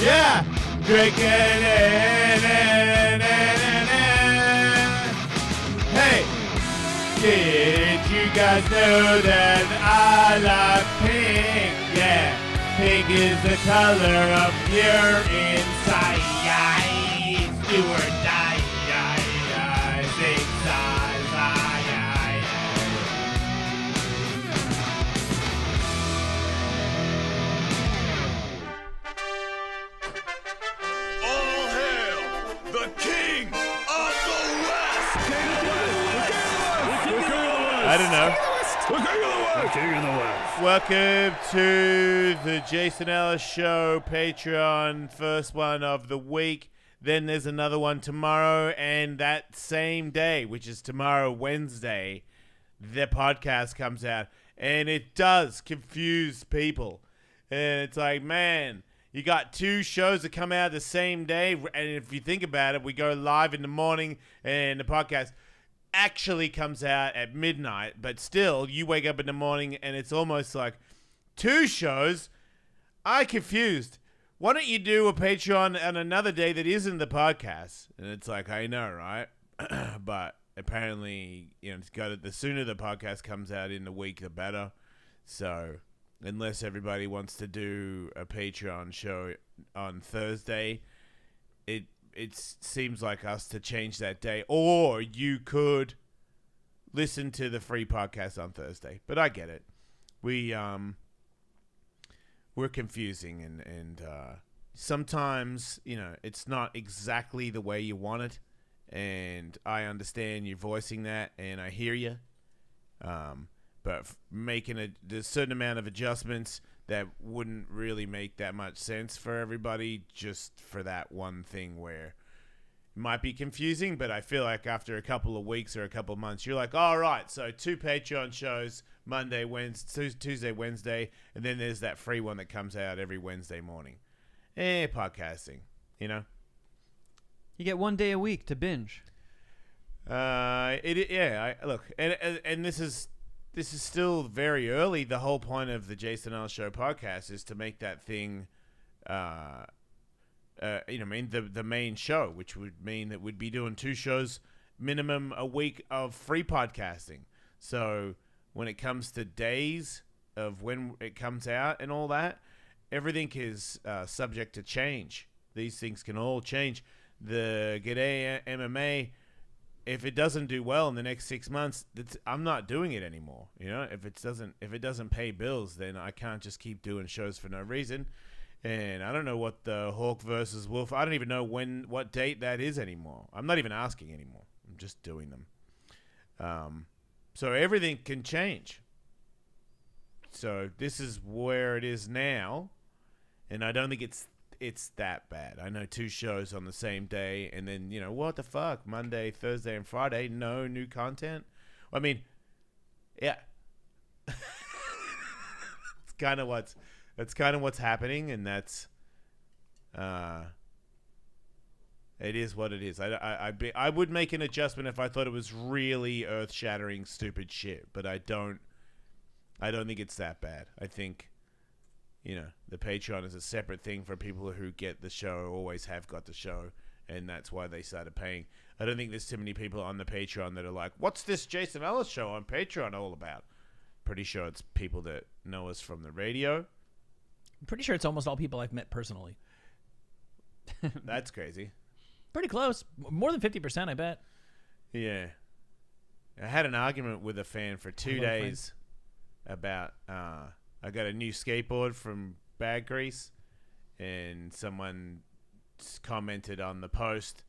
Yeah, drinking it. Hey, did you guys know that I love pink? Yeah, pink is the color of your inside. Do or die. Sing size. All hail the King of the West! I don't know. The King of the West! Welcome to the Jason Ellis Show Patreon, first one of the week. Then there's another one tomorrow, and that same day, which is tomorrow, Wednesday, the podcast comes out, and it does confuse people. And it's like, man, you got two shows that come out the same day, and if you think about it, we go live in the morning, and the podcast actually comes out at midnight, but still, you wake up in the morning, and it's almost like two shows. I'm confused. Why don't you do a Patreon on another day that isn't the podcast? And it's like, I know, right? But apparently, it's the sooner the podcast comes out in the week, the better. So unless everybody wants to do a Patreon show on Thursday, it seems like us to change that day. Or you could listen to the free podcast on Thursday. But I get it. We're confusing, and sometimes, it's not exactly the way you want it, and I understand you voicing that, and I hear you, but making a certain amount of adjustments that wouldn't really make that much sense for everybody, just for that one thing where it might be confusing, but I feel like after a couple of weeks or a couple of months, you're like, all right, so 2 Patreon shows, Monday, Wednesday, Tuesday, Wednesday, and then there's that free one that comes out every Wednesday morning. Podcasting, You get 1 day a week to binge. Look, and this is still very early. The whole point of the Jason Ellis Show podcast is to make that thing, the main show, which would mean that we'd be doing 2 shows minimum a week of free podcasting. So when it comes to days of when it comes out and all that, everything is subject to change. These things can all change. The G'day MMA, if it doesn't do well in the next 6 months, I'm not doing it anymore. If it doesn't pay bills, then I can't just keep doing shows for no reason. And I don't know what the Hawk versus Wolf. I don't even know what date that is anymore. I'm not even asking anymore. I'm just doing them. So everything can change. So this is where it is now, and I don't think it's that bad. I know 2 shows on the same day, and then what the fuck? Monday, Thursday, and Friday, no new content. I mean, yeah, that's kind of what's happening, and that's it is what it is. I would make an adjustment if I thought it was really earth-shattering, stupid shit, but I don't think it's that bad. I think, the Patreon is a separate thing for people who get the show, always have got the show, and that's why they started paying. I don't think there's too many people on the Patreon that are like, what's this Jason Ellis show on Patreon all about? Pretty sure it's people that know us from the radio. I'm pretty sure it's almost all people I've met personally. That's crazy. Pretty close. More than 50%, I bet. Yeah. I had an argument with a fan for 2 days about I got a new skateboard from Bag Grease, and someone commented on the post,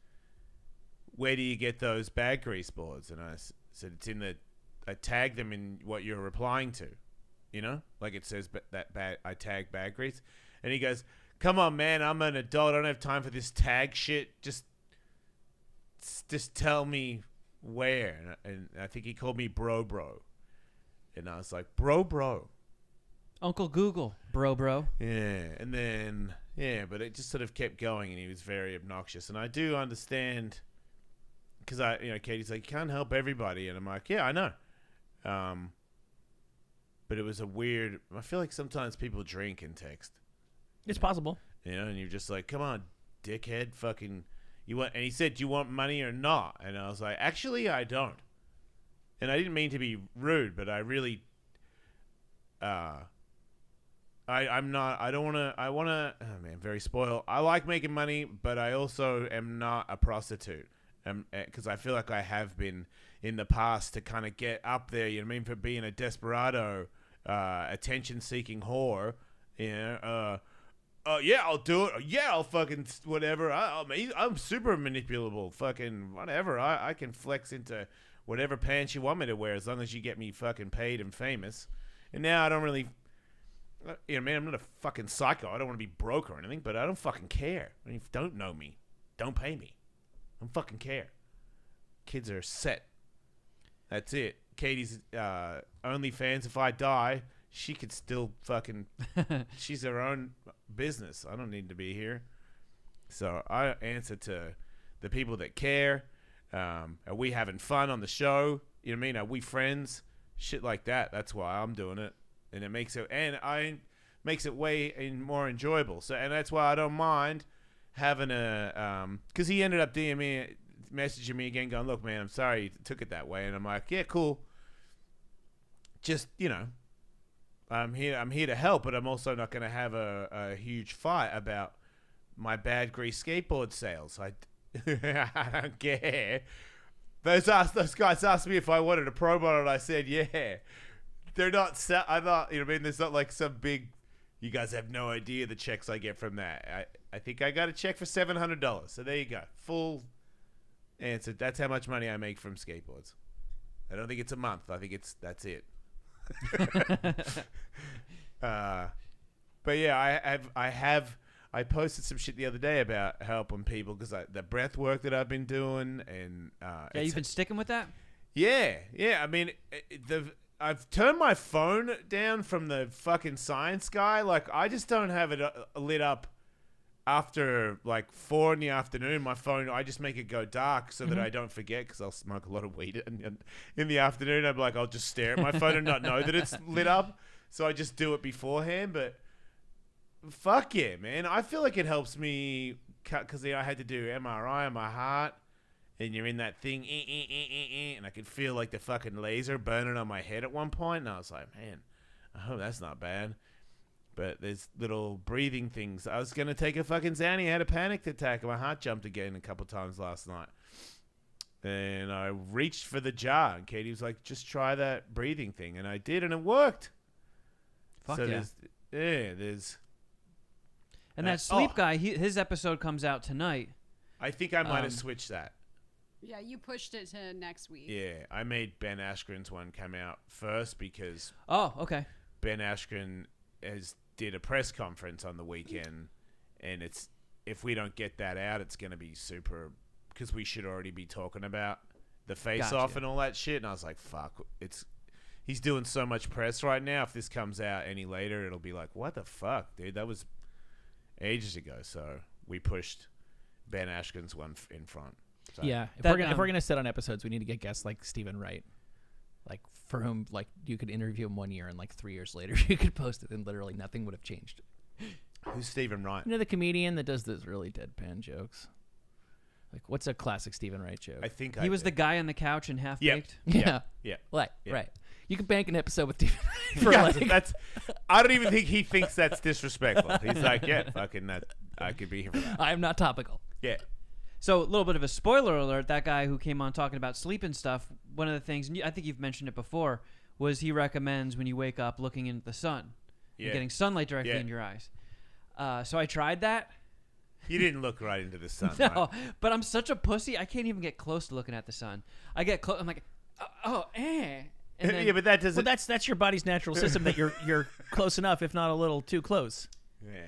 where do you get those Bag Grease boards? And I said, I tagged them in what you're replying to, like it says I tag Bag Grease. And he goes, come on, man, I'm an adult. I don't have time for this tag shit. Just just tell me where. And I think he called me bro. And I was like, bro. Uncle Google, bro. Yeah. And then, but it just sort of kept going, and he was very obnoxious. And I do understand, because Katie's like, you can't help everybody. And I'm like, yeah, I know. But it was a weird, I feel like sometimes people drink and text. It's possible. And you're just like, come on, dickhead, fucking, you want, and he said, do you want money or not? And I was like, actually, I don't. And I didn't mean to be rude, but I really, I'm not, I want to, oh man, very spoiled. I like making money, but I also am not a prostitute. Because I feel like I have been in the past to kind of get up there, you know what I mean, for being a desperado, attention-seeking whore, yeah, I'll do it. Yeah, I'll fucking whatever. I'm super manipulable. Fucking whatever. I can flex into whatever pants you want me to wear as long as you get me fucking paid and famous. And now I don't really, man, I'm not a fucking psycho. I don't want to be broke or anything, but I don't fucking care. I mean, if you don't know me, don't pay me. I don't fucking care. Kids are set. That's it. Katie's OnlyFans, if I die, she could still fucking, she's her own business. I don't need to be here. So I answer to the people that care. Are we having fun on the show? You know what I mean? Are we friends? Shit like that. That's why I'm doing it. And it makes it way more enjoyable. So, and that's why I don't mind having a, because he ended up messaging me again going, look, man, I'm sorry you took it that way. And I'm like, yeah, cool. Just, I'm here to help, but I'm also not going to have a huge fight about my bad grease skateboard sales. I don't care. Those guys asked me if I wanted a pro model, and I said, yeah. They're not, I'm not, there's not like some big, you guys have no idea the checks I get from that. I think I got a check for $700. So there you go. Full answer. That's how much money I make from skateboards. I don't think it's a month. I think that's it. But yeah, I posted some shit the other day about helping people because the breath work that I've been doing, and yeah, you've been sticking with that. Yeah. I mean, I've turned my phone down from the fucking science guy. Like, I just don't have it lit up after like 4 in the afternoon. My phone, I just make it go dark so that I don't forget, because I'll smoke a lot of weed in the afternoon. I'm like, I'll just stare at my phone and not know that it's lit up. So I just do it beforehand. But fuck yeah, man. I feel like it helps me because I had to do MRI on my heart. And you're in that thing, and I could feel like the fucking laser burning on my head at one point. And I was like, man, I hope that's not bad. But there's little breathing things. I was going to take a fucking Xanny. I had a panic attack, and my heart jumped again a couple times last night. And I reached for the jar, and Katie was like, just try that breathing thing. And I did, and it worked. Fuck so yeah. There's... And that sleep guy, his episode comes out tonight. I think I might have switched that. Yeah, you pushed it to next week. Yeah, I made Ben Askren's one come out first because... Oh, okay. Ben Askren did a press conference on the weekend, and if we don't get that out, it's going to be super... Because we should already be talking about the face-off and all that shit. And I was like, fuck, he's doing so much press right now. If this comes out any later, it'll be like, what the fuck, dude? That was ages ago. So we pushed Ben Askren's one in front. So. Yeah, if we're gonna sit on episodes, we need to get guests like Stephen Wright, like for whom like you could interview him 1 year and like 3 years later you could post it and literally nothing would have changed. Who's Stephen Wright? You know, the comedian that does those really deadpan jokes. Like, what's a classic Stephen Wright joke? I think he was the guy on the couch in Half Baked. Yeah. Right. You could bank an episode with Stephen Wright for that's. I don't even think he thinks that's disrespectful. He's like, yeah, fucking that. I could be here for that. I am not topical. Yeah. So a little bit of a spoiler alert, that guy who came on talking about sleep and stuff, one of the things, and I think you've mentioned it before, was he recommends when you wake up looking into the sun and getting sunlight directly in your eyes. So I tried that. You didn't look right into the sun. No, right? but I'm such a pussy, I can't even get close to looking at the sun. I get close, I'm like, And then, yeah, but that doesn't... Well, that's your body's natural system that you're close enough, if not a little too close. Yeah.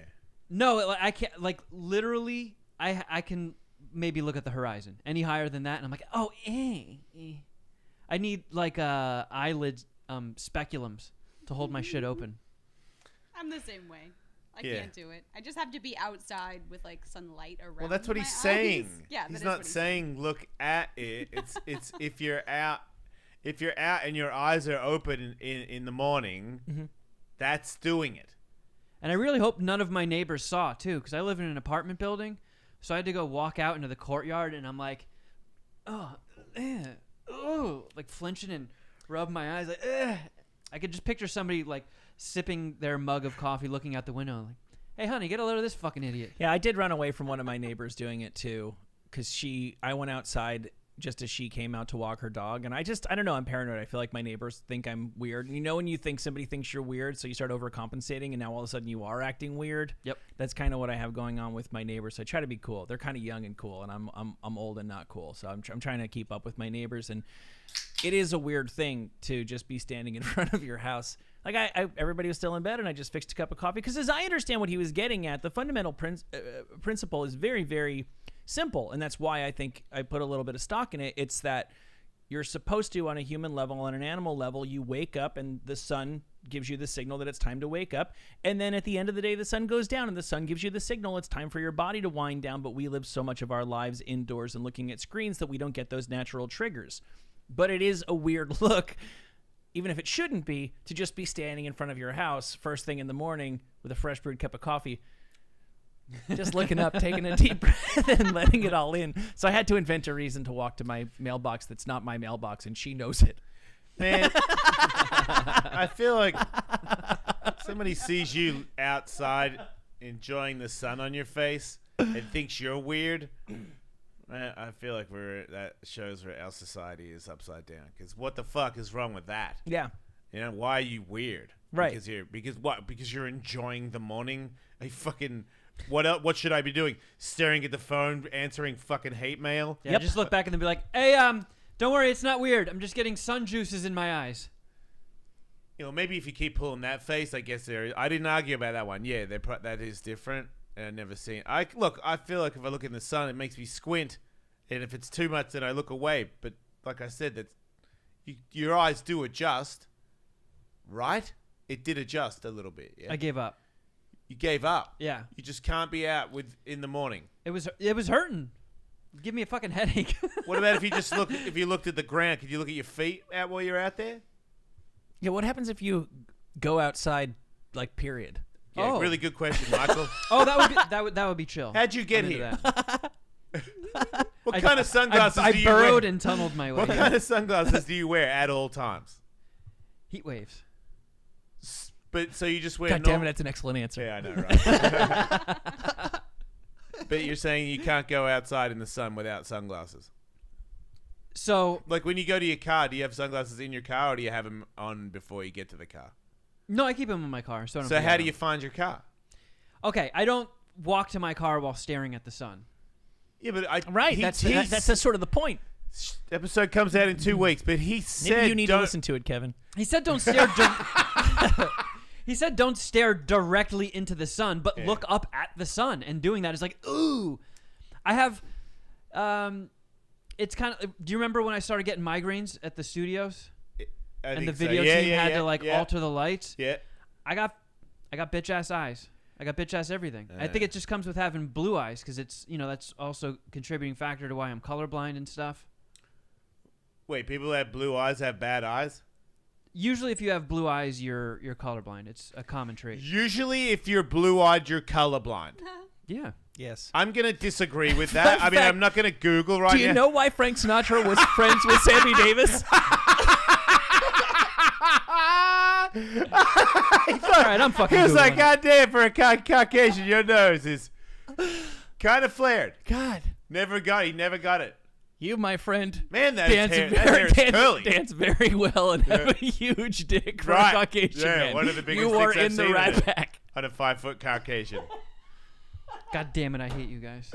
No, I can't, like, literally, I can maybe look at the horizon. Any higher than that, and I'm like, oh, I need like eyelid speculums to hold my shit open. I'm the same way. I can't do it. I just have to be outside with like sunlight around. Well, that's what my he's saying. eyes. Yeah, he's that is not what he's saying look at it. It's if you're out and your eyes are open in the morning, that's doing it. And I really hope none of my neighbors saw too, because I live in an apartment building, so I had to go walk out into the courtyard, and I'm like, like flinching and rubbing my eyes, like, I could just picture somebody like sipping their mug of coffee, looking out the window, like, hey, honey, get a load of this fucking idiot. Yeah, I did run away from one of my neighbors doing it too, because I went outside just as she came out to walk her dog, and I don't know, I'm paranoid. I feel like my neighbors think I'm weird. You know when you think somebody thinks you're weird, so you start overcompensating, and now all of a sudden you are acting weird? Yep. That's kind of what I have going on with my neighbors. So I try to be cool. They're kind of young and cool, and I'm old and not cool, so I'm trying to keep up with my neighbors, and it is a weird thing to just be standing in front of your house. Like everybody was still in bed, and I just fixed a cup of coffee, because as I understand what he was getting at, the fundamental principle is very, very simple, and that's why I think I put a little bit of stock in it. It's that you're supposed to, on a human level, on an animal level, you wake up and the sun gives you the signal that it's time to wake up, and then at the end of the day the sun goes down and the sun gives you the signal it's time for your body to wind down. But we live so much of our lives indoors and looking at screens that we don't get those natural triggers. But it is a weird look, even if it shouldn't be, to just be standing in front of your house first thing in the morning with a fresh brewed cup of coffee, just looking up, taking a deep breath, and letting it all in. So I had to invent a reason to walk to my mailbox that's not my mailbox, and she knows it. Man, I feel like somebody sees you outside enjoying the sun on your face and thinks you're weird. Man, I feel like that shows where our society is upside down. Because what the fuck is wrong with that? Yeah. You know, why are you weird? Right. Because you're enjoying the morning? What should I be doing? Staring at the phone, answering fucking hate mail? Yeah, just look back and then be like, hey, don't worry, it's not weird. I'm just getting sun juices in my eyes. You know, maybe if you keep pulling that face, I guess I didn't argue about that one. Yeah, that is different, and I've never seen. I feel like if I look in the sun, it makes me squint, and if it's too much, then I look away. But like I said, your eyes do adjust, right? It did adjust a little bit. Yeah? I gave up. You gave up. Yeah. You just can't be out in the morning. It was hurting. Give me a fucking headache. What about if you looked at the ground? Could you look at your feet out while you're out there? Yeah, what happens if you go outside, like, period? Yeah, really good question, Michael. that would be chill. How'd you get I'm into here? that. What kind of sunglasses do you wear? I burrowed and tunneled my way. What kind of sunglasses do you wear at all times? Heat waves. But so you just wear. God damn it, that's an excellent answer. Yeah, I know, right? But you're saying you can't go outside in the sun without sunglasses. So, like when you go to your car, do you have sunglasses in your car, or do you have them on before you get to the car? No, I keep them in my car. So how do you find your car? Okay, I don't walk to my car while staring at the sun. Yeah, but that's sort of the point. Episode comes out in 2 weeks, but he said maybe you need to listen to it, Kevin. He said don't stare. He said don't stare directly into the sun, but look up at the sun. And doing that is like, ooh. I have, it's kind of, do you remember when I started getting migraines at the studios? And the video team had to alter the lights? Yeah. I got bitch ass eyes. I got bitch ass everything. I think it just comes with having blue eyes, because it's, that's also a contributing factor to why I'm colorblind and stuff. Wait, people that have blue eyes have bad eyes? Usually, if you have blue eyes, you're colorblind. It's a common trait. Usually, if you're blue-eyed, you're colorblind. Yeah. Yes. I'm going to disagree with that. I mean, I'm not going to Google right now. Do you know why Frank Sinatra was friends with Sammy Davis? All right, I'm fucking. He was like, Googling God damn, for a Caucasian, your nose is kind of flared. God. He never got it. You, my friend, man, that hair is curly. Dance very well and have a huge dick for a Caucasian man. One of the biggest you are dicks in the Rat Pack. On a 5-foot Caucasian. God damn it, I hate you guys.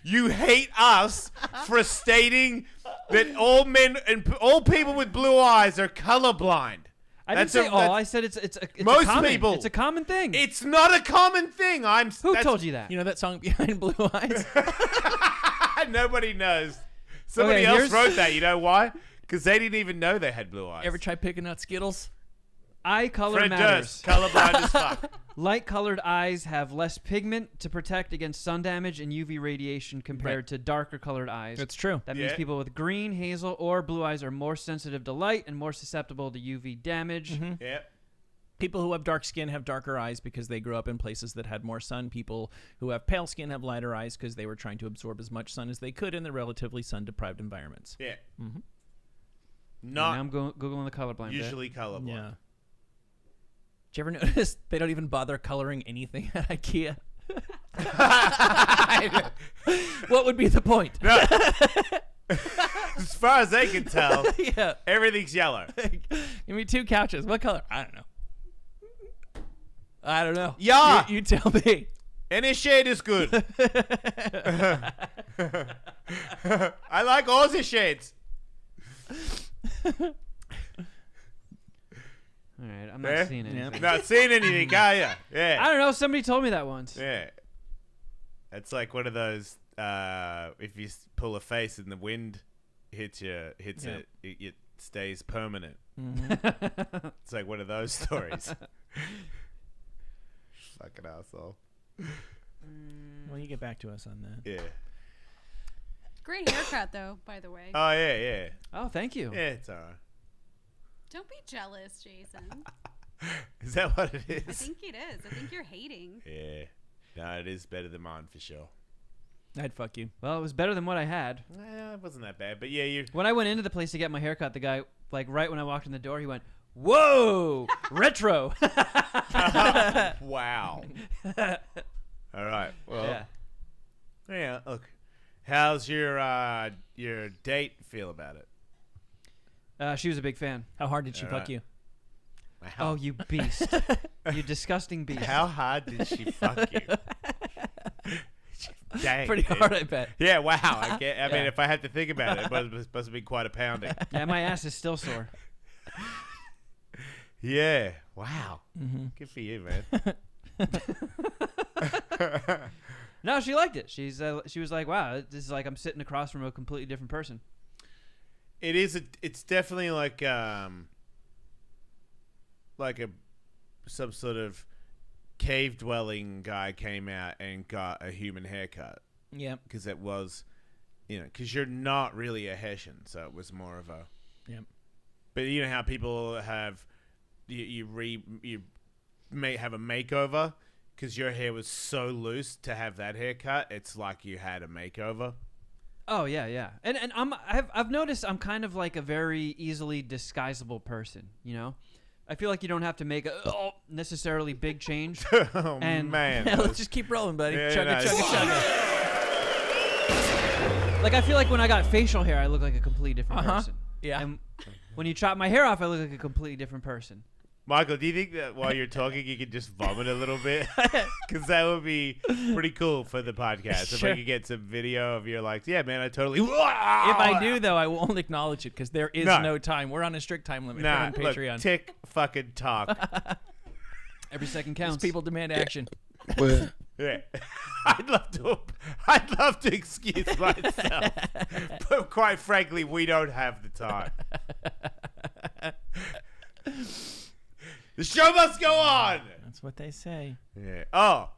You hate us for stating that all men and all people with blue eyes are colorblind. I didn't say all. I said it's most common, people. It's a common thing. It's not a common thing. Who told you that? You know that song Behind Blue Eyes? Nobody knows. Somebody Okay, else here's- wrote that. You know why? Because they didn't even know they had blue eyes. Ever try picking out Skittles? Eye color Fred matters. Durst, colorblind as fuck. Light-colored eyes have less pigment to protect against sun damage and UV radiation compared to darker-colored eyes. That's true. That means Yeah. people with green, hazel, or blue eyes are more sensitive to light and more susceptible to UV damage. Yep. People who have dark skin have darker eyes because they grew up in places that had more sun. People who have pale skin have lighter eyes because they were trying to absorb as much sun as they could in the relatively sun-deprived environments. Yeah. Now Not I'm Googling the colorblind bit. usually colorblind. Yeah. Did you ever notice they don't even bother coloring anything at IKEA? What would be the point? No. As far as they can tell, Yeah. everything's yellow. Give me 2 couches. What color? I don't know. Yeah. You tell me. Any shade is good. I like all the shades. All right, I'm not Yeah? seeing anything. Not seeing anything, are ya? Yeah. I don't know. Somebody told me that once. Yeah. It's like one of those, if you pull a face and the wind hits it, it stays permanent. It's like one of those stories. Fucking asshole. Well, you get back to us on that. Yeah. Great haircut, though, by the way. Oh, yeah. Oh, thank you. Yeah, it's alright. Don't be jealous, Jason. Is that what it I is? think it is. I think you're hating. Yeah. No, it is better than mine for sure. I'd fuck you. Well, it was better than what I had. It wasn't that bad, but yeah, you. When I went into the place to get my haircut, the guy, like, right when I walked in the door, he went, "Whoa, retro." Wow. All right. Well. Yeah. Yeah. Look, how's your date feel about it? She was a big fan. How hard did she All fuck right. you? Oh, you beast. You disgusting beast. How hard did she fuck you? Dang. Pretty dude. hard, I bet. Yeah. Wow. I mean, Yeah. if I had to think about it, it must have been quite a pounding. Yeah, my ass is still sore. Yeah. Wow. Good for you, man. No, she liked it. She was like, "Wow, this is like I'm sitting across from a completely different person." It is. It's definitely like some sort of cave dwelling guy came out and got a human haircut Yeah. because it was, because you're not really a Hessian, so it was more of a. Yeah. But you know how people have, you may have a makeover because your hair was so loose to have that haircut. It's like you had a makeover. Oh yeah. And I've noticed I'm kind of like a very easily disguisable person, you know? I feel like you don't have to make a necessarily big change. Oh And- man. Yeah, let's just keep rolling, buddy. Yeah, Chugga, no, chugga, it's- chugga. Like I feel like when I got facial hair, I look like a completely different person. Yeah. And when you chop my hair off, I look like a completely different person. Michael, do you think that while you're talking, you could just vomit a little bit? Because that would be pretty cool for the podcast. If Sure. I could get some video of you like, yeah, man, I totally. If I do, though, I won't acknowledge it because there is No. no time. We're on a strict time limit here Nah, on look, Patreon. tick fucking talk. Every second These counts. people demand action. Yeah. I'd love to excuse myself. But quite frankly, we don't have the time. The show must go on. That's what they say. Yeah. Oh,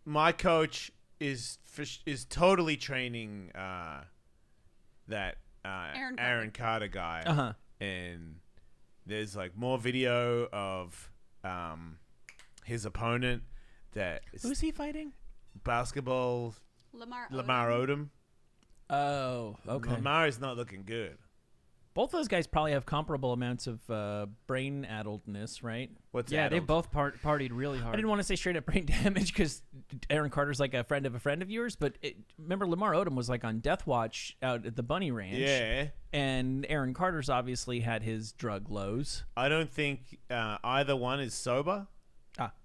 my coach is totally training that Aaron Carter guy, Uh-huh. and there's like more video of his opponent that is Who's he fighting? basketball Lamar Odom. Oh, okay. Lamar is not looking good. Both those guys probably have comparable amounts of brain addledness, right? What's Yeah, they addled? both partied really hard. I didn't want to say straight up brain damage because Aaron Carter's like a friend of yours, but remember Lamar Odom was like on death watch out at the Bunny Ranch. Yeah. And Aaron Carter's obviously had his drug lows. I don't think either one is sober,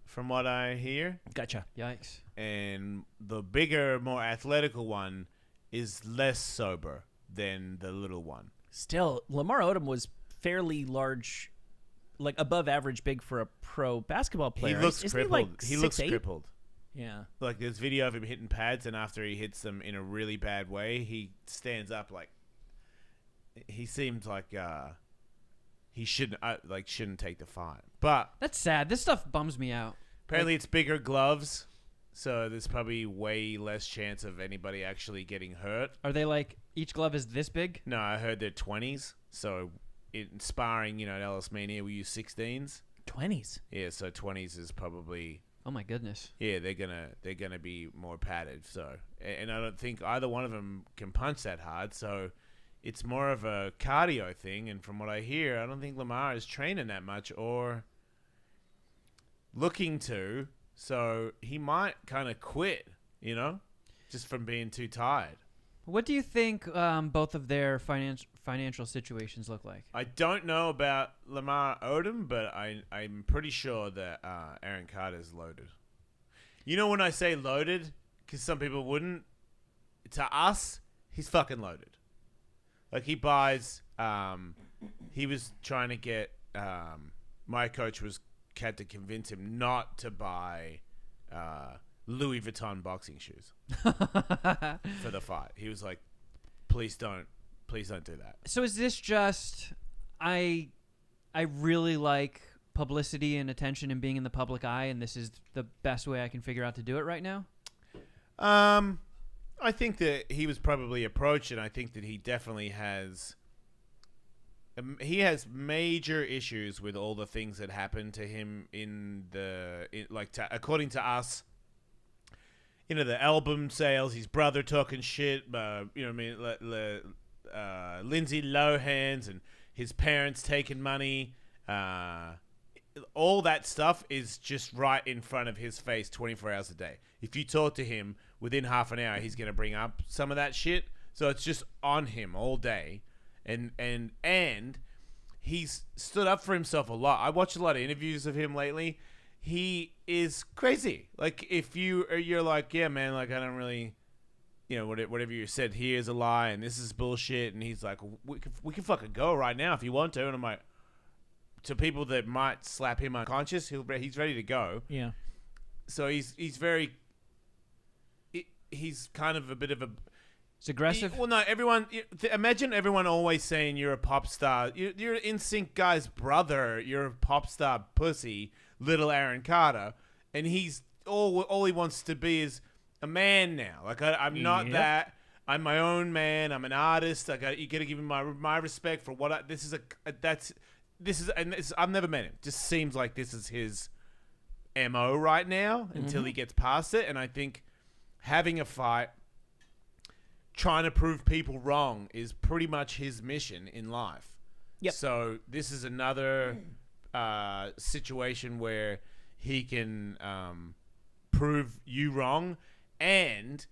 from what I hear. Gotcha. Yikes. And the bigger, more athletical one is less sober than the little one. Still, Lamar Odom was fairly large, like above average big for a pro basketball player. He looks Isn't crippled. He, like He looks 6'8"? crippled. Yeah. Like there's video of him hitting pads, and after he hits them in a really bad way, he stands up like he seems like he shouldn't take the fight. But That's sad. This stuff bums me out. apparently it's bigger gloves, so there's probably way less chance of anybody actually getting hurt. Are they like each glove is this big? No, I heard they're 20s. So in sparring, at Ellis Mania, we use 16s. 20s. Yeah, so 20s is probably. Oh my goodness. Yeah, they're gonna be more padded. So, and I don't think either one of them can punch that hard. So, it's more of a cardio thing. And from what I hear, I don't think Lamar is training that much or looking to. So he might kind of quit, just from being too tired. What do you think both of their financial situations look like? I don't know about Lamar Odom, but I'm pretty sure that Aaron Carter's loaded. When I say loaded, because some people wouldn't, to us, he's fucking loaded. Like he buys, he was trying to get, my coach had to convince him not to buy Louis Vuitton boxing shoes for the fight. He was like, please don't do that. So is this just I really like publicity and attention and being in the public eye, and this is the best way I can figure out to do it right now? I think that he was probably approached, and I think that he definitely has. He has major issues with all the things that happened to him according to us. The album sales, his brother talking shit, Lindsay Lohan's and his parents taking money. All that stuff is just right in front of his face 24 hours a day. If you talk to him within half an hour, he's going to bring up some of that shit. So it's just on him all day. And he's stood up for himself a lot. I watched a lot of interviews of him lately. He is crazy. Like if you're like, yeah, man, like I don't really, whatever you said here is a lie and this is bullshit. And he's like, we can fucking go right now if you want to. And I'm like, to people that might slap him unconscious, he's ready to go. Yeah. So he's very. He's kind of a bit of a. It's aggressive. Imagine everyone always saying you're a pop star. You're an NSYNC guy's brother. You're a pop star pussy, little Aaron Carter, and he's all he wants to be is a man now. Like I'm not that. I'm my own man. I'm an artist. You got to give him my respect for what I've never met him. Just seems like this is his MO right now until he gets past it. And I think having a fight, trying to prove people wrong is pretty much his mission in life. Yep. So this is another situation where he can prove you wrong, and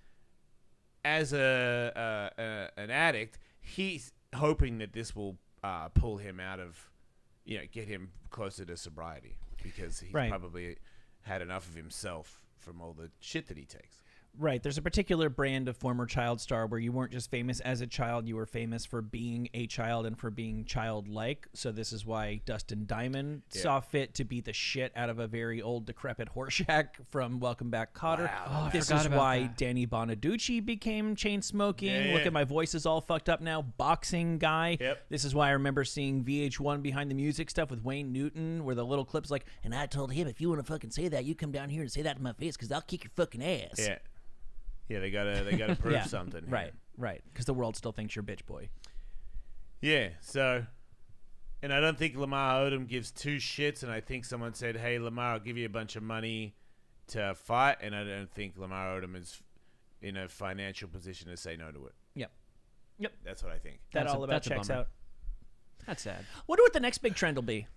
as an addict, he's hoping that this will pull him out of, get him closer to sobriety, because he's probably had enough of himself from all the shit that he takes. Right. There's a particular brand of former child star where you weren't just famous as a child, you were famous for being a child and for being childlike. So this is why Dustin Diamond saw fit to beat the shit out of a very old, decrepit Horshack from Welcome Back, Kotter. Wow, this is why Danny Bonaducci became chain smoking. Yeah, Look at my voice is all fucked up now. Boxing guy. Yep. This is why I remember seeing VH1 Behind the Music stuff with Wayne Newton, where the little clip's like, and I told him, if you want to fucking say that, you come down here and say that to my face, because I'll kick your fucking ass. Yeah. Yeah, they gotta prove something. Right, right. Because the world still thinks you're bitch boy. Yeah, so, and I don't think Lamar Odom gives two shits, and I think someone said, hey, Lamar, I'll give you a bunch of money to fight, and I don't think Lamar Odom is in a financial position to say no to it. Yep. That's what I think. That all about checks out. That's sad. Wonder what the next big trend will be.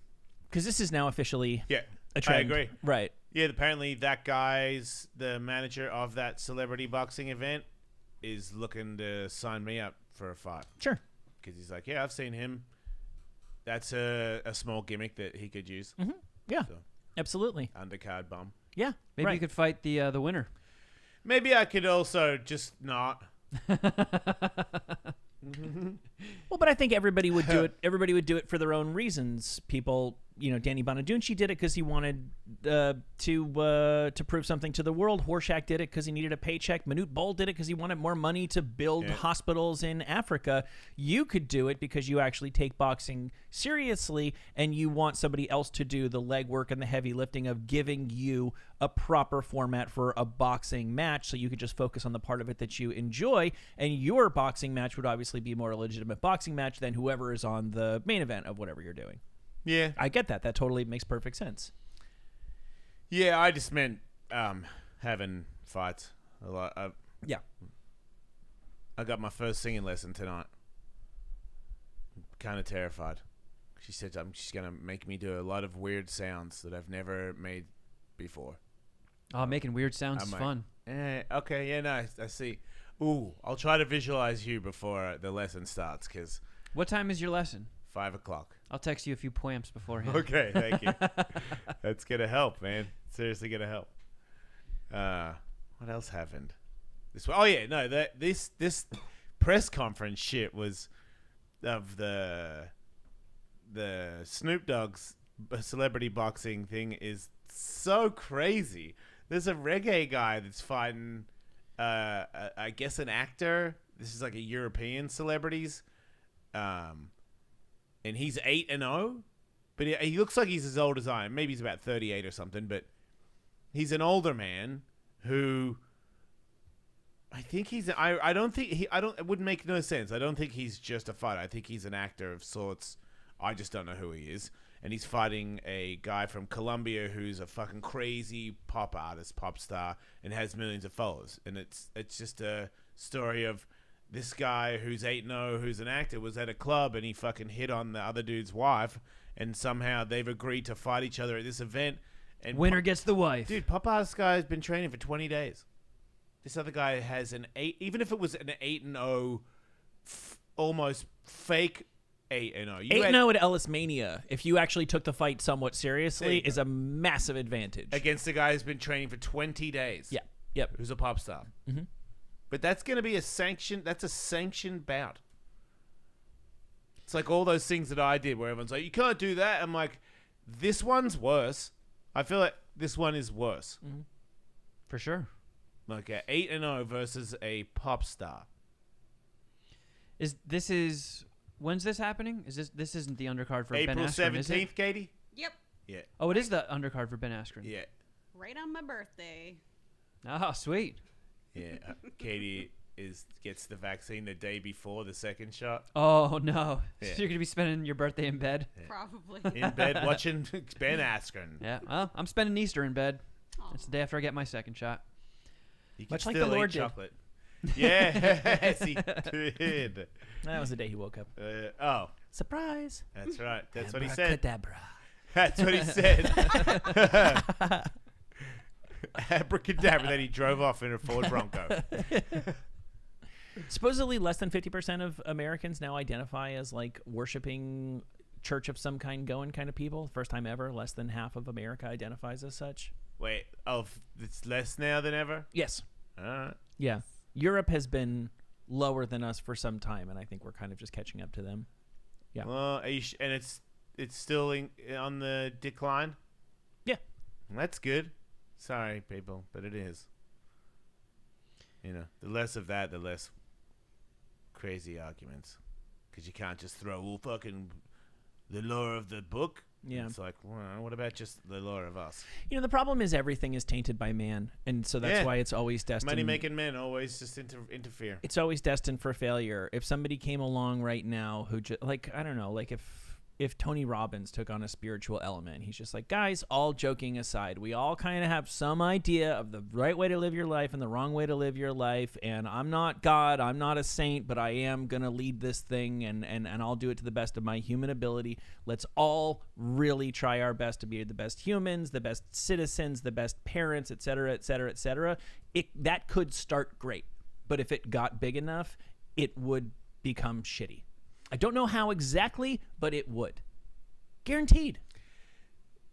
Because this is now officially a trend. I agree. Right. Yeah, apparently that guy's the manager of that celebrity boxing event is looking to sign me up for a fight. Sure. Because he's like, yeah, I've seen him. That's a small gimmick that he could use. Mm-hmm. Yeah, So, absolutely. undercard bum. Yeah, Maybe right. you could fight the winner. Maybe I could also just not. Well, but I think everybody would do it. Everybody would do it for their own reasons. People Danny Bonaducci did it because he wanted to prove something to the world. Horshack did it because he needed a paycheck. Manute Bol did it because he wanted more money to build hospitals in Africa. You could do it because you actually take boxing seriously and you want somebody else to do the legwork and the heavy lifting of giving you a proper format for a boxing match, so you could just focus on the part of it that you enjoy, and your boxing match would obviously be more a legitimate boxing match than whoever is on the main event of whatever you're doing. Yeah. I get that. That totally makes perfect sense. Yeah, I just meant having fights a lot. Yeah. I got my first singing lesson tonight. I'm kind of terrified. She said she's going to make me do a lot of weird sounds that I've never made before. Oh, making weird sounds is fun. Okay, yeah, no, I see. Ooh, I'll try to visualize you before the lesson starts, because... What time is your lesson? 5 o'clock. I'll text you a few poems beforehand. Okay, thank you. That's going to help, man. Seriously going to help. What else happened? This press conference shit was of the Snoop Dogg's celebrity boxing thing is so crazy. There's a reggae guy that's fighting, I guess, an actor. This is like a European celebrities. And he's 8-0, but he looks like he's as old as I am. Maybe he's about 38 or something, but he's an older man who I think he's. I don't think he. I don't. It would make no sense. I don't think he's just a fighter. I think he's an actor of sorts. I just don't know who he is. And he's fighting a guy from Colombia who's a fucking crazy pop artist, pop star, and has millions of followers. And it's just a story of this guy who's 8-0, who's an actor, was at a club and he fucking hit on the other dude's wife, and somehow they've agreed to fight each other at this event. And winner gets the wife. Dude, pop artist guy has been training for 20 days. This other guy has an 8, even if it was an 8-0, almost fake 8-0. 8-0 at Ellis Mania, if you actually took the fight somewhat seriously, is a massive advantage. Against a guy who's been training for 20 days. Yeah. Yep. Who's a pop star. Mm-hmm. But that's going to be a sanctioned bout. It's like all those things that I did where everyone's like, you can't do that. I'm like, this one's worse. I feel like this one is worse. Mm-hmm. For sure. Like a 8-0 versus a pop star. When's this happening? This isn't the undercard for April Ben Askren, is it? 17th, Katie? Yep. Yeah. Oh, it is the undercard for Ben Askren. Yeah. Right on my birthday. Oh, sweet. Yeah. Katie gets the vaccine the day before the second shot. Oh, no. Yeah. So you're going to be spending your birthday in bed? Yeah. Probably. In bed watching Ben Askren. Yeah. Well, I'm spending Easter in bed. Aw. It's the day after I get my second shot. You can Much like still the Lord eat did. chocolate. Yes, he did. That was the day he woke up. Oh, Surprise. that's right. That's what he said. Abracadabra. That's what he said. Abracadabra. Then he drove off in a Ford Bronco. Supposedly less than 50% of Americans now identify as like worshiping church of some kind going kind of people. First time ever, less than half of America identifies as such. Wait, it's less now than ever? Yes. All right. Yeah. Europe has been lower than us for some time, and I think we're kind of just catching up to them. Yeah. Well, and it's still on the decline? Yeah. That's good. Sorry, people, but it is. You know, the less of that, the less crazy arguments. Because you can't just throw fucking the lore of the book. Yeah. It's like, well, what about just the lore of us? You know, the problem is everything is tainted by man, and so that's why it's always destined. Money-making men always just interfere. It's always destined for failure. If somebody came along right now who I don't know, like if Tony Robbins took on a spiritual element, he's just like, guys, all joking aside, we all kind of have some idea of the right way to live your life and the wrong way to live your life, and I'm not God, I'm not a saint, but I am going to lead this thing, and I'll do it to the best of my human ability. Let's all really try our best to be the best humans, the best citizens, the best parents, et cetera, et cetera, et cetera. That could start great, but if it got big enough, it would become shitty. I don't know how exactly, but it would. Guaranteed.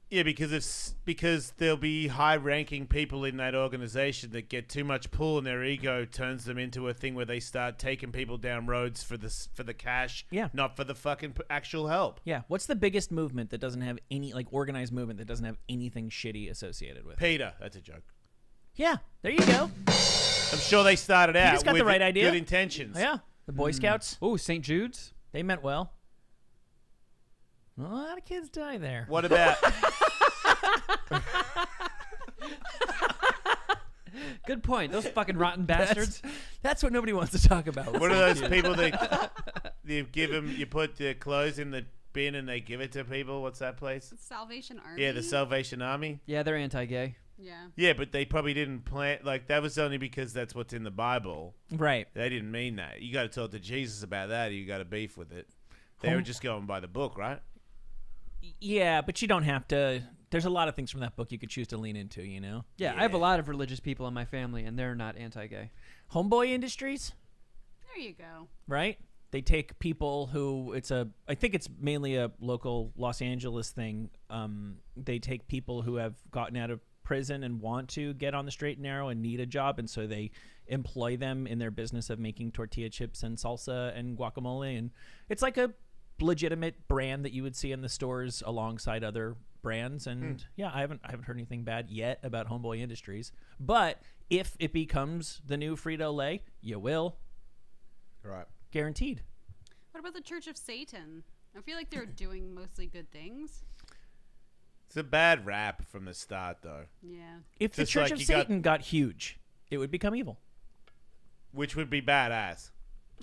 Yeah, because there'll be high-ranking people in that organization that get too much pull, and their ego turns them into a thing where they start taking people down roads for the cash, not for the fucking actual help. Yeah. What's the biggest movement that doesn't have any organized movement that doesn't have anything shitty associated with it? Peter, that's a joke. Yeah. There you go. I'm sure they started out Peter's got with the right idea. good intentions. Yeah. The Boy Scouts. Oh, St. Jude's. They meant well. A lot of kids die there. What about? Good point. Those fucking rotten bastards. That's what nobody wants to talk about. What are those people that you put the clothes in the bin and they give it to people? What's that place? Salvation Army. Yeah, the Salvation Army. Yeah, they're anti-gay. Yeah. Yeah, but they probably didn't plan. Like, that was only because that's what's in the Bible. Right. They didn't mean that. You got to talk to Jesus about that, or you got a beef with it. They were just going by the book, right? Yeah, but you don't have to. There's a lot of things from that book you could choose to lean into, you know? Yeah, I have a lot of religious people in my family, and they're not anti-gay. Homeboy Industries, There you go. right? They take people who I think it's mainly a local Los Angeles thing. They take people who have gotten out of prison and want to get on the straight and narrow and need a job, and so they employ them in their business of making tortilla chips and salsa and guacamole, and it's like a legitimate brand that you would see in the stores alongside other brands. And yeah, I haven't heard anything bad yet about Homeboy Industries, but if it becomes the new Frito-Lay, you will. Right. Guaranteed. What about the Church of Satan? I feel like they're doing mostly good things. It's a bad rap from the start, though. Yeah. If the Just Church like of you got- Satan got huge, it would become evil. Which would be badass.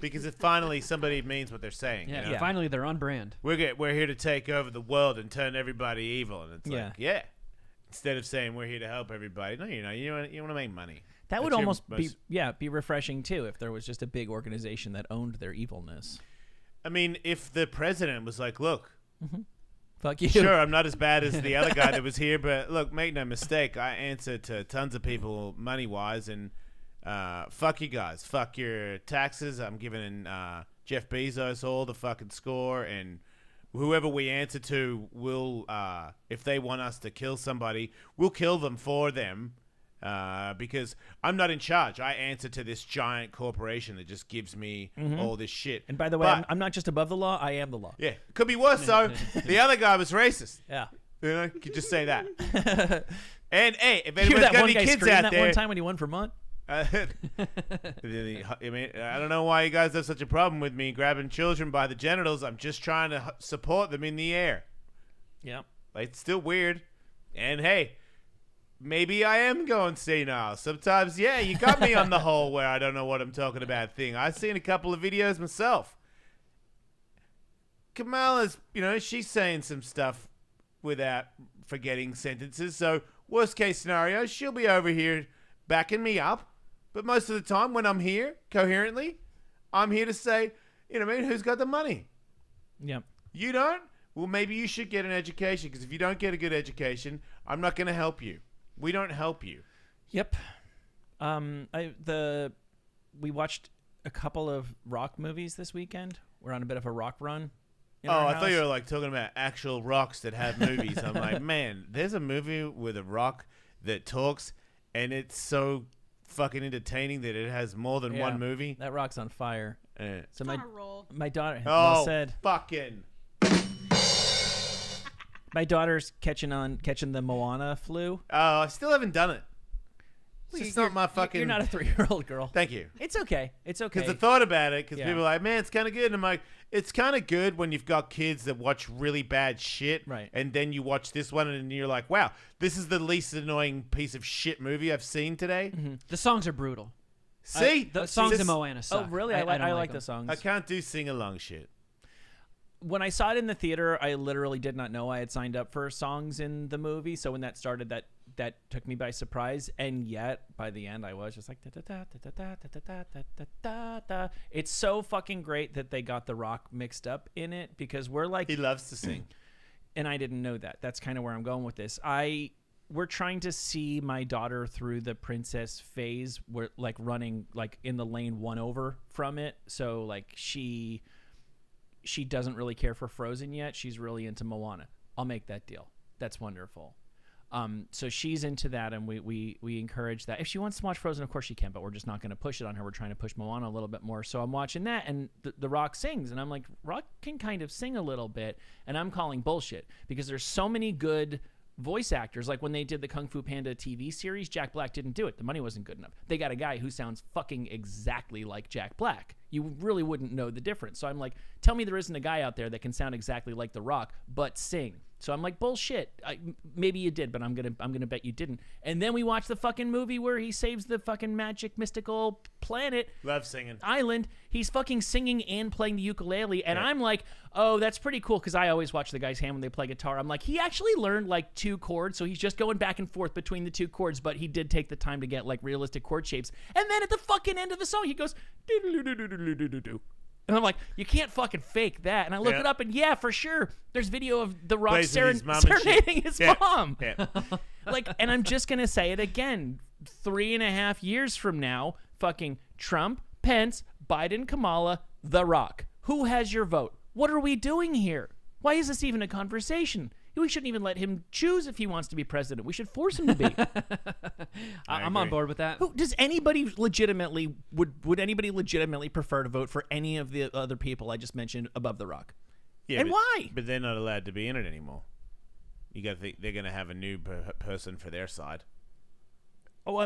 Because it finally somebody means what they're saying. Yeah, You know? Yeah. finally they're on brand. We're here to take over the world and turn everybody evil. And it's like, yeah. Instead of saying we're here to help everybody. No, you want to make money. That would That's your almost most- be refreshing too if there was just a big organization that owned their evilness. I mean, if the president was like, look, Fuck you. sure, I'm not as bad as the other guy that was here, but look, make no mistake, I answer to tons of people money-wise, and fuck you guys. Fuck your taxes. I'm giving Jeff Bezos all the fucking score, and whoever we answer to will, if they want us to kill somebody, we'll kill them for them. Because I'm not in charge. I answer to this giant corporation that just gives me all this shit. And by the way, But- I'm not just above the law, I am the law. yeah, could be worse though. The other guy was racist. Yeah. You know, you could just say that. And hey, if You hear anybody's that got one any guy kids scream out that there, one time when he won Vermont? I mean, I don't know why you guys have such a problem with me grabbing children by the genitals. I'm just trying to support them in the air. Yeah. Like, it's still weird. And hey, maybe I am going senile. Sometimes, yeah, you got me on the whole where I don't know what I'm talking about thing. I've seen a couple of videos myself. Kamala's, she's saying some stuff without forgetting sentences. So, worst case scenario, she'll be over here backing me up. But most of the time when I'm here coherently, I'm here to say, who's got the money? Yeah. You don't? Well, maybe you should get an education, because if you don't get a good education, I'm not going to help you. We don't help you. Yep. We watched a couple of rock movies this weekend. We're on a bit of a rock run. in our I house. thought you were like talking about actual rocks that have movies. I'm like, man, there's a movie with a rock that talks, and it's so fucking entertaining that it has more than Yeah. one movie. That rock's on fire. Eh. So On a roll. my daughter Oh, well said. fucking. My daughter's catching the Moana flu. Oh, I still haven't done it. It's just not my fucking. You're not a 3-year-old girl. Thank you. It's okay. It's okay. Because I thought about it, because Yeah. people are like, man, it's kind of good. And I'm like, it's kind of good when you've got kids that watch really bad shit. Right. And then you watch this one and you're like, wow, this is the least annoying piece of shit movie I've seen today. The songs are brutal. See? The songs This- in Moana suck. Oh, really? I don't like them. the songs. I can't do sing-along shit. When I saw it in the theater, I literally did not know I had signed up for songs in the movie. So when that started, that took me by surprise. And yet, by the end, I was just like, da, da, da, da, da, da, da, da, da, da, da. It's so fucking great that they got The Rock mixed up in it, because we're like, He loves to sing. and I didn't know that. That's kind of where I'm going with this. We're trying to see my daughter through the princess phase. We're like running like in the lane one over from it. So like she doesn't really care for Frozen yet. She's really into Moana. I'll make that deal. That's wonderful. So she's into that, and we encourage that. If she wants to watch Frozen, of course she can, but we're just not going to push it on her. We're trying to push Moana a little bit more. So I'm watching that, and the Rock sings, and I'm like, Rock can kind of sing a little bit, and I'm calling bullshit because there's so many good voice actors. Like when they did the Kung Fu Panda TV series, Jack Black didn't do it. The money wasn't good enough. They got a guy who sounds fucking exactly like Jack Black. You really wouldn't know the difference. So I'm like, tell me there isn't a guy out there that can sound exactly like The Rock but sing. So I'm like, bullshit. Maybe you did, but I'm gonna bet you didn't. And then we watch the fucking movie where he saves the fucking magic mystical planet. Love singing. Island. He's fucking singing and playing the ukulele, and I'm like, oh, that's pretty cool, because I always watch the guy's hand when they play guitar. I'm like, he actually learned like 2 chords, so he's just going back and forth between the 2 chords, but he did take the time to get like realistic chord shapes. And then at the fucking end of the song, he goes, do-do-do-do-do-do-do-do. And I'm like, you can't fucking fake that. And I look it up, and yeah, for sure, there's video of The Rock serenading his mom. Yeah. Like, and I'm just gonna say it again. 3.5 years from now, fucking Trump, Pence, Biden, Kamala, The Rock. Who has your vote? What are we doing here? Why is this even a conversation? We shouldn't even let him choose if he wants to be president. We should force him to be. I'm on board with that. Does anybody legitimately would anybody legitimately prefer to vote for any of the other people I just mentioned above The Rock? Yeah, and why? But they're not allowed to be in it anymore. You got to think they're going to have a new person for their side. Oh,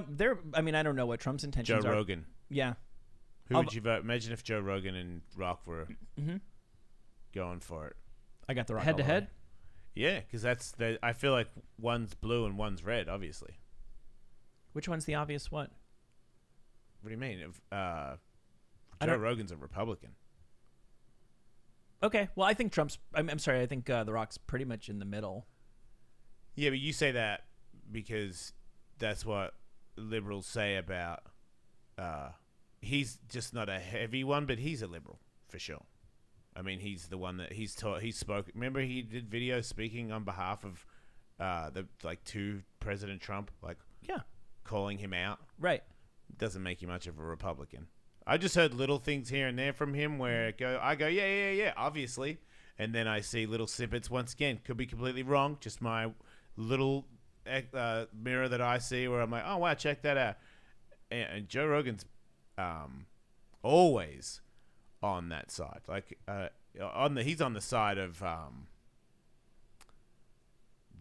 I mean, I don't know what Trump's intentions Joe are. Rogan. Yeah. Who would you vote? Imagine if Joe Rogan and Rock were going for it. I got The Rock. Head to head? Yeah, because I feel like one's blue and one's red, obviously. Which one's the obvious what? What do you mean? Joe Rogan's a Republican. Okay, well, I think Trump's... I'm sorry, I think The Rock's pretty much in the middle. Yeah, but you say that because that's what liberals say about... he's just not a heavy one, but he's a liberal, for sure. I mean, he's the one that he spoke. Remember, he did videos speaking on behalf of to President Trump, calling him out. Right. Doesn't make you much of a Republican. I just heard little things here and there from him where I go, yeah, obviously, and then I see little snippets. Once again, could be completely wrong. Just my little mirror that I see where I'm like, oh wow, check that out. And Joe Rogan's always on that side, he's on the side of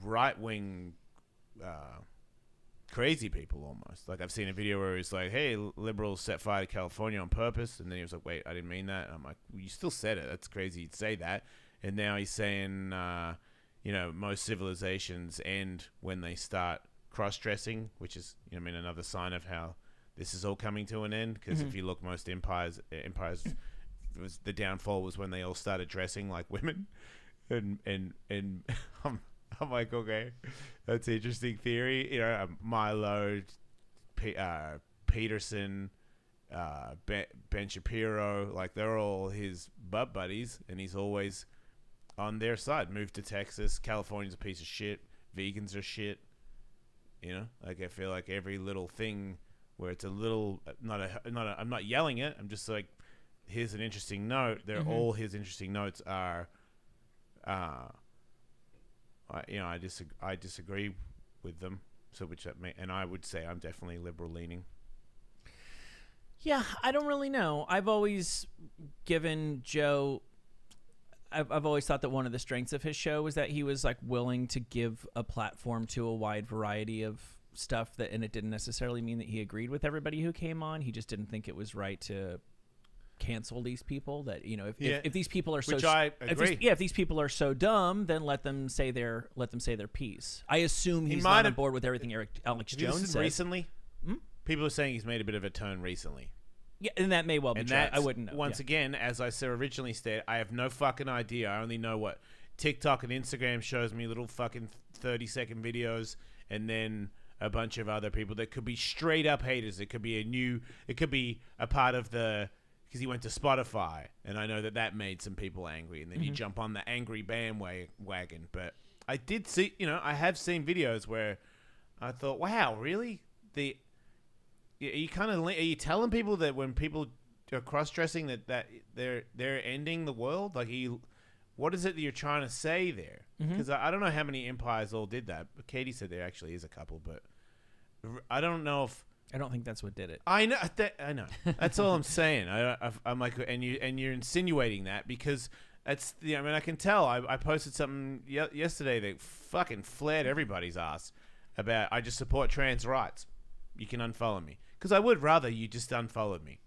right wing crazy people almost. Like I've seen a video where he's like, "Hey, liberals set fire to California on purpose," and then he was like, "Wait, I didn't mean that." And I'm like, well, "You still said it. That's crazy. You'd say that." And now he's saying, most civilizations end when they start cross-dressing, which is, another sign of how this is all coming to an end. Because if you look, most empires. The downfall was when they all started dressing like women, and I'm like, okay, that's an interesting theory. Milo, Peterson, Ben Shapiro, like they're all his butt buddies, and he's always on their side. Moved to Texas. California's a piece of shit. Vegans are shit. Like I feel like every little thing where it's a little I'm not yelling it. I'm just like, here's an interesting note. All his interesting notes are, I disagree with them. So and I would say I'm definitely liberal leaning. Yeah, I don't really know. I've always given Joe. I've always thought that one of the strengths of his show was that he was like willing to give a platform to a wide variety of stuff and it didn't necessarily mean that he agreed with everybody who came on. He just didn't think it was right to cancel these people. That if these people are which I agree. If these people are so dumb, then let them say their piece. I assume he's not on board with everything Alex Jones said recently. People are saying he's made a bit of a turn recently. Yeah, and that may well be true. I wouldn't know. Once again, as I said originally stated, I have no fucking idea. I only know what TikTok and Instagram shows me, little fucking 30-second videos, and then a bunch of other people that could be straight up haters. It could be a part of because he went to Spotify, and I know that made some people angry, and then you jump on the angry bandwagon. But I did see, I have seen videos where I thought, wow, really? Are you telling people that when people are cross-dressing that they're ending the world? Like, what is it that you're trying to say there? Because I don't know how many empires all did that. Katie said there actually is a couple, but I don't know if. I don't think that's what did it. I know. I know. That's all I'm saying. I'm like, and you're insinuating that because that's. I mean, I can tell. I posted something yesterday that fucking flared everybody's ass about. I just support trans rights. You can unfollow me because I would rather you just unfollowed me.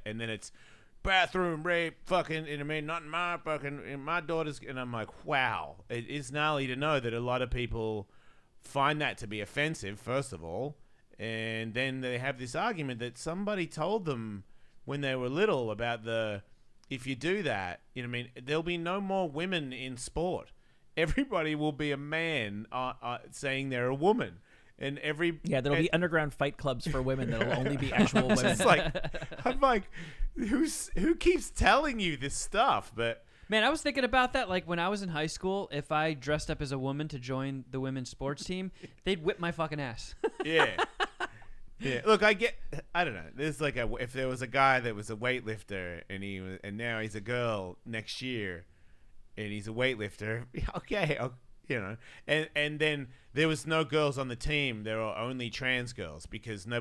And then it's bathroom rape, fucking. And I mean, not in my fucking in my daughter's. And I'm like, wow, it is gnarly to know that a lot of people find that to be offensive. First of all. And then they have this argument that somebody told them when they were little about if you do that, you know what I mean, there'll be no more women in sport. Everybody will be a man saying they're a woman. And there'll be underground fight clubs for women that'll only be actual women. It's like, I'm like, who keeps telling you this stuff? But man, I was thinking about that. Like when I was in high school, if I dressed up as a woman to join the women's sports team, they'd whip my fucking ass. Yeah. Yeah. Look, I don't know. There's like if there was a guy that was a weightlifter and now he's a girl next year and he's a weightlifter. Okay. You know, and then there was no girls on the team. There were only trans girls because no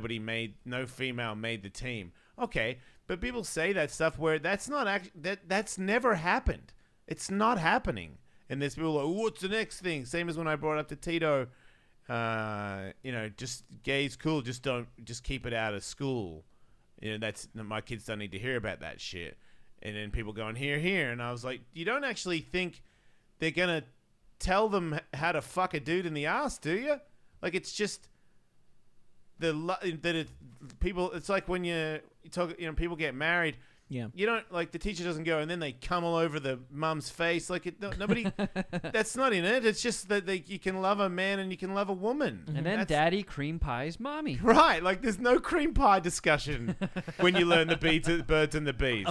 female made the team. Okay. But people say that stuff where that's not that's never happened. It's not happening. And there's people like, what's the next thing? Same as when I brought up to Tito, you know, just gay's cool. Just keep it out of school. You know, my kids don't need to hear about that shit. And then people going here. And I was like, you don't actually think they're going to tell them how to fuck a dude in the ass, do you? Like, it's just people, it's like when you talk, you know, people get married. Yeah. You don't, like, the teacher doesn't go and then they come all over the mum's face. Like, nobody, that's not in it. It's just that you can love a man and you can love a woman. And then daddy cream pies mommy. Right. Like, there's no cream pie discussion when you learn the birds and the bees.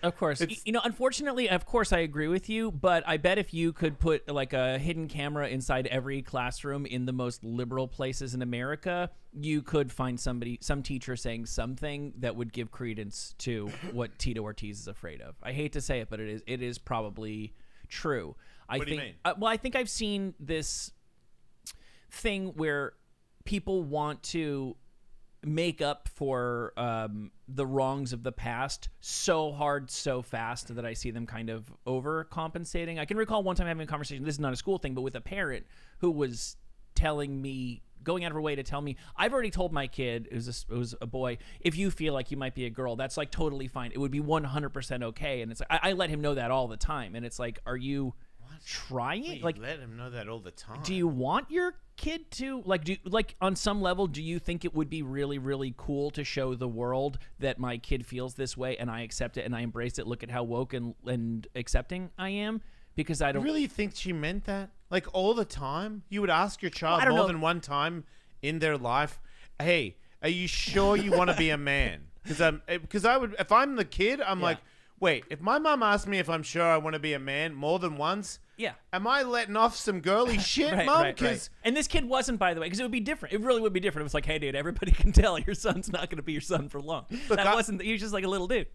Of course. You know, unfortunately, of course, I agree with you, but I bet if you could put, like, a hidden camera inside every classroom in the most liberal places in America, you could find some teacher saying something that would give credence to what Tito Ortiz is afraid of. I hate to say it, but it is probably true. What do you mean? Well, I think I've seen this thing where people want to make up for the wrongs of the past so hard, so fast that I see them kind of overcompensating. I can recall one time having a conversation, this is not a school thing, but with a parent who was telling me, going out of her way to tell me, I've already told my kid, it was a boy, if you feel like you might be a girl, that's like totally fine. It would be 100% okay. And it's like, I let him know that all the time. And it's like, are you trying? Wait, like, let him know that all the time. Do you want your kid to, like on some level, do you think it would be really, really cool to show the world that my kid feels this way and I accept it and I embrace it? Look at how woke and accepting I am. Because I don't really think she meant that. Like all the time, you would ask your child more than one time in their life, "Hey, are you sure you want to be a man?" Because I would, if I'm the kid, I'm like, wait, if my mom asked me if I'm sure I want to be a man more than once, am I letting off some girly shit, mom? Right. And this kid wasn't, by the way, because it would be different. It really would be different. It was like, hey, dude, everybody can tell your son's not going to be your son for long. Look, he was just like a little dude.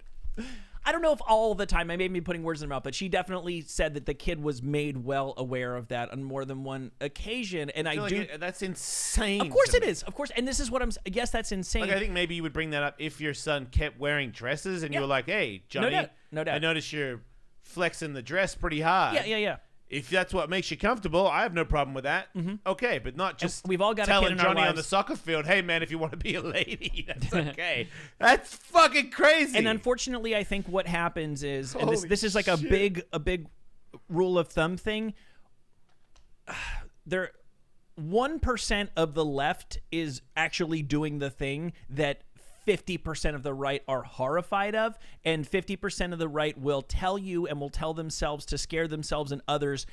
I don't know if all the time I may be putting words in her mouth, but she definitely said that the kid was made well aware of that on more than one occasion. And I do. That's insane. Of course it is. Of course. And this is what I'm. Yes, that's insane. Like, I think maybe you would bring that up if your son kept wearing dresses and you were like, "Hey, Johnny, no doubt. I noticed you're flexing the dress pretty hard." Yeah. If that's what makes you comfortable, I have no problem with that. Mm-hmm. Okay, but not just we've all got telling a kid in Johnny our on the soccer field, "Hey, man, if you want to be a lady, that's okay." That's fucking crazy. And unfortunately, I think what happens is, and this is like a big rule of thumb thing. 1% of the left is actually doing the thing that 50% of the right are horrified of, and 50% of the right will tell you and will tell themselves to scare themselves and others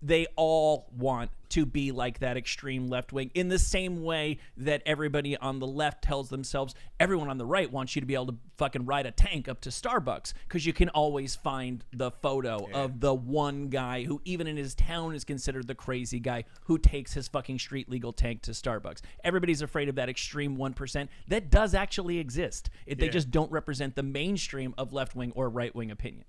they all want to be like that extreme left wing, in the same way that everybody on the left tells themselves everyone on the right wants you to be able to fucking ride a tank up to Starbucks, because you can always find the photo of the one guy who even in his town is considered the crazy guy who takes his fucking street legal tank to Starbucks. Everybody's afraid of that extreme 1% that does actually exist. They just don't represent the mainstream of left wing or right wing opinion.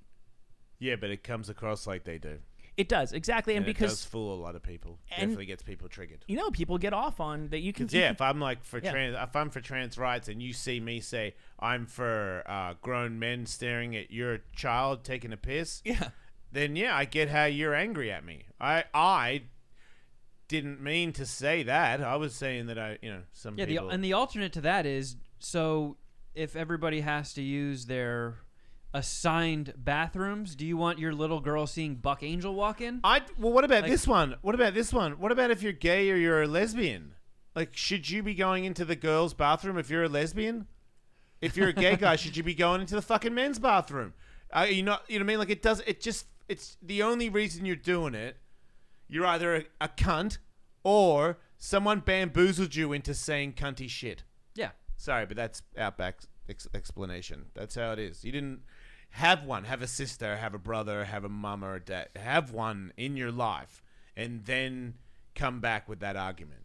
Yeah, but it comes across like they do. It does, exactly, and it because does fool a lot of people. and- Definitely gets people triggered. people get off on that. You can Yeah, if I'm like Yeah. if I'm for trans rights, and you see me say I'm for grown men staring at your child taking a piss, yeah. then yeah, I get how you're angry at me. I didn't mean to say that. I was saying that some people. And the alternate to that is, so if everybody has to use their assigned bathrooms, do you want your little girl seeing Buck Angel walk in? What about this one? What about this one? What about if you're gay or you're a lesbian? Like, should you be going into the girls' bathroom if you're a lesbian? If you're a gay guy, should you be going into the fucking men's bathroom? You know what I mean? Like, it's the only reason you're doing it. You're either a cunt or someone bamboozled you into saying cunty shit. Yeah. Sorry, but that's Outback's explanation. That's how it is. You didn't have a sister, have a brother, have a mum or a dad. Have one in your life and then come back with that argument.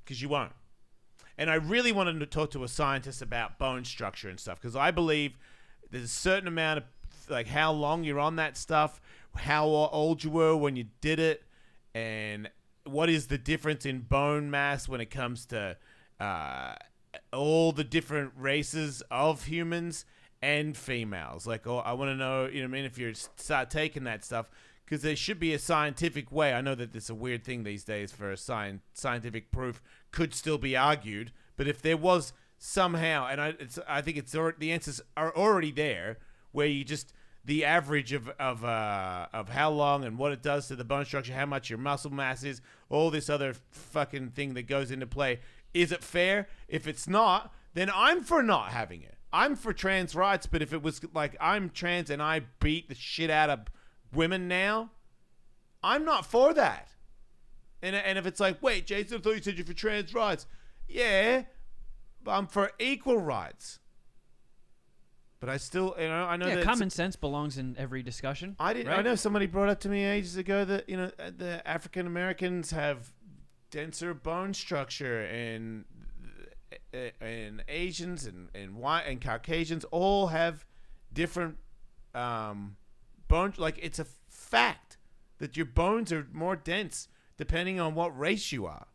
Because you won't. And I really wanted to talk to a scientist about bone structure and stuff, because I believe there's a certain amount of, like, how long you're on that stuff, how old you were when you did it, and what is the difference in bone mass when it comes to all the different races of humans and females. Like, I want to know, you know what I mean, if you start taking that stuff, because there should be a scientific way. I know that it's a weird thing these days for a scientific proof could still be argued, but if there was somehow, and I think the answers are already there, where you just the average of how long and what it does to the bone structure, how much your muscle mass is, all this other fucking thing that goes into play. Is it fair? If it's not, then I'm for not having it. I'm for trans rights, but if it was like I'm trans and I beat the shit out of women now, I'm not for that. And if it's like, wait, Jason, I thought you said you're for trans rights. Yeah, but I'm for equal rights. But I still, I know that common sense belongs in every discussion. I know somebody brought up to me ages ago that the African Americans have denser bone structure, and Asians and white and Caucasians all have different bones. Like, it's a fact that your bones are more dense depending on what race you are.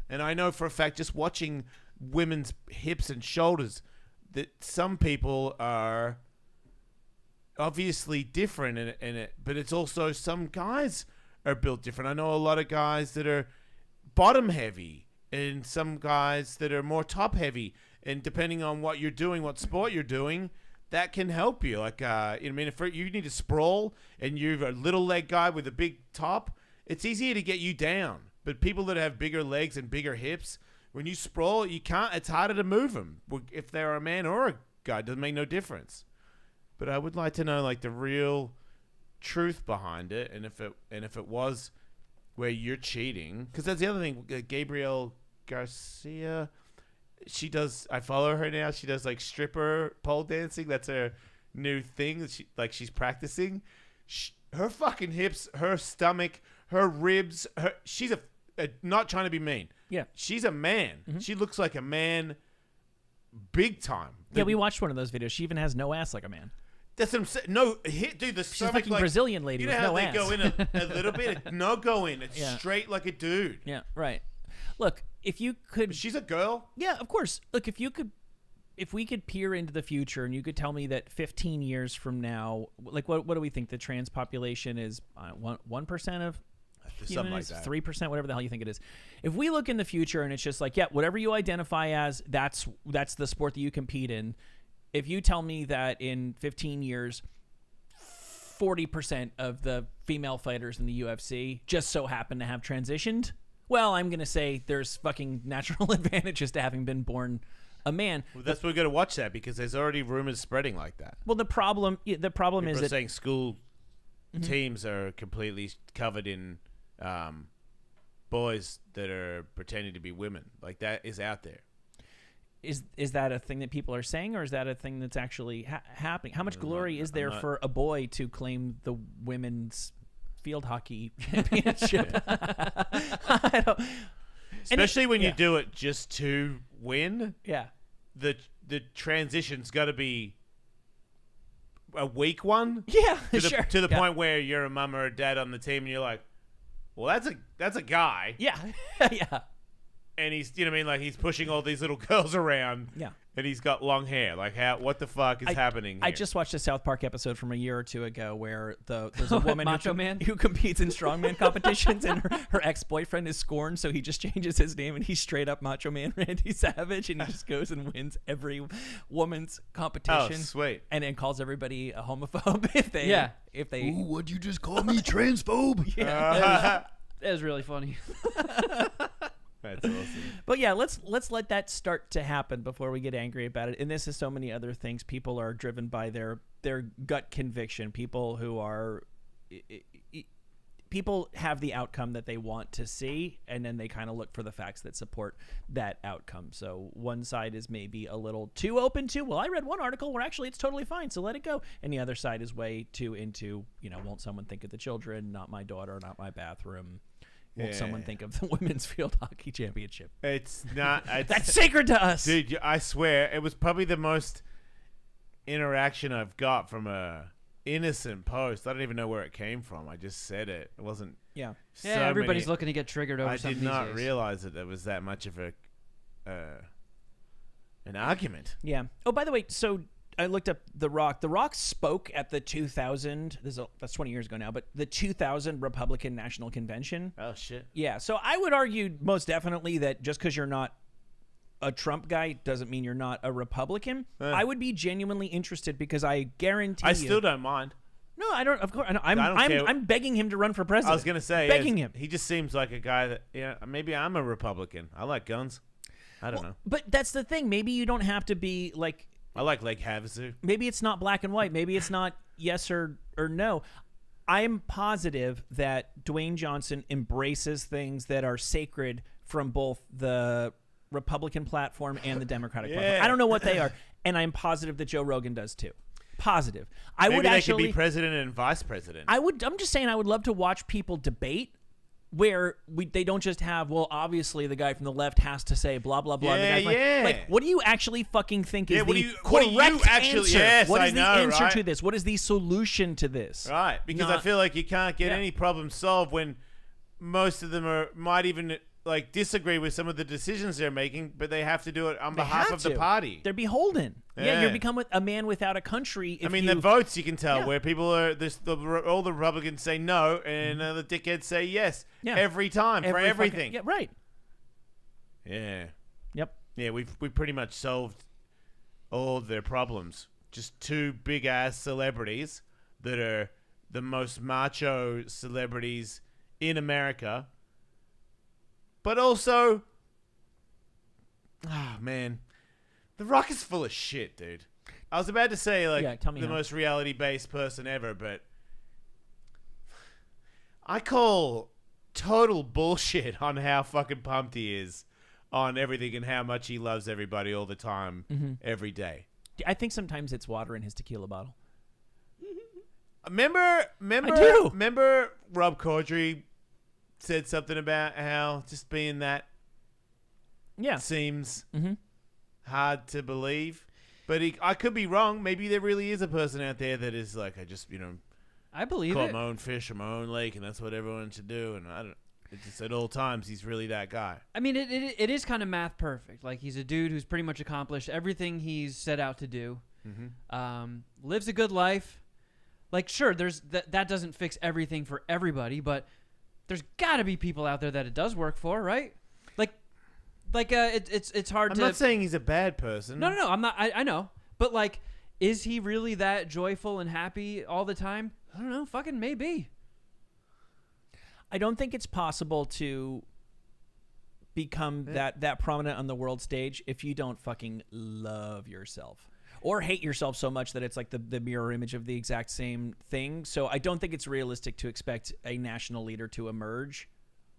And I know for a fact, just watching women's hips and shoulders, that some people are obviously different in it, but it's also some guys are built different. I know a lot of guys that are bottom heavy and some guys that are more top heavy, and depending on what you're doing, what sport you're doing, that can help you. Like, if you need to sprawl and you're a little leg guy with a big top, it's easier to get you down. But people that have bigger legs and bigger hips, when you sprawl, you can't. It's harder to move them. If they're a man or a guy, it doesn't make no difference. But I would like to know, like, the real truth behind it, and if it was where you're cheating, because that's the other thing. Gabrielle Garcia, she does. I follow her now. She does like stripper pole dancing. That's her new thing. She's practicing. Her fucking hips, her stomach, her ribs. She's not trying to be mean. Yeah. She's a man. Mm-hmm. She looks like a man big time. Yeah, we watched one of those videos. She even has no ass like a man. That's what I'm saying. No, dude, the She's stomach, a fucking like, Brazilian lady with no ass. You know how they go in a little bit? No go in. It's straight like a dude. Yeah, right. Look, if you could... She's a girl? Yeah, of course. Look, if we could peer into the future and you could tell me that 15 years from now, like, what do we think? The trans population is 1% of something like that. 3%, whatever the hell you think it is. If we look in the future and it's just like, yeah, whatever you identify as, that's the sport that you compete in. If you tell me that in 15 years, 40% of the female fighters in the UFC just so happen to have transitioned, well, I'm going to say there's fucking natural advantages to having been born a man. Well, that's why we got to watch that, because there's already rumors spreading like that. Well, the problem is that saying school teams are completely covered in boys that are pretending to be women. Like, that is out there. Is that a thing that people are saying, or is that a thing that's actually happening? How much glory is there for a boy to claim the women's field hockey championship? Especially when you do it just to win. Yeah. The transition's got to be a weak one. Yeah, To the, sure. to the Yeah. point where you're a mum or a dad on the team, and you're like, well, that's a guy, Yeah, yeah, and he's you know what I mean, like he's pushing all these little girls around. yeah. And he's got long hair. Like, what the fuck is happening here? I just watched a South Park episode from a year or two ago where there's a woman Macho Man? who competes in strongman competitions, and her ex-boyfriend is scorned, so he just changes his name, and he's straight up Macho Man Randy Savage, and he just goes and wins every woman's competition. Oh, sweet. And calls everybody a homophobe if they Ooh, what'd you just call me, transphobe? That was really funny. That's awesome. But yeah, let's let that start to happen before we get angry about it. And this is so many other things. People are driven by their gut conviction. People who are people have the outcome that they want to see, and then they kind of look for the facts that support that outcome. So one side is maybe a little too open to, well, I read one article where actually it's totally fine, so let it go. And the other side is way too into, won't someone think of the children, not my daughter, not my bathroom. Won't someone think of the women's field hockey championship? It's not. That's sacred to us. Dude, I swear, it was probably the most interaction I've got from a innocent post. I don't even know where it came from. I just said it. It wasn't. Yeah. Yeah, so everybody's many- looking to get triggered over I something did not these days. realize that there was that much of a an argument. Yeah. Oh, by the way, so I looked up The Rock. The Rock spoke at the 2000. That's 20 years ago now, but the 2000 Republican National Convention. Oh shit. Yeah. So I would argue most definitely that just because you're not a Trump guy doesn't mean you're not a Republican. I would be genuinely interested because I guarantee I you. still don't mind. No, I don't. Of course, I don't care. I'm begging him to run for president. I was gonna say, begging him. He just seems like a guy that, maybe I'm a Republican. I like guns. I don't know. But that's the thing. Maybe you don't have to be like. I like Lake Havasu. Maybe it's not black and white. Maybe it's not yes or no. I am positive that Dwayne Johnson embraces things that are sacred from both the Republican platform and the Democratic platform. I don't know what they are, and I'm positive that Joe Rogan does too. Positive. Maybe they could be president and vice president. I'm just saying I would love to watch people debate where they don't just have, well, obviously the guy from the left has to say blah blah blah. Yeah, and the guy yeah. Like, what do you actually fucking think is Yeah, the what do you correct actually- answer? yes, What I is the know, answer right? to this? What is the solution to this? Right, because I Not- feel like you can't get Yeah. any problem solved when most of them might even like disagree with some of the decisions they're making, but they have to do it on They behalf have of the to. party. They're beholden. Yeah, Yeah. you're become a man without a country. If I mean, you, the votes you can tell Yeah. where people are all the Republicans say no, and the dickheads say yes Yeah. every time for every fucking- everything. Yeah, right. Yeah, Yep. yeah, we pretty much solved all their problems. Just two big ass celebrities that are the most macho celebrities in America. But also, man, The Rock is full of shit, dude. I was about to say, like, Yeah, tell me the how. most reality-based person ever, but I call total bullshit on how fucking pumped he is on everything and how much he loves everybody all the time, Mm-hmm. every day. I think sometimes it's water in his tequila bottle. Remember do. Remember Rob Corddry said something about how just being that Yeah. seems Mm-hmm. hard to believe, but I could be wrong. Maybe there really is a person out there that is like, I just I believe caught it. my own fish on my own lake, and that's what everyone should do. And I don't. It's just at all times he's really that guy. I mean, it is kind of math perfect. Like, he's a dude who's pretty much accomplished everything he's set out to do. Lives a good life. Like, sure, there's that doesn't fix everything for everybody, but there's got to be people out there that it does work for, right? It's hard I'm to. not saying he's a bad person. No, I'm not. I know, but like, is he really that joyful and happy all the time? I don't know. Fucking maybe. I don't think it's possible to become that prominent on the world stage if you don't fucking love yourself or hate yourself so much that it's like the mirror image of the exact same thing. So I don't think it's realistic to expect a national leader to emerge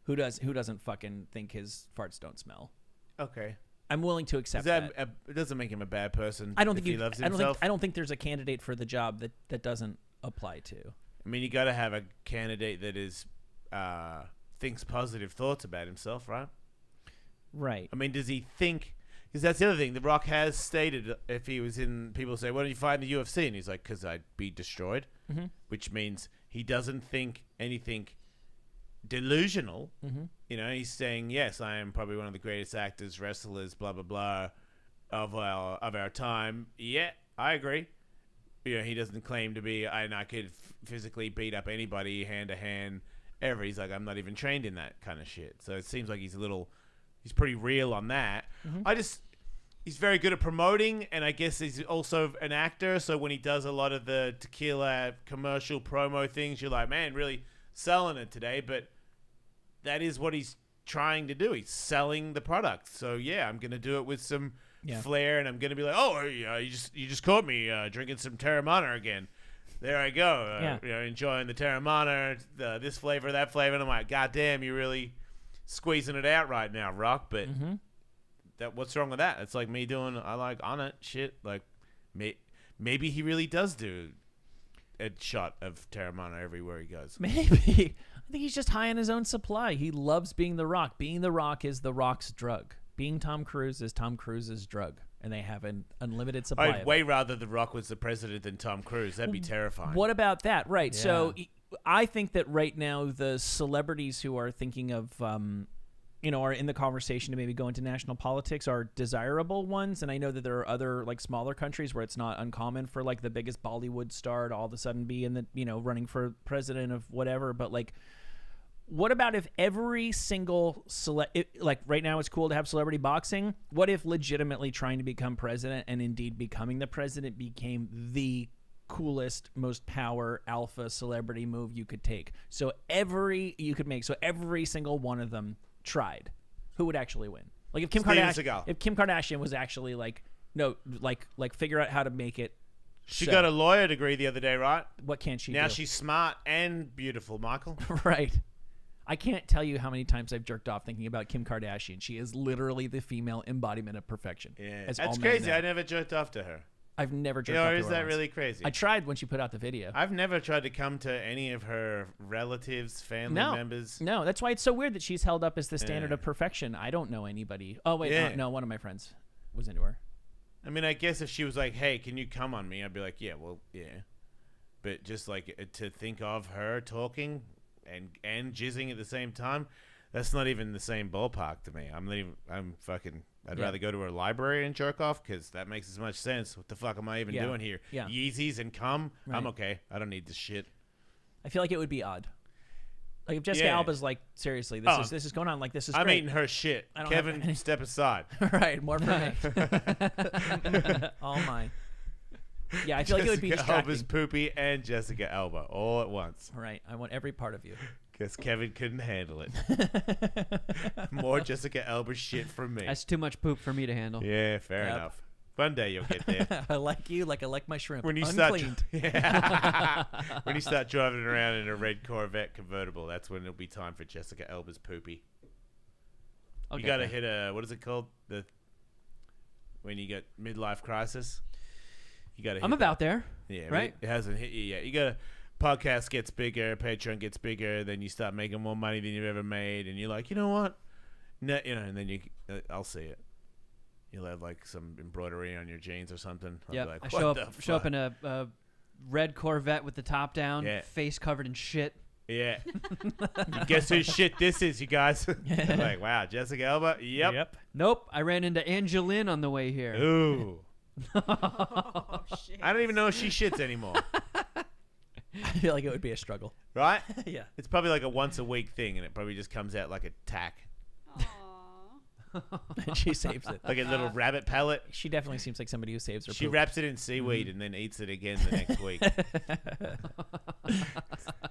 who doesn't fucking think his farts don't smell. Okay. I'm willing to accept that. It doesn't make him a bad person. I don't if think he loves I don't himself. think, I don't think there's a candidate for the job that doesn't apply to. I mean, you got to have a candidate that is thinks positive thoughts about himself, right? Right. I mean, does he think? Because that's the other thing. The Rock has stated if he was in, people say, "Why don't you fight in the UFC?" And he's like, "Because I'd be destroyed," which means he doesn't think anything delusional. You know, he's saying, "Yes, I am probably one of the greatest actors, wrestlers, blah blah blah, of our time." Yeah, I agree. You know, he doesn't claim to be, and I could physically beat up anybody hand to hand ever. He's like, I'm not even trained in that kind of shit. So it seems like he's pretty real on that. He's very good at promoting, and I guess he's also an actor. So when he does a lot of the tequila commercial promo things, you're like, man, really selling it today. But that is what he's trying to do. He's selling the product. So yeah, I'm gonna do it with some flair, and I'm gonna be like, oh, you just caught me drinking some Terramana again. There I go, you know, enjoying the Terramana, this flavor, that flavor, and I'm like, God damn, you're really squeezing it out right now, Rock. But what's wrong with that? It's like me doing, I like on it shit. Like, maybe he really does do a shot of Terramana everywhere he goes. Maybe. I think he's just high on his own supply. He loves being The Rock. Being The Rock is The Rock's drug. Being Tom Cruise is Tom Cruise's drug, and they have an unlimited supply. I'd way rather The Rock was the president than Tom Cruise. That'd be terrifying. What about that? Right. Yeah. So I think that right now the celebrities who are thinking of, are in the conversation to maybe go into national politics are desirable ones. And I know that there are other like smaller countries where it's not uncommon for like the biggest Bollywood star to all of a sudden be in the, running for president of whatever. But like, what about if every single like right now it's cool to have celebrity boxing? What if legitimately trying to become president and indeed becoming the president became the coolest, most power alpha celebrity move you could take? So every single one of them tried. Who would actually win? Like if Kim Kardashian was actually like figure out how to make it. She got a lawyer degree the other day, right? What can't she do? Now she's smart and beautiful, Michael. Right. I can't tell you how many times I've jerked off thinking about Kim Kardashian. She is literally the female embodiment of perfection. Yeah, that's crazy. I never jerked off to her. I've never jerked off to her. Is that really crazy? I tried when she put out the video. I've never tried to come to any of her relatives, family members. No, that's why it's so weird that she's held up as the standard of perfection. I don't know anybody. Oh, wait, no, one of my friends was into her. I mean, I guess if she was like, hey, can you come on me? I'd be like, yeah, well, yeah. But just like to think of her talking and jizzing at the same time, that's not even the same ballpark to me. I'd rather go to a library and jerk off because that makes as much sense. What the fuck am I even doing here? Yeah. Yeezys and cum? Right. I'm okay. I don't need this shit. I feel like it would be odd. Like if Jessica Alba's like, seriously, this is going on. Like this is I'm great. eating her shit. Kevin, step aside. Right, more for me. All mine. Yeah, I feel like it would be distracting. Jessica Alba's poopy and Jessica Alba all at once. Right, I want every part of you. Guess Kevin couldn't handle it. More Jessica Alba shit from me. That's too much poop for me to handle. Yeah, fair enough. One day you'll get there. I like you like I like my shrimp. When you uncleaned. When you start driving around in a red Corvette convertible, that's when it'll be time for Jessica Alba's poopy. You got to hit what is it called? When you get midlife crisis. You got to. I'm about there. Yeah, right. It hasn't hit you yet. You got to. Podcast gets bigger, Patreon gets bigger, then you start making more money than you've ever made, and you're like, you know what? No, and then I'll see it. You'll have like some embroidery on your jeans or something. Yeah, like, I show up in a red Corvette with the top down, face covered in shit. Yeah. Guess whose shit this is, you guys? Like, wow, Jessica Alba? Yep. Nope, I ran into Angelin on the way here. Ooh. Oh, shit. I don't even know if she shits anymore. I feel like it would be a struggle. Right? Yeah. It's probably like a once a week thing, and it probably just comes out like a tack. And she saves it. Like a little rabbit pellet. She definitely seems like somebody who saves her She poop. wraps it in seaweed and then eats it again the next week.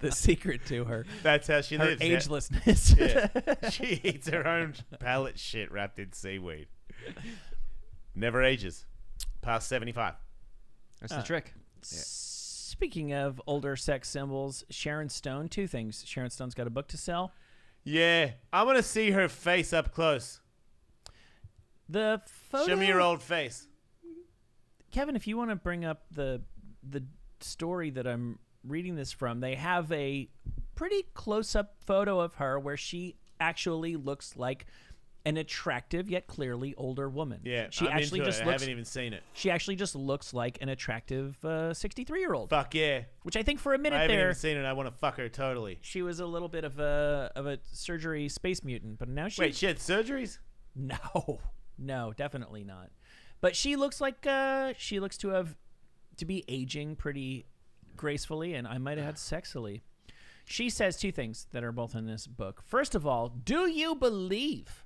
The secret to her. That's how she lives. Her agelessness. Yeah. She eats her own pellet shit wrapped in seaweed. Never ages. Past 75. That's the trick. Yeah. Speaking of older sex symbols, Sharon Stone, two things. Sharon Stone's got a book to sell. Yeah. I want to see her face up close. The photo. Show me your old face. Kevin, if you want to bring up the story that I'm reading this from, they have a pretty close-up photo of her where she actually looks like an attractive yet clearly older woman. Yeah, she I'm actually into just it. I looks. haven't even seen it. She actually just looks like an attractive 63-year-old. Fuck yeah. Which I think for a minute I haven't there, even seen it. I want to fuck her totally. she was a little bit of a surgery space mutant, but now she Wait, she had surgeries? no, definitely not. But she looks like she looks to be aging pretty gracefully, and I might have had sexily. She says two things that are both in this book. First of all, do you believe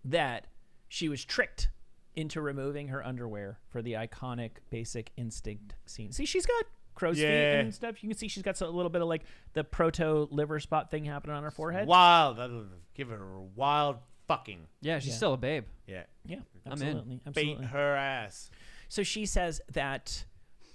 that she was tricked into removing her underwear for the iconic Basic Instinct scene? See, she's got crow's feet and stuff. You can see she's got a little bit of like the proto liver spot thing happening on her forehead. Wild. That'll give her a wild fucking. Yeah, she's Yeah. still a babe. Yeah. Yeah, I'm in. absolutely. Beat Absolutely. her ass. So she says that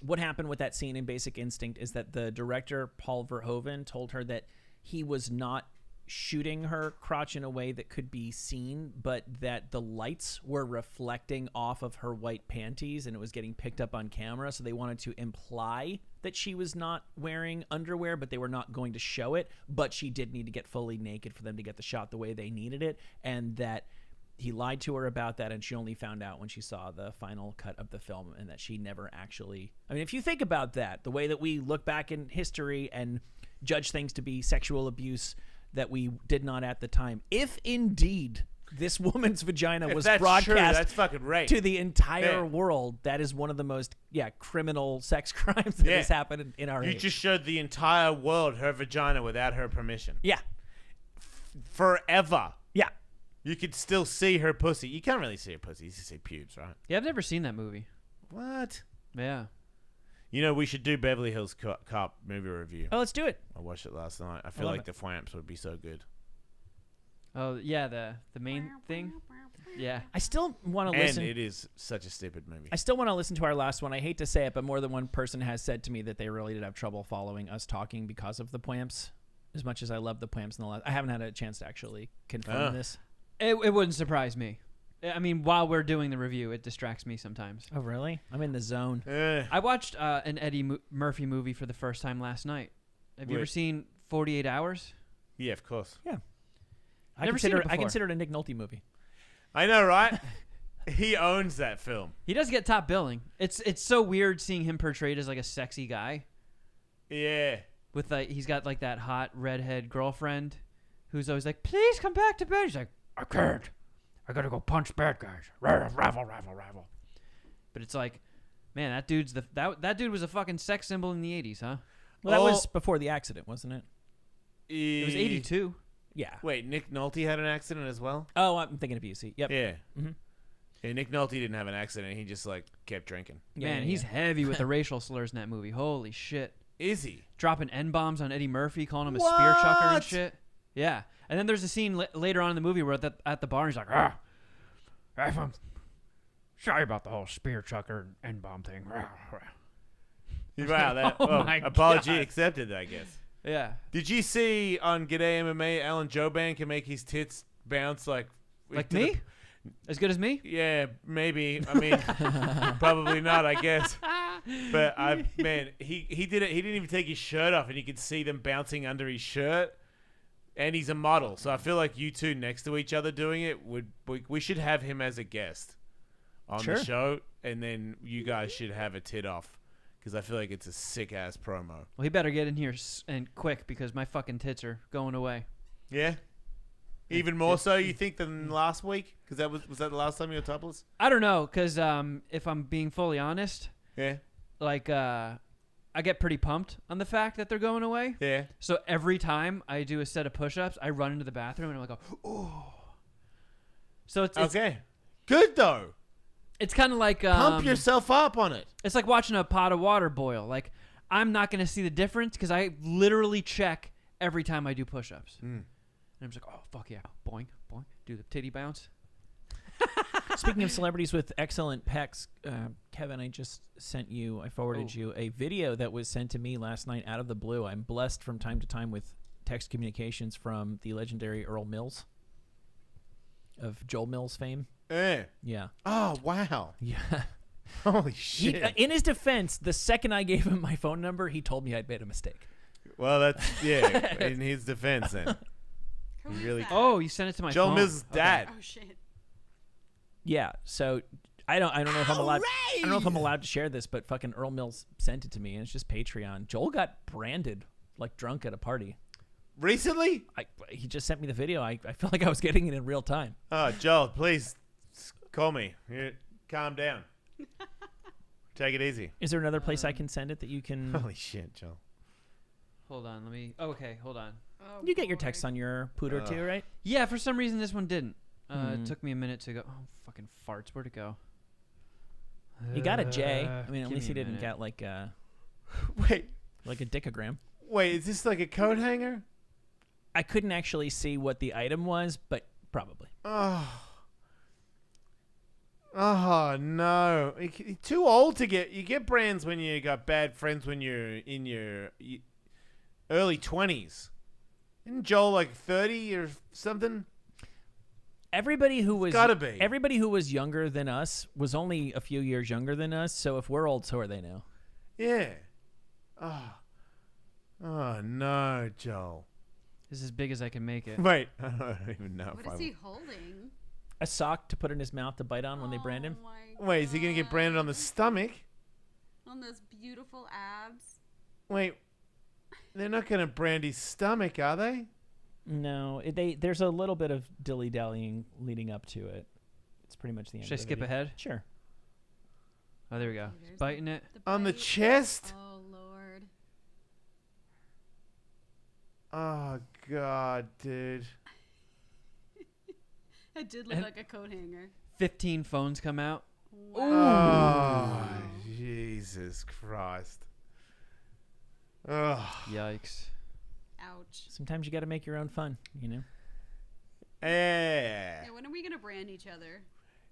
what happened with that scene in Basic Instinct is that the director, Paul Verhoeven, told her that he was not shooting her crotch in a way that could be seen, but that the lights were reflecting off of her white panties and it was getting picked up on camera. So they wanted to imply that she was not wearing underwear, but they were not going to show it. But she did need to get fully naked for them to get the shot the way they needed it. And that he lied to her about that, and she only found out when she saw the final cut of the film, and that she never actually... I mean, if you think about that, the way that we look back in history and judge things to be sexual abuse that we did not at the time, if indeed this woman's vagina If was that's broadcast true, that's fucking rape. to the entire Yeah. world, that is one of the most criminal sex crimes that has happened in our You age. just showed the entire world her vagina without her permission. Yeah. Forever. Yeah. You could still see her pussy. You can't really see her pussy. You just see pubes, right? Yeah, I've never seen that movie. What? Yeah. You know, we should do Beverly Hills Cop movie review. Oh, let's do it. I watched it last night. I feel love like it. the Flamps would be so good. Oh yeah, the main thing. Yeah. I still want to And listen. it is such a stupid movie. I still want to listen to our last one. I hate to say it, but more than one person has said to me that they really did have trouble following us talking because of the Plamps. As much as I love the Plamps in the last, I haven't had a chance to actually confirm this. It wouldn't surprise me. I mean, while we're doing the review, it distracts me sometimes. Oh, really? I'm in the zone. I watched an Eddie Murphy movie for the first time last night. Have you ever Wait. seen 48 Hours? Yeah, of course. Yeah. Never seen it I before. consider it a Nick Nolte movie. I know, right? He owns that film. He does get top billing. It's so weird seeing him portrayed as like a sexy guy Yeah. with like he's got like that hot redhead girlfriend who's always like, "Please come back to bed." He's like, "I can't. I gotta go punch bad guys." Ravel. But it's like, man, that dude's that dude was a fucking sex symbol in the 80s, huh? Well, that was before the accident, wasn't it? It was 82. Yeah. Wait, Nick Nolte had an accident as well? Oh, I'm thinking of Busey. Yep. Yeah. Mhm. Yeah, Nick Nolte didn't have an accident. He just, like, kept drinking. Man, he's heavy with the racial slurs in that movie. Holy shit. Is he? Dropping N-bombs on Eddie Murphy, calling him a spear chucker and What? shit. Yeah. And then there's a scene later on in the movie where at the bar, he's like, I'm sorry about the whole spear chucker and N-bomb thing. Wow, that Oh my apology God. accepted, I guess. Yeah. Did you see on G'day MMA, Alan Joban can make his tits bounce like Like to the- me? As good as me? Yeah, maybe. I mean, probably not, I guess. But he did it. He didn't even take his shirt off, and you could see them bouncing under his shirt. And he's a model, so I feel like you two next to each other doing it we should have him as a guest on Sure. the show, and then you guys should have a tit off because I feel like it's a sick ass promo. Well, he better get in here and quick because my fucking tits are going away. Yeah. Even more so, you think, than last week? Because was that the last time you were topless? I don't know, because if I'm being fully honest, Yeah. like I get pretty pumped on the fact that they're going away. Yeah. So every time I do a set of push-ups, I run into the bathroom and I'm like, oh. So it's Okay. Good though. it's kind of like Pump yourself up on it. It's like watching a pot of water boil. Like I'm not gonna see the difference because I literally check every time I do push-ups. And I'm just like, oh fuck yeah, boing boing, do the titty bounce. Speaking of celebrities with excellent pecs, Kevin, I forwarded you a video that was sent to me last night out of the blue. I'm blessed from time to time with text communications from the legendary Earl Mills of Joel Mills fame. Yeah. Yeah. Oh, wow. Yeah. Holy shit. In his defense, the second I gave him my phone number, he told me I'd made a mistake. Well, that's, yeah, in his defense then. Who He is really- that? Oh, you sent it to my Joel phone. Mills' dad. Oh shit. Yeah, so I don't know if I'm allowed. I don't know if I'm allowed to share this, but fucking Earl Mills sent it to me, and it's just Patreon. Joel got branded like drunk at a party. Recently? He just sent me the video. I felt like I was getting it in real time. Oh, Joel, please call me. Calm down. Take it easy. Is there another place I can send it that you can? Holy shit, Joel. Hold on, let me. Oh, okay, hold on. Oh, You get your boy. text on your pooter too, right? Yeah, for some reason this one didn't. It took me a minute to go. Oh, fucking farts! Where'd it go? He got a J. I mean, at Give least me he a didn't minute. get like a Wait, dickogram. is this like a coat hanger? I couldn't actually see what the item was, but probably. Oh no! You're too old to get. You get brands when you got bad friends when you're in your early 20s. Isn't Joel like 30 or something? Everybody who was gotta be. Everybody who was younger than us was only a few years younger than us. So if we're old, so are they now. Yeah. Oh no, Joel. This is as big as I can make it. Wait, I don't even know. What if is I... he holding? A sock to put in his mouth to bite on when they brand him. Oh my Wait, is he gonna get branded on the God. stomach? On those beautiful abs? Wait, they're not gonna brand his stomach, are they? No, there's a little bit of dilly dallying leading up to it. It's pretty much the end. Should I of the skip video. ahead? Sure. Oh, there we go. There's He's biting it. On the bite. chest? Oh lord. Oh god, dude. It did look like a coat hanger. 15 phones come out. Oh, Jesus Christ. Ugh. Yikes. Ouch. Sometimes you got to make your own fun, you know. Yeah. Yeah, when are we gonna brand each other?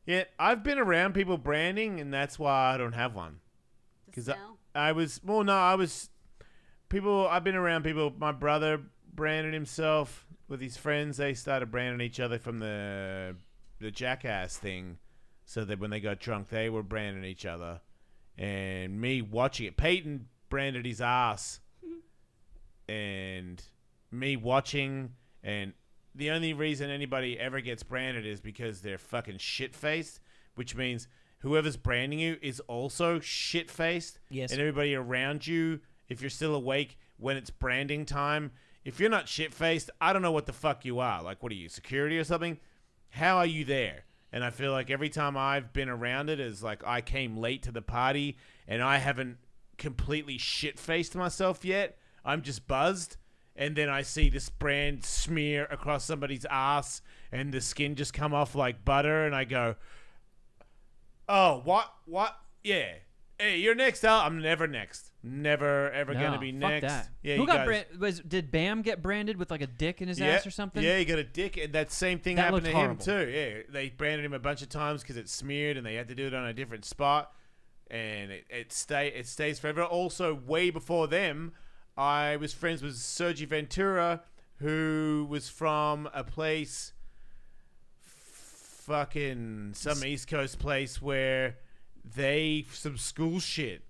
Yeah, I've been around people branding, and that's why I don't have one. To 'Cause smell? I've been around people. My brother branded himself with his friends. They started branding each other from the Jackass thing, so that when they got drunk, they were branding each other. And me watching it, Peyton branded his ass, and me watching. And the only reason anybody ever gets branded is because they're fucking shit-faced, which means whoever's branding you is also shit-faced. Yes. And everybody around you, if you're still awake when it's branding time, if you're not shit-faced, I don't know what the fuck you are. Like, what are you, security or something? How are you there? And I feel like every time I've been around it is like I came late to the party and I haven't completely shit-faced myself yet. I'm just buzzed. And then I see this brand smear across somebody's ass and the skin just come off like butter. And I go, oh, what? Yeah. Hey, you're next out. I'm never next. Never, ever going to be fuck next. That. Yeah, Who you got guys- did Bam get branded with like a dick in his ass or something? Yeah, he got a dick. And that same thing That happened to looked him horrible. too. Yeah, they branded him a bunch of times because it smeared and they had to do it on a different spot. And it stays forever. Also, way before them, I was friends with Sergi Ventura, who was from a place, fucking some East Coast place where some school shit.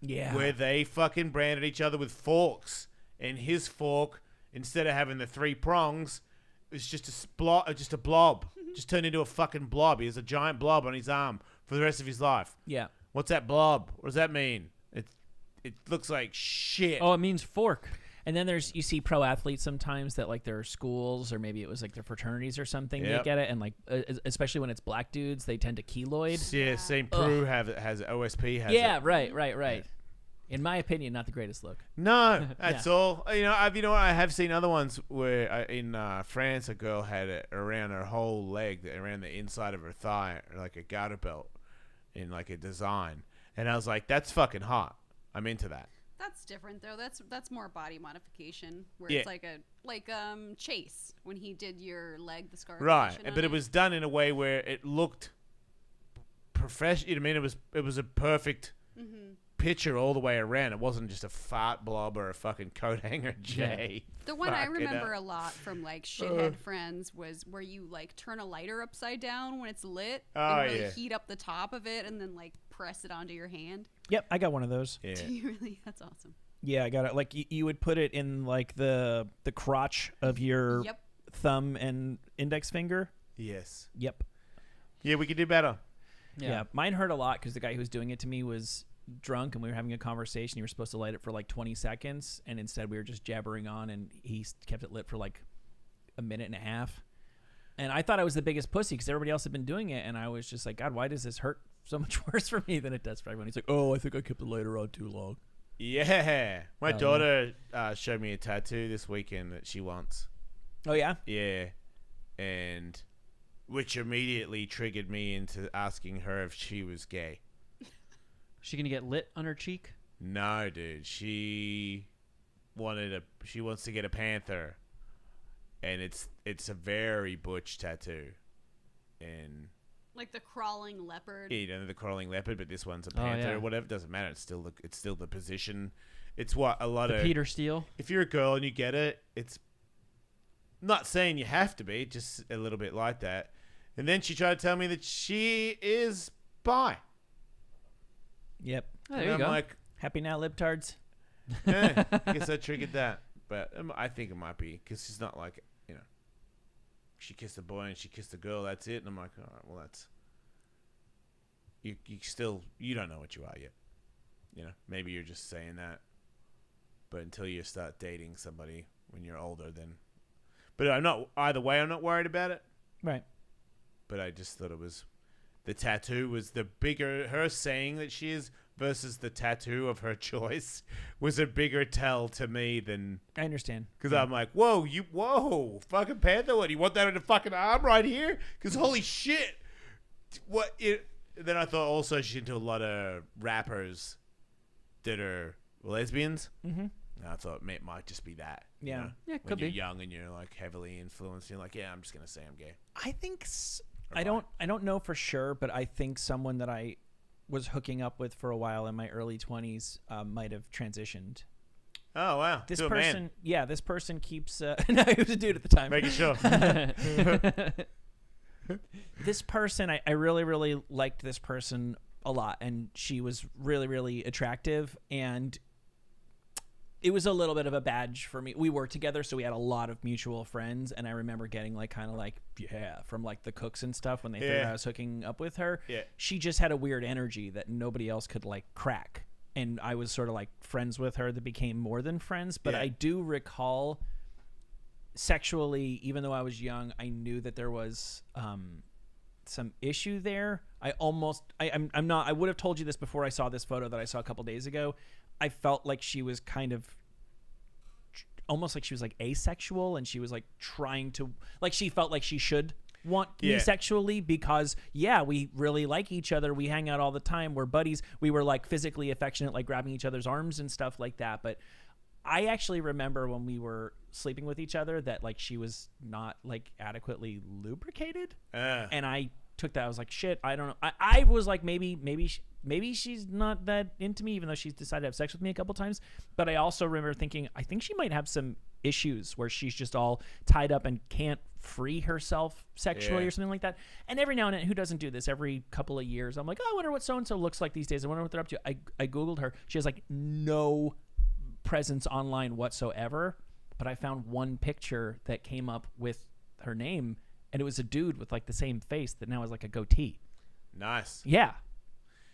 Yeah. Where they fucking branded each other with forks, and his fork, instead of having the 3 prongs, was just a blob, just turned into a fucking blob. He has a giant blob on his arm for the rest of his life. Yeah. What's that blob? What does that mean? It looks like shit. Oh, it means fork. And then you see pro athletes sometimes that like their schools or maybe it was like their fraternities or something. Yep. They get it, and like especially when it's black dudes, they tend to keloid. Yeah, St. Prue has OSP has Yeah, it. right. In my opinion, not the greatest look. No, that's all. You know, I have seen other ones where in France, a girl had it around her whole leg, around the inside of her thigh, like a garter belt, in like a design, and I was like, that's fucking hot. I'm into that. That's different though. That's more body modification, where Yeah. it's like Chase when he did your leg, the scarification. Right, on but it was done in a way where it looked professional. I mean, it was a perfect picture all the way around. It wasn't just a fart blob or a fucking coat hanger J. The one I Fucking remember hell. a lot from like shithead friends was where you like turn a lighter upside down when it's lit Oh, and really yeah. heat up the top of it and then like press it onto your hand. Yep, I got one of those. Yeah. Do you really? That's awesome. Yeah, I got it. Like you would put it in like the crotch of your Yep. thumb and index finger. Yes. Yep. Yeah, we could do better. Yeah. Mine hurt a lot because the guy who was doing it to me was drunk and we were having a conversation. You were supposed to light it for like 20 seconds and instead we were just jabbering on and he kept it lit for like a minute and a half. And I thought I was the biggest pussy because everybody else had been doing it. And I was just like, God, why does this hurt so much worse for me than it does for everyone? He's like, oh, I think I kept the lighter on too long. Yeah. My daughter showed me a tattoo this weekend that she wants. Oh, yeah? Yeah. And which immediately triggered me into asking her if she was gay. She gonna get lit on her cheek? No, dude. She wants to get a panther. And it's a very butch tattoo. And like the crawling leopard. Yeah, the crawling leopard, but this one's a panther or whatever. It doesn't matter. It's still the position. It's what a lot of Peter Steele. If you're a girl and you get it, it's not saying you have to be, just a little bit like that. And then she tried to tell me that she is bi. Yep. Oh, there and you I'm go. like, happy now, libtards. I guess I triggered that. But I think it might be because she's not like, she kissed a boy and she kissed a girl. That's it. And I'm like, all right, well, that's you don't know what you are yet. Maybe you're just saying that. But until you start dating somebody when you're older, then. But I'm not worried about it. Right. But I just thought it was, the tattoo was the bigger, her saying that she is versus the tattoo of her choice was a bigger tell to me than. I understand. Because I'm like, whoa, fucking panther, what, you want that on the fucking arm right here? Because holy shit. Then I thought also she's into a lot of rappers that are lesbians. Mm-hmm. And I thought it might just be that. Yeah. Yeah, when could you're be. young and you're like heavily influenced, you're like, yeah, I'm just going to say I'm gay. I think I don't know for sure, but I think someone that I was hooking up with for a while in my early 20s might have transitioned. Oh, wow. This To a person, man. yeah, this person keeps. No, he was a dude at the time. Making sure. This person, I really, really liked this person a lot, and she was really, really attractive, and it was a little bit of a badge for me. We worked together, so we had a lot of mutual friends, and I remember getting from like the cooks and stuff when they figured I was hooking up with her. Yeah. She just had a weird energy that nobody else could like crack, and I was sort of like friends with her that became more than friends. But I do recall sexually, even though I was young, I knew that there was some issue there. I would have told you this before I saw this photo that I saw a couple days ago. I felt like she was kind of almost like she was like asexual, and she was like trying to, like, she felt like she should want me sexually because we really like each other, we hang out all the time, we're buddies, we were like physically affectionate, like grabbing each other's arms and stuff like that. But I actually remember when we were sleeping with each other that like she was not like adequately lubricated, and I took that. I was like, shit, I don't know. I was like, maybe she's not that into me, even though she's decided to have sex with me a couple times. But I also remember thinking, I think she might have some issues where she's just all tied up and can't free herself sexually or something like that. And every now and then, who doesn't do this? Every couple of years, I'm like, oh, I wonder what so-and-so looks like these days. I wonder what they're up to. I Googled her. She has like no presence online whatsoever. But I found one picture that came up with her name, and it was a dude with like the same face that now has like a goatee. Nice. Yeah.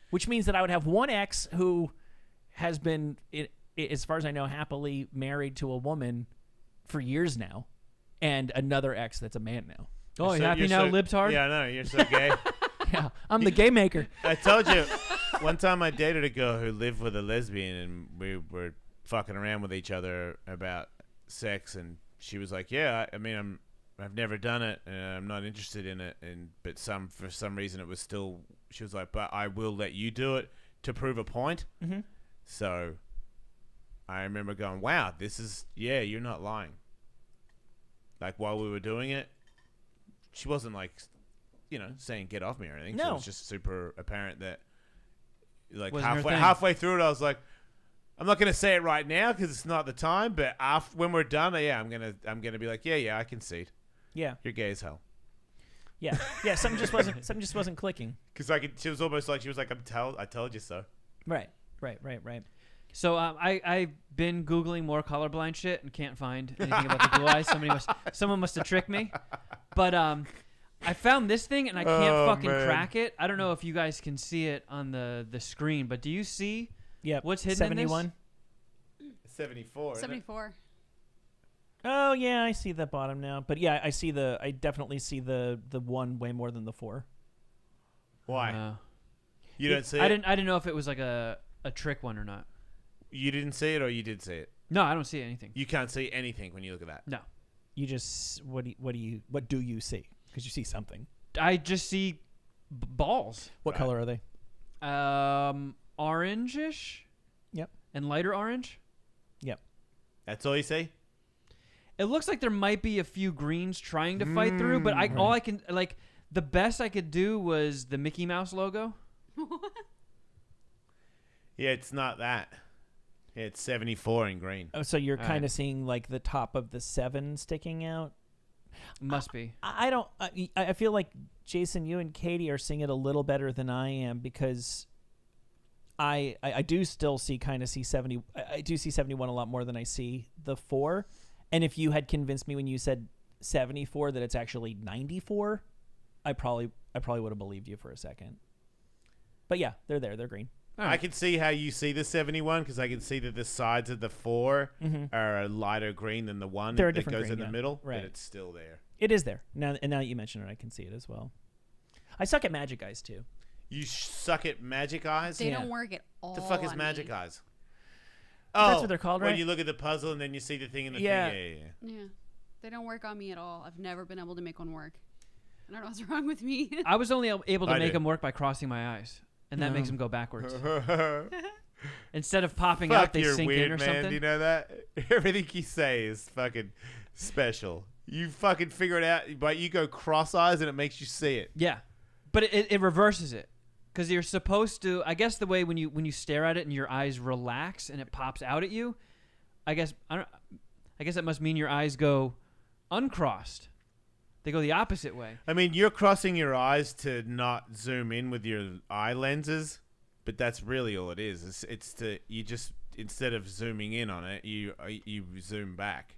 Which means that I would have one ex who has been, as far as I know, happily married to a woman for years now, and another ex that's a man now. Oh, you happy now, libtard? Yeah, I know. You're so gay. Yeah, I'm the gay maker. I told you. One time I dated a girl who lived with a lesbian, and we were fucking around with each other about sex, and she was like, yeah, I mean, I've never done it, and I'm not interested in it, but for some reason it was still. She was like, but I will let you do it to prove a point. Mm-hmm. So I remember going, wow, this is you're not lying. Like while we were doing it, she wasn't like, saying get off me or anything. No. It was just super apparent that, like halfway through it, I was like, I'm not gonna say it right now because it's not the time. But when we're done, I'm gonna be like, yeah, I concede. Yeah, you're gay as hell. Yeah. Something just wasn't clicking. Because she was almost like I told you so. Right. So I've been Googling more colorblind shit and can't find anything about the blue eyes. Someone must have tricked me. But I found this thing and I can't fucking crack it. I don't know if you guys can see it on the screen, but do you see what's hidden 71? in this? 74. 74. Oh yeah, I see the bottom now. But yeah, I definitely see the 1 way more than the 4. Why? You don't see it? I didn't know if it was like a trick one or not. You didn't see it, or you did see it? No, I don't see anything. You can't see anything when you look at that. No. You just what do you see? Because you see something. I just see balls. What color are they? Orangish. Yep. And lighter orange. Yep. That's all you see? It looks like there might be a few greens trying to fight through, but all I can the best I could do was the Mickey Mouse logo. Yeah, it's not that. Yeah, it's 74 in green. Oh, so you're All kind right. of seeing like the top of the 7 sticking out. Must be. I don't. I feel like Jason, you and Katie are seeing it a little better than I am because I do still see 70. I do see 71 a lot more than I see the 4. And if you had convinced me when you said 74 that it's actually 94, I probably would have believed you for a second. But yeah, they're there. They're green. I can see how you see the 71 because I can see that the sides of the 4 are a lighter green than the 1 They're a that different goes green, in the yeah. middle, Right. but it's still there. It is there. Now that you mention it, I can see it as well. I suck at magic eyes too. You suck at magic eyes? They Yeah. don't work at all. The fuck is on magic me. eyes? That's what they're called, when right? you look at the puzzle and then you see the thing in the Yeah. thing. Yeah. Yeah. They don't work on me at all. I've never been able to make one work. I don't know what's wrong with me. I was only able to I make do. them work by crossing my eyes, and that makes them go backwards. Yeah. Instead of popping Fuck, out, they you're sink weird, in or man. something. Do you know that? Everything you say is fucking special. You fucking figure it out, but you go cross eyes and it makes you see it. Yeah, but it reverses it because you're supposed to. I guess the way when you stare at it and your eyes relax and it pops out at you, I guess that must mean your eyes go uncrossed. They go the opposite way. I mean, you're crossing your eyes to not zoom in with your eye lenses, but that's really all it is. It's to you just instead of zooming in on it, you zoom back,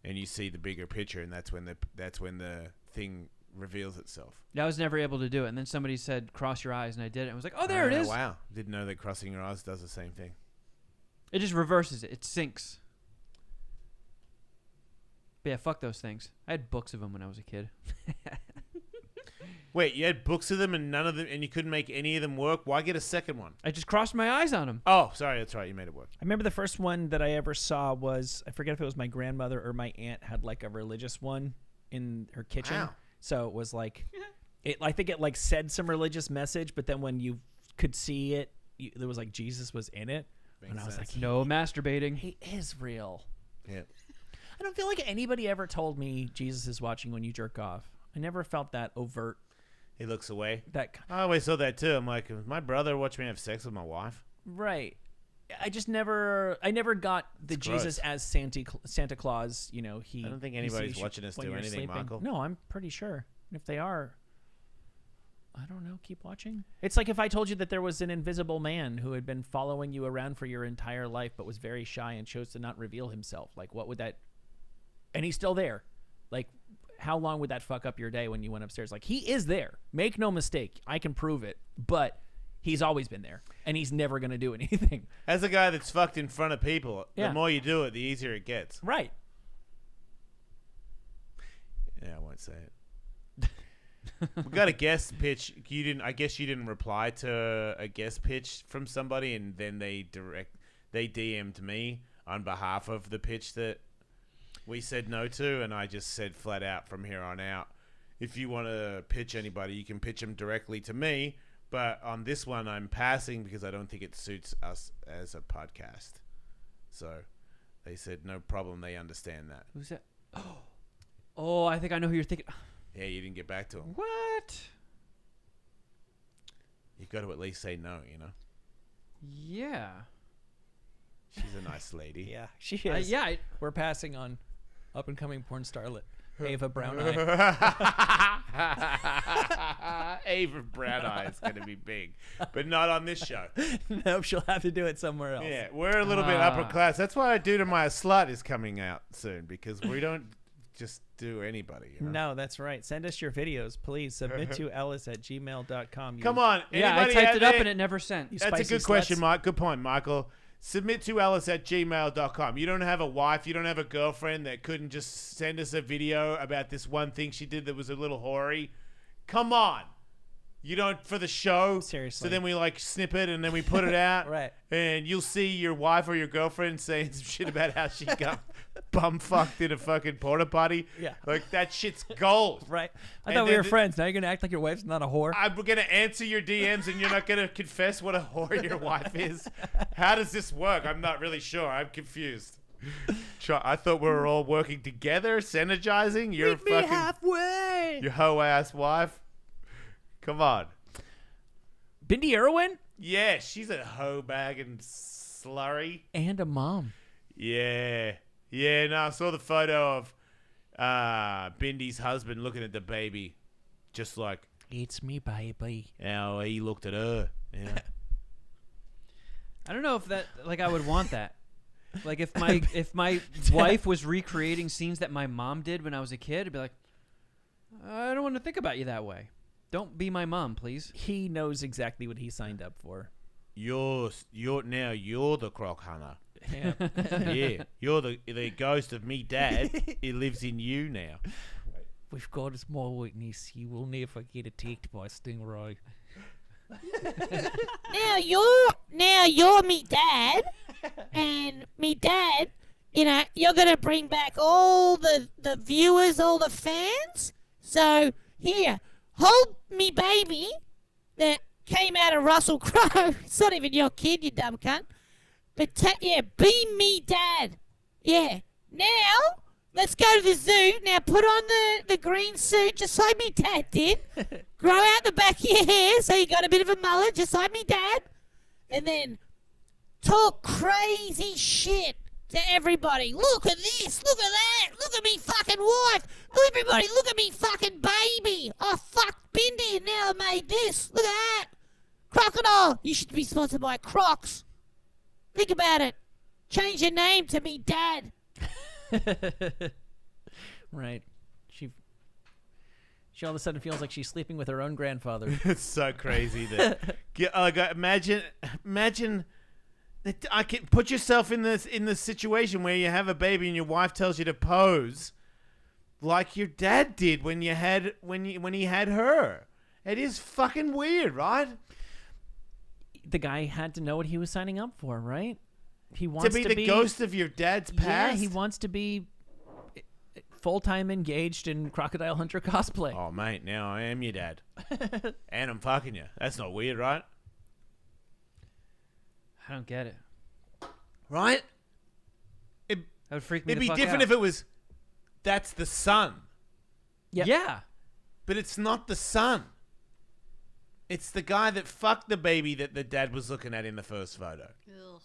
and you see the bigger picture, and that's when the thing reveals itself. I was never able to do it, and then somebody said cross your eyes, and I did it. I was like, oh, there it is. Wow, didn't know that crossing your eyes does the same thing. It just reverses it. It syncs. But yeah, fuck those things. I had books of them when I was a kid. Wait, you had books of them and none of them, and you couldn't make any of them work? Why get a second one? I just crossed my eyes on them. Oh, sorry, that's right. You made it work. I remember the first one that I ever saw was, I forget if it was my grandmother or my aunt had like a religious one in her kitchen. Wow. So it was like, I think it like said some religious message, but then when you could see it, there was like Jesus was in it. And I was like, No masturbating. he is real. Yeah. I don't feel like anybody ever told me Jesus is watching when you jerk off. I never felt that overt. He looks away. That I always saw that too. I'm like, my brother watched me have sex with my wife. right. I never got the It's Jesus gross. as Santa Claus. You know, I don't think he anybody's sees you watching us when do you're anything, sleeping. Michael. No, I'm pretty sure. If they are, I don't know. Keep watching. It's like if I told you that there was an invisible man who had been following you around for your entire life, but was very shy and chose to not reveal himself. Like, what would that? And he's still there. Like, how long would that fuck up your day when you went upstairs? Like, he is there. Make no mistake. I can prove it. But he's always been there, and he's never going to do anything. As a guy that's fucked in front of people, Yeah. the more you do it, the easier it gets. Right. Yeah, I won't say it. We got a guest pitch. I guess you didn't reply to a guest pitch from somebody, and then they DM'd me on behalf of the pitch that we said no to, and I just said flat out from here on out, if you want to pitch anybody, you can pitch them directly to me. But on this one, I'm passing because I don't think it suits us as a podcast. So they said no problem. They understand that. Who's that? Oh, I think I know who you're thinking. Yeah, you didn't get back to them. What? You've got to at least say no, you know? Yeah. She's a nice lady. Yeah, she is. Yeah. We're passing on up-and-coming porn starlet Ava Brown Eye. Ava Brown Eye is going to be big, but not on this show. Nope, she'll have to do it somewhere else. Yeah, we're a little bit upper class. That's why Dude to My Slut is coming out soon, because we don't just do anybody. You know? No, that's right. Send us your videos, please. Submit to ellis@gmail.com. Come on. Yeah, I anybody typed out it up there? and it never sent. You That's a spicy good question, sluts. Mike. Good point, Michael. Submit to ellis@gmail.com. You don't have a wife, you don't have a girlfriend that couldn't just send us a video about this one thing she did that was a little hoary. Come on. You don't, for the show. Seriously. So then we like snip it and then we put it out. Right. And you'll see your wife or your girlfriend saying some shit about how she got bum fucked in a fucking porta potty. Yeah. Like that shit's gold. Right. I And thought we then were friends. Now you're going to act like your wife's not a whore? I'm going to answer your DMs and you're not going to confess what a whore your wife is. How does this work? I'm not really sure. I'm confused. I thought we were all working together, synergizing. You're Meet me fucking halfway. your hoe ass wife. Come on. Bindi Irwin? Yeah, she's a hoe bag and slurry. And a mom. Yeah. Yeah, no, I saw the photo of Bindi's husband looking at the baby. Just like It's me, baby. how he looked at her. You know? I don't know if that, like, I would want that. Like, if my wife was recreating scenes that my mom did when I was a kid, I'd be like, I don't want to think about you that way. Don't be my mom, please. He knows exactly what he signed up for. You're the croc hunter. Yeah. Yeah, you're the ghost of me dad. It lives in you now. We've got a small weakness. You will never get attacked by a stingray. Now you're me dad, and me dad, you're gonna bring back all the viewers, all the fans. So here, hold me baby that came out of Russell Crowe. It's not even your kid, you dumb cunt. But be me dad. Yeah. Now let's go to the zoo. Now put on the green suit, just like me dad did. Grow out the back of your hair so you got a bit of a mullet, just like me dad. And then talk crazy shit to everybody. Look at this. Look at that. Look at me fucking wife. Everybody, look at me fucking baby. I fucked Bindi and now I made this. Look at that. Crocodile. You should be sponsored by Crocs. Think about it. Change your name to me dad. Right. She all of a sudden feels like she's sleeping with her own grandfather. It's so crazy that imagine that I can put yourself in this situation where you have a baby and your wife tells you to pose like your dad did when he had her. It is fucking weird, right? The guy had to know what he was signing up for, right? He To wants be the ghost of your dad's past. Yeah, he wants to be full-time engaged in Crocodile Hunter cosplay. Oh, mate, now I am your dad. And I'm fucking you. That's not weird, right? I don't get it. Right? That would freak me It'd the be fuck different out. if it was, that's the son. Yep. Yeah. But it's not the son. It's the guy that fucked the baby that the dad was looking at in the first photo. Ugh.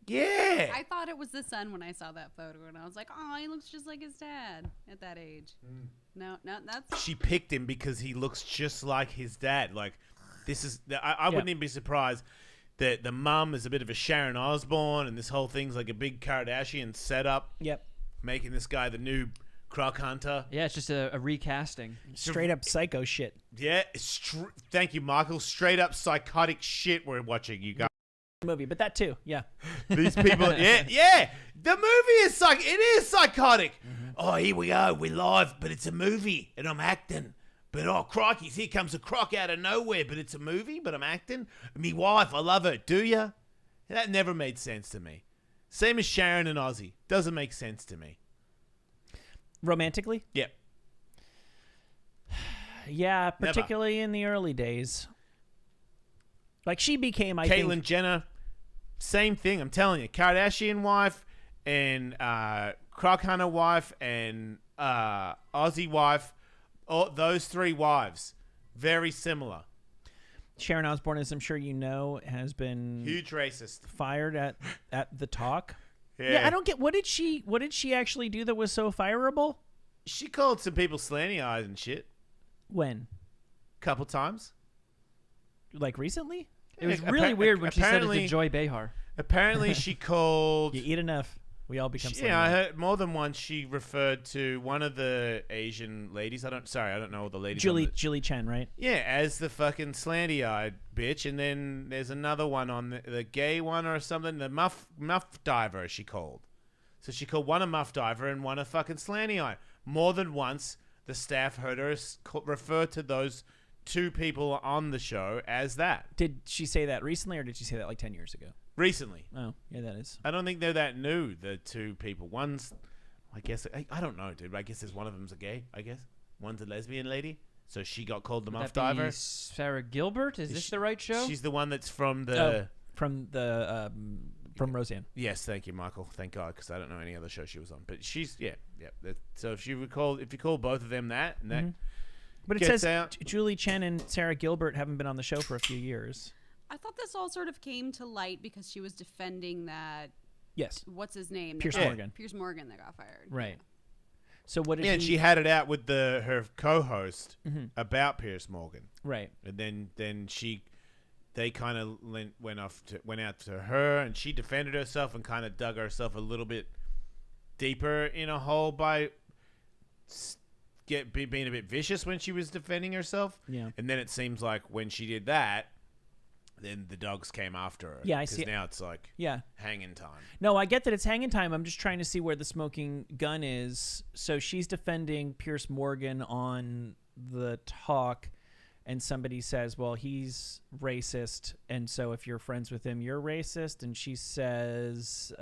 Yeah. I thought it was the son when I saw that photo, and I was like, "Oh, he looks just like his dad at that age." No, that's She picked him because he looks just like his dad. Like, this is... I wouldn't even be surprised that the mum is a bit of a Sharon Osbourne, and this whole thing's like a big Kardashian setup. Yep. Making this guy the new croc hunter. Yeah, it's just a recasting. Straight up psycho shit. Yeah. Thank you, Michael. Straight up psychotic shit we're watching, you guys. Movie, but that too. Yeah. These people, yeah. The movie is psychotic. Oh, here we go. We're live, but it's a movie, and I'm acting. But oh, crikey, here comes a croc out of nowhere, but it's a movie, but I'm acting. Me wife, I love her. Do ya? That never made sense to me. Same as Sharon and Ozzy. Doesn't make sense to me. Romantically? Yep. Yeah, particularly in the early days. Like she became, I Caitlyn think, Jenner, same thing. I'm telling you, Kardashian wife and croc hunter wife and Aussie wife. All those three wives, very similar. Sharon Osbourne, as I'm sure you know, has been Huge racist. fired at the talk. Yeah. I don't get what did she actually do that was so fireable? She called some people slanty eyes and shit. When? Couple times. Like recently? It was really weird when she said it to Joy Behar. Apparently, she called. You eat enough, we all become. Yeah, I heard more than once. She referred to one of the Asian ladies. I don't know all the ladies. Julie Chen, right? Yeah, as the fucking slanty-eyed bitch, and then there's another one on the gay one or something. The muff diver she called. So she called one a muff diver and one a fucking slanty-eye. More than once, the staff heard her refer to those two people on the show as that. Did she say that recently, or did she say that like 10 years ago? Recently. Oh, yeah, that is. I don't think they're that new, the two people. One's, I guess, I don't know, dude. I guess there's one of them's a gay, I guess. One's a lesbian lady. So she got called the muff diver. Sarah Gilbert? Is this the right show? She's the one that's from the... From Roseanne. Yes, thank you, Michael. Thank God, because I don't know any other show she was on. But she's, yeah. So if you call both of them that, and that But it gets says out. Julie Chen and Sarah Gilbert haven't been on the show for a few years. I thought this all sort of came to light because she was defending that. Yes. What's his name? Pierce that got- Morgan. Pierce Morgan that got fired. Right. So what did Yeah, he... and she had it out with her co-host about Pierce Morgan. Right. And then they kind of went out to her, and she defended herself and kind of dug herself a little bit deeper in a hole by being a bit vicious when she was defending herself. Yeah. And then it seems like when she did that, then the dogs came after her. Yeah, I see. Because now it's like hanging time. No, I get that it's hanging time. I'm just trying to see where the smoking gun is. So she's defending Pierce Morgan on the talk, and somebody says, well, he's racist, and so if you're friends with him, you're racist. And she says,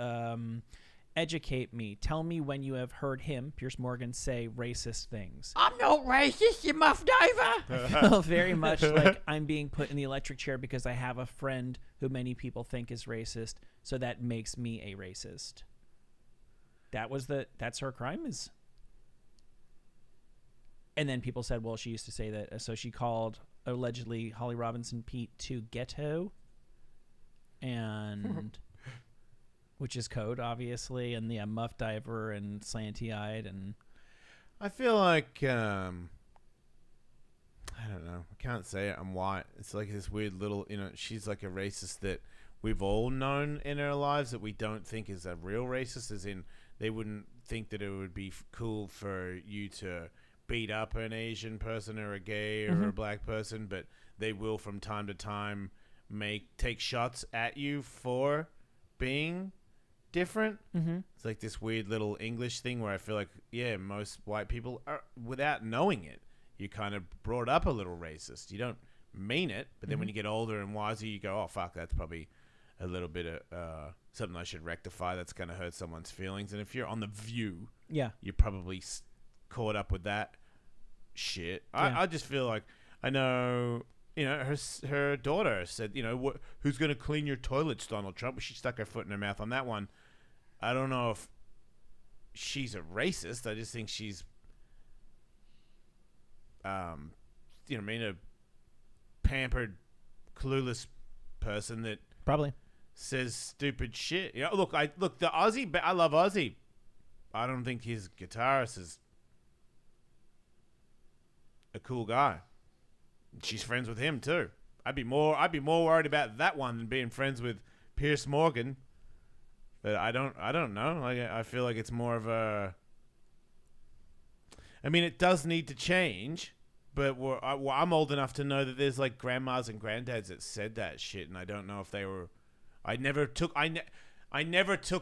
educate me. Tell me when you have heard him, Pierce Morgan, say racist things. I'm not racist, you muff diver. I feel very much like I'm being put in the electric chair because I have a friend who many people think is racist, so that makes me a racist. That's her crime is. And then people said, well, she used to say that. So she called, allegedly, Holly Robinson Pete to ghetto. And... which is code, obviously. And the muff diver and slanty-eyed. And I feel like, I don't know. I can't say it. I'm white. It's like this weird little, she's like a racist that we've all known in our lives that we don't think is a real racist, as in they wouldn't think that it would be cool for you to beat up an Asian person or a gay or a black person, but they will from time to time take shots at you for being different. It's like this weird little English thing where I feel like, most white people are, without knowing it, you kind of brought up a little racist. You don't mean it, but then when you get older and wiser, you go, oh fuck, that's probably a little bit of something I should rectify. That's going to hurt someone's feelings. And if you're on The View, you're probably caught up with that shit. I just feel like, I know, her daughter said, who's going to clean your toilets, Donald Trump? She stuck her foot in her mouth on that one. I don't know if she's a racist. I just think she's, a pampered, clueless person that probably says stupid shit. Look, I love Ozzy. I don't think his guitarist is a cool guy. She's friends with him too. I'd be more worried about that one than being friends with Pierce Morgan. But I don't know. I feel like it's more of a. I mean, it does need to change, but I'm old enough to know that there's like grandmas and granddads that said that shit, and I don't know if they were. I never took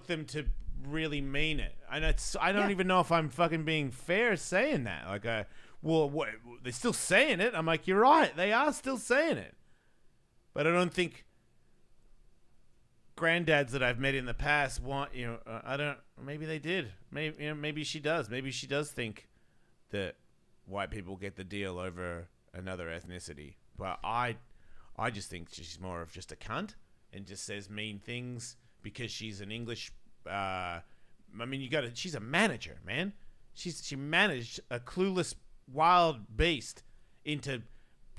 them to really mean it, and I don't even know if I'm fucking being fair saying that. Like, what, they're still saying it. I'm like, you're right, they are still saying it, but I don't think granddads that I've met in the past want, I don't, maybe they did. Maybe she does. Maybe she does think that white people get the deal over another ethnicity. But I just think she's more of just a cunt and just says mean things because she's an English, she's a manager, man. She managed a clueless wild beast into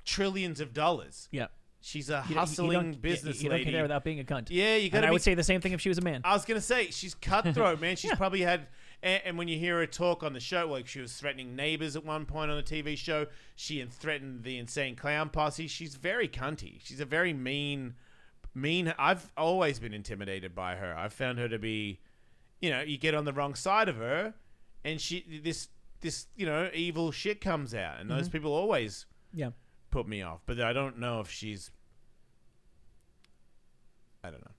trillions of dollars. Yeah. She's a You hustling don't- business you lady. don't get there without being a cunt. Yeah, you got And to I be. would say the same thing if she was a man. I was gonna say she's cutthroat, man. She's Yeah. probably had, and when you hear her talk on the show, like she was threatening neighbors at one point on the TV show. She threatened the Insane Clown Posse. She's very cunty. She's a very mean. I've always been intimidated by her. I've found her to be, you get on the wrong side of her, and this evil shit comes out, and those people always Yeah. put me off. But I don't know if she's. I don't know.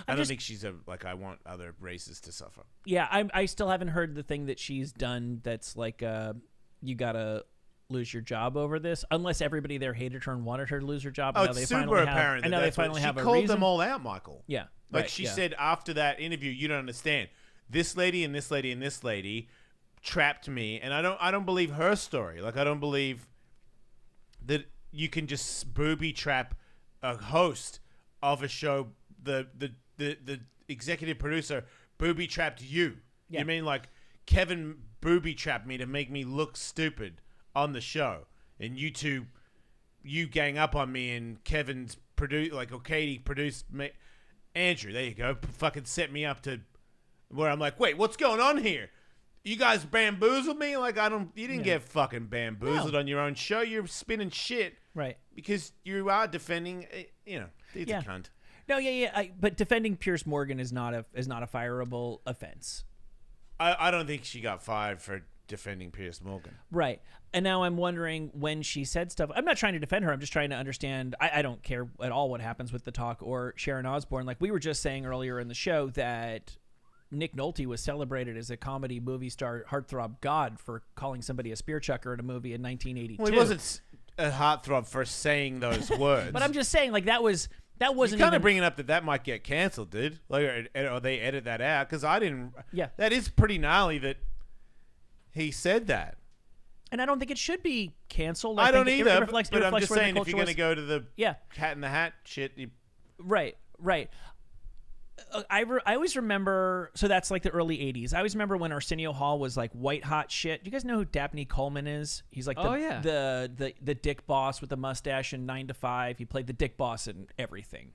I don't think she's I want other races to suffer. Yeah, I still haven't heard the thing that she's done that's like you gotta lose your job over this, unless everybody there hated her and wanted her to lose her job. Oh, and it's now they super finally apparent. And now they finally have she a called reason. them all out, Michael. Yeah, Like right, she yeah. said after that interview, you don't understand. This lady and this lady and this lady trapped me, and I don't believe her story. Like I don't believe that you can just booby trap a host of a show. The executive producer booby trapped you. Yeah. You mean like Kevin booby trapped me to make me look stupid on the show, and you gang up on me, and Kevin's Katie produced me. Andrew, there you go. Fucking set me up to where I'm like, wait, what's going on here? You guys bamboozled me? Like you didn't get fucking bamboozled on your own show. You're spinning shit. Right. Because you are defending, it's a cunt. No, yeah. But defending Pierce Morgan is not a fireable offense. I don't think she got fired for defending Pierce Morgan. Right. And now I'm wondering when she said stuff. I'm not trying to defend her. I'm just trying to understand. I don't care at all what happens with the talk or Sharon Osbourne. Like we were just saying earlier in the show that Nick Nolte was celebrated as a comedy movie star heartthrob god for calling somebody a spear chucker in a movie in 1982. Well, he wasn't a heartthrob for saying those words. But I'm just saying, like that wasn't You're kind even of bringing up that might get canceled, dude. Like, or they edit that out because I didn't. Yeah. That is pretty gnarly that he said that. And I don't think it should be canceled. I don't think either. It reflects, but I'm reflects just where the saying, if culture you're going to was. go to the Yeah. Cat in the Hat shit, Right. I always remember, so that's like the early 80s. I always remember when Arsenio Hall was like white hot shit. Do you guys know who Dabney Coleman is? He's like the dick boss with the mustache in 9 to 5. He played the dick boss in everything.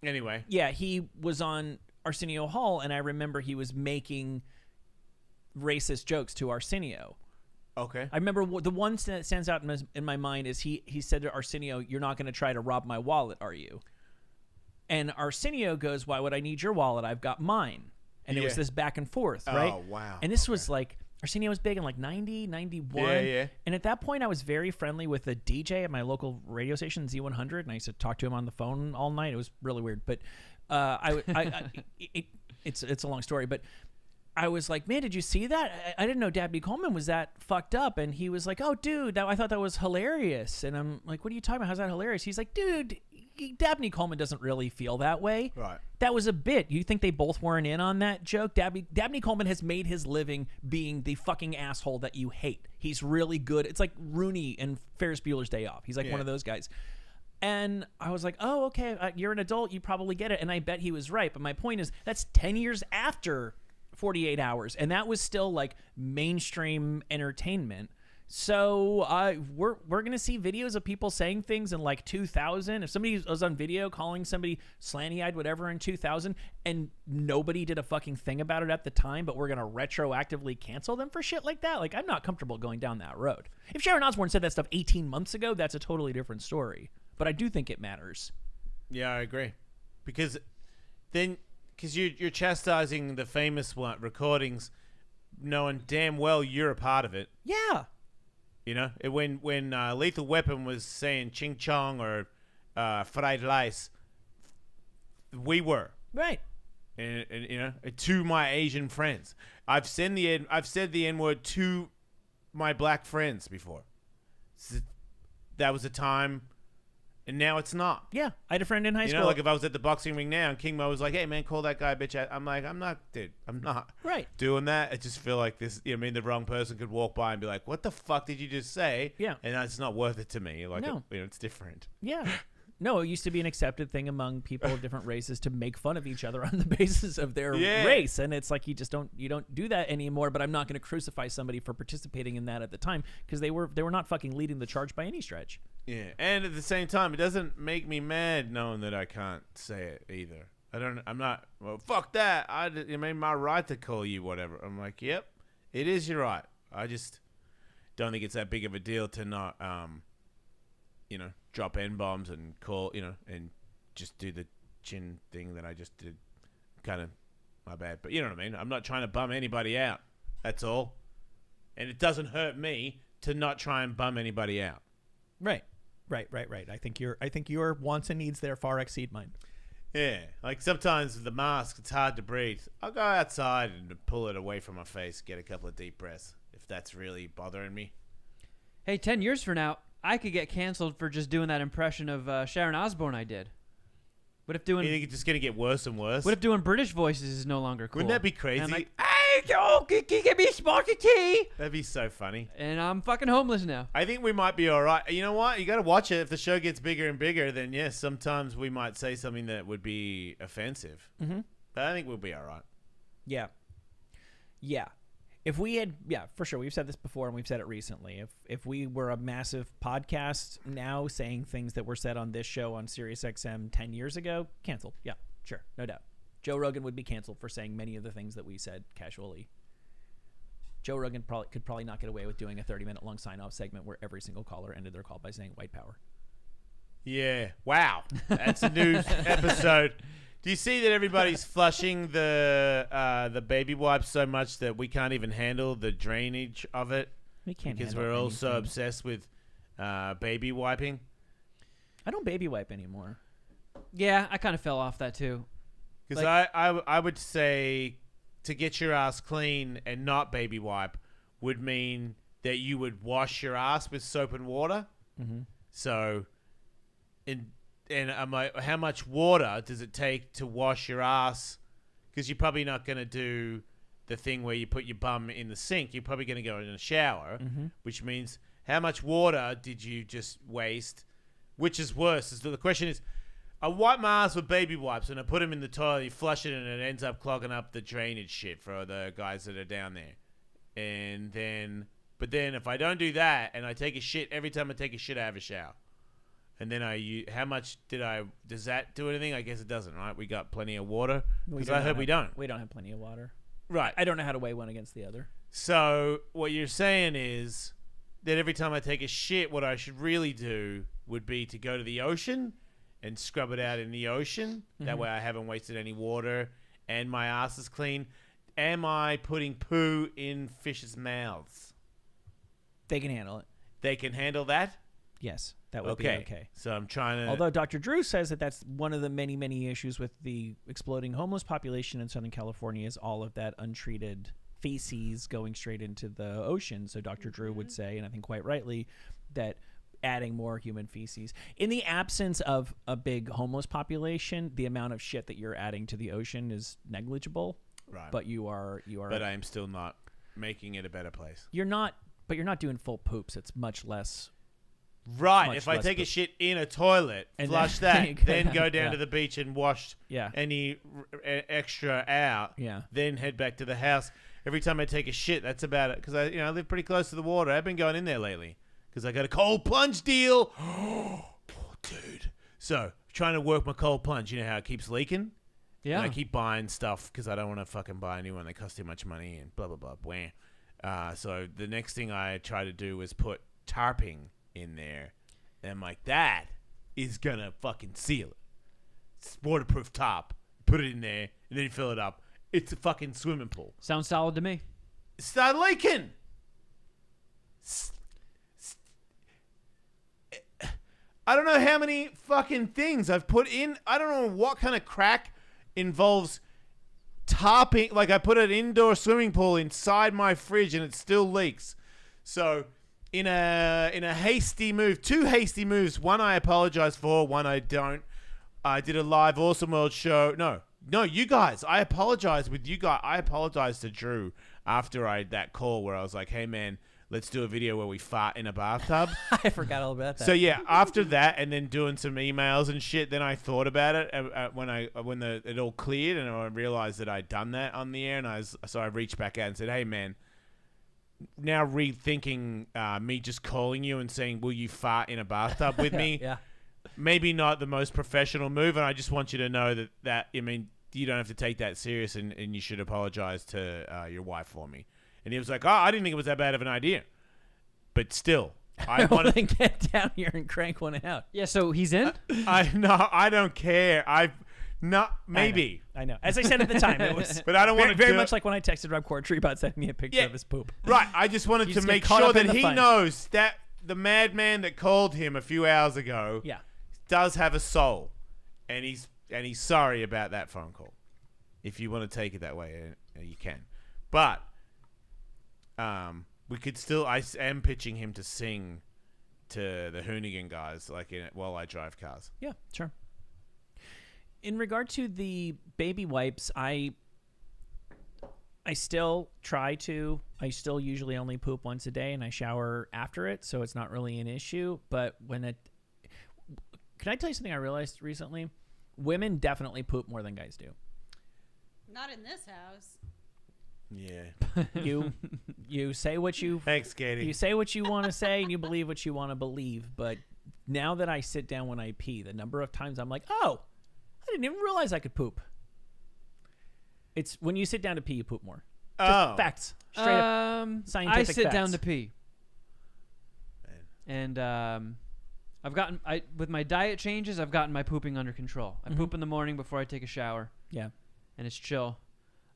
anyway. Yeah, he was on Arsenio Hall, and I remember he was making racist jokes to Arsenio. Okay. I remember the one that stands out in my mind is he said to Arsenio, "You're not going to try to rob my wallet, are you?" And Arsenio goes, "Why would I need your wallet? I've got mine." And it was this back and forth, right? Oh, wow. And this was like, Arsenio was big in like 90, 91. Yeah. And at that point, I was very friendly with the DJ at my local radio station, Z100, and I used to talk to him on the phone all night. It was really weird. But it's a long story, but I was like, man, did you see that? I didn't know Dabney Coleman was that fucked up. And he was like, oh, dude, I thought that was hilarious. And I'm like, what are you talking about? How's that hilarious? He's like, dude, Dabney Coleman doesn't really feel that way. Right. That was a bit. You think they both weren't in on that joke? Dabney Coleman has made his living being the fucking asshole that you hate. He's really good. It's like Rooney and Ferris Bueller's Day Off. He's like one of those guys. And I was like, oh, okay, you're an adult. You probably get it. And I bet he was right. But my point is, that's 10 years after 48 Hours. And that was still like mainstream entertainment. So we're going to see videos of people saying things in like 2000. If somebody was on video calling somebody slanty-eyed whatever in 2000 and nobody did a fucking thing about it at the time, but we're going to retroactively cancel them for shit like that, like I'm not comfortable going down that road. If Sharon Osbourne said that stuff 18 months ago, that's a totally different story. But I do think it matters. Yeah, I agree. Because you're chastising the famous recordings, knowing damn well you're a part of it. Yeah. You know, when Lethal Weapon was saying ching chong or fried rice, we were Right. and you know, to my Asian friends. I've said the N-word to my black friends before. That was a time, and now it's not. Yeah. I had a friend in high You school. know, like if I was at the boxing ring now and King Mo was like, "Hey man, call that guy bitch," I'm like, "I'm not, dude. I'm not Right. doing that." I just feel like this. You know, I mean, the wrong person could walk by and be like, "What the fuck did you just say?" Yeah. and it's not worth it to me. Like, No. it's different. Yeah. No, it used to be an accepted thing among people of different races to make fun of each other on the basis of their race. And it's like you don't do that anymore, but I'm not going to crucify somebody for participating in that at the time because they were not fucking leading the charge by any stretch. Yeah, and at the same time, it doesn't make me mad knowing that I can't say it either. I'm not, well, fuck that. It made my right to call you whatever. I'm like, yep, it is your right. I just don't think it's that big of a deal to not, drop N-bombs and call, and just do the chin thing that I just did. Kind of my bad. But you know what I mean? I'm not trying to bum anybody out. That's all. And it doesn't hurt me to not try and bum anybody out. Right. I think your wants and needs there far exceed mine. Yeah, like sometimes with the mask, it's hard to breathe. I'll go outside and pull it away from my face, get a couple of deep breaths, if that's really bothering me. Hey, 10 years from now, I could get canceled for just doing that impression of Sharon Osbourne I did. What if doing? You think it's just gonna get worse and worse? What if doing British voices is no longer cool? Wouldn't that be crazy? And I'm like, hey, Joe, can you give me a spark of tea? That'd be so funny. And I'm fucking homeless now. I think we might be all right. You know what? You got to watch it. If the show gets bigger and bigger, then yes, sometimes we might say something that would be offensive. Mm-hmm. But I think we'll be all right. Yeah. If we had, for sure. We've said this before and we've said it recently. If we were a massive podcast now saying things that were said on this show on SiriusXM 10 years ago, canceled. Yeah, sure. No doubt. Joe Rogan would be canceled for saying many of the things that we said casually. Joe Rogan could probably not get away with doing a 30-minute long sign-off segment where every single caller ended their call by saying white power. Yeah. Wow. That's a new episode. Do you see that everybody's flushing the baby wipes so much that we can't even handle the drainage of it? We can't because handle we're all so anything. obsessed with baby wiping. I don't baby wipe anymore. Yeah, I kind of fell off that too. Because I would say to get your ass clean and not baby wipe would mean that you would wash your ass with soap and water. Mm-hmm. So, and I'm like, how much water does it take to wash your ass? Because you're probably not going to do the thing where you put your bum in the sink. You're probably going to go in a shower, which means how much water did you just waste? Which is worse? So the question is, I wipe my ass with baby wipes and I put them in the toilet, you flush it, and it ends up clogging up the drainage shit for the guys that are down there. But then if I don't do that and I take a shit, every time I take a shit, I have a shower. And then how much does that do anything? I guess it doesn't, right? We got plenty of water. Because I heard we don't. We don't have plenty of water. Right. I don't know how to weigh one against the other. So what you're saying is that every time I take a shit, what I should really do would be to go to the ocean and scrub it out in the ocean. That way I haven't wasted any water and my ass is clean. Am I putting poo in fish's mouths? They can handle it. They can handle that? Yes, that would be okay. So I'm trying to... Although Dr. Drew says that that's one of the many, many issues with the exploding homeless population in Southern California is all of that untreated feces going straight into the ocean. So Dr. Drew would say, and I think quite rightly, that adding more human feces, in the absence of a big homeless population, the amount of shit that you're adding to the ocean is negligible. Right. But you are. But I am still not making it a better place. You're not doing full poops. It's much less. Right. Much if I less take a poop. shit in a toilet, And flush then- that, then go down Yeah. to the beach and wash Yeah. any extra out. Yeah. Then head back to the house. Every time I take a shit, that's about it. Because I live pretty close to the water. I've been going in there lately because I got a cold plunge deal. Oh, dude. So trying to work my cold plunge. You know how it keeps leaking? Yeah. And I keep buying stuff because I don't want to fucking buy a new one. They cost too much money and blah, blah, blah, blah. So the next thing I try to do is put tarping in there. And I'm like, that is going to fucking seal it. It's waterproof top. Put it in there and then you fill it up. It's a fucking swimming pool. Sounds solid to me. It started leaking. I don't know how many fucking things I've put in. I don't know what kind of crack involves topping. Like I put an indoor swimming pool inside my fridge and it still leaks. So in a hasty move, two hasty moves. One I apologize for, one I don't. I did a live Awesome World show. No, you guys. I apologize with you guys. I apologize to Drew after that call where I was like, hey man, let's do a video where we fart in a bathtub. I forgot all about that. So yeah, after that, and then doing some emails and shit, then I thought about it when it all cleared, and I realized that I'd done that on the air, and so I reached back out and said, "Hey man, now rethinking me just calling you and saying, "Will you fart in a bathtub with me?" Yeah. Maybe not the most professional move, and I just want you to know that I mean, you don't have to take that serious, and you should apologize to your wife for me. And he was like, "Oh, I didn't think it was that bad of an idea," but still, I want to get down here and crank one out. Yeah, so he's in? I don't care. Maybe. I know. As I said at the time, it was But I don't want to very much like when I texted Rob Corddry about sending me a picture of his poop. Right. I just wanted You to just get make caught sure up in that the he fun. knows that the madman that called him a few hours ago does have a soul, and he's sorry about that phone call. If you want to take it that way, you can. But we could still. I am pitching him to sing to the Hoonigan guys, like while I drive cars. Yeah, sure. In regard to the baby wipes, I still try to. I still usually only poop once a day, and I shower after it, so it's not really an issue. But can I tell you something I realized recently? Women definitely poop more than guys do. Not in this house. Yeah. You say what you Thanks, Katie. You say what you want to say, and you believe what you want to believe. But now that I sit down when I pee, the number of times I'm like, oh, I didn't even realize I could poop. It's when you sit down to pee, you poop more. Just facts. Straight up scientific I sit facts. down to pee. And I've gotten with my diet changes, I've gotten my pooping under control. I poop in the morning before I take a shower. Yeah. And it's chill.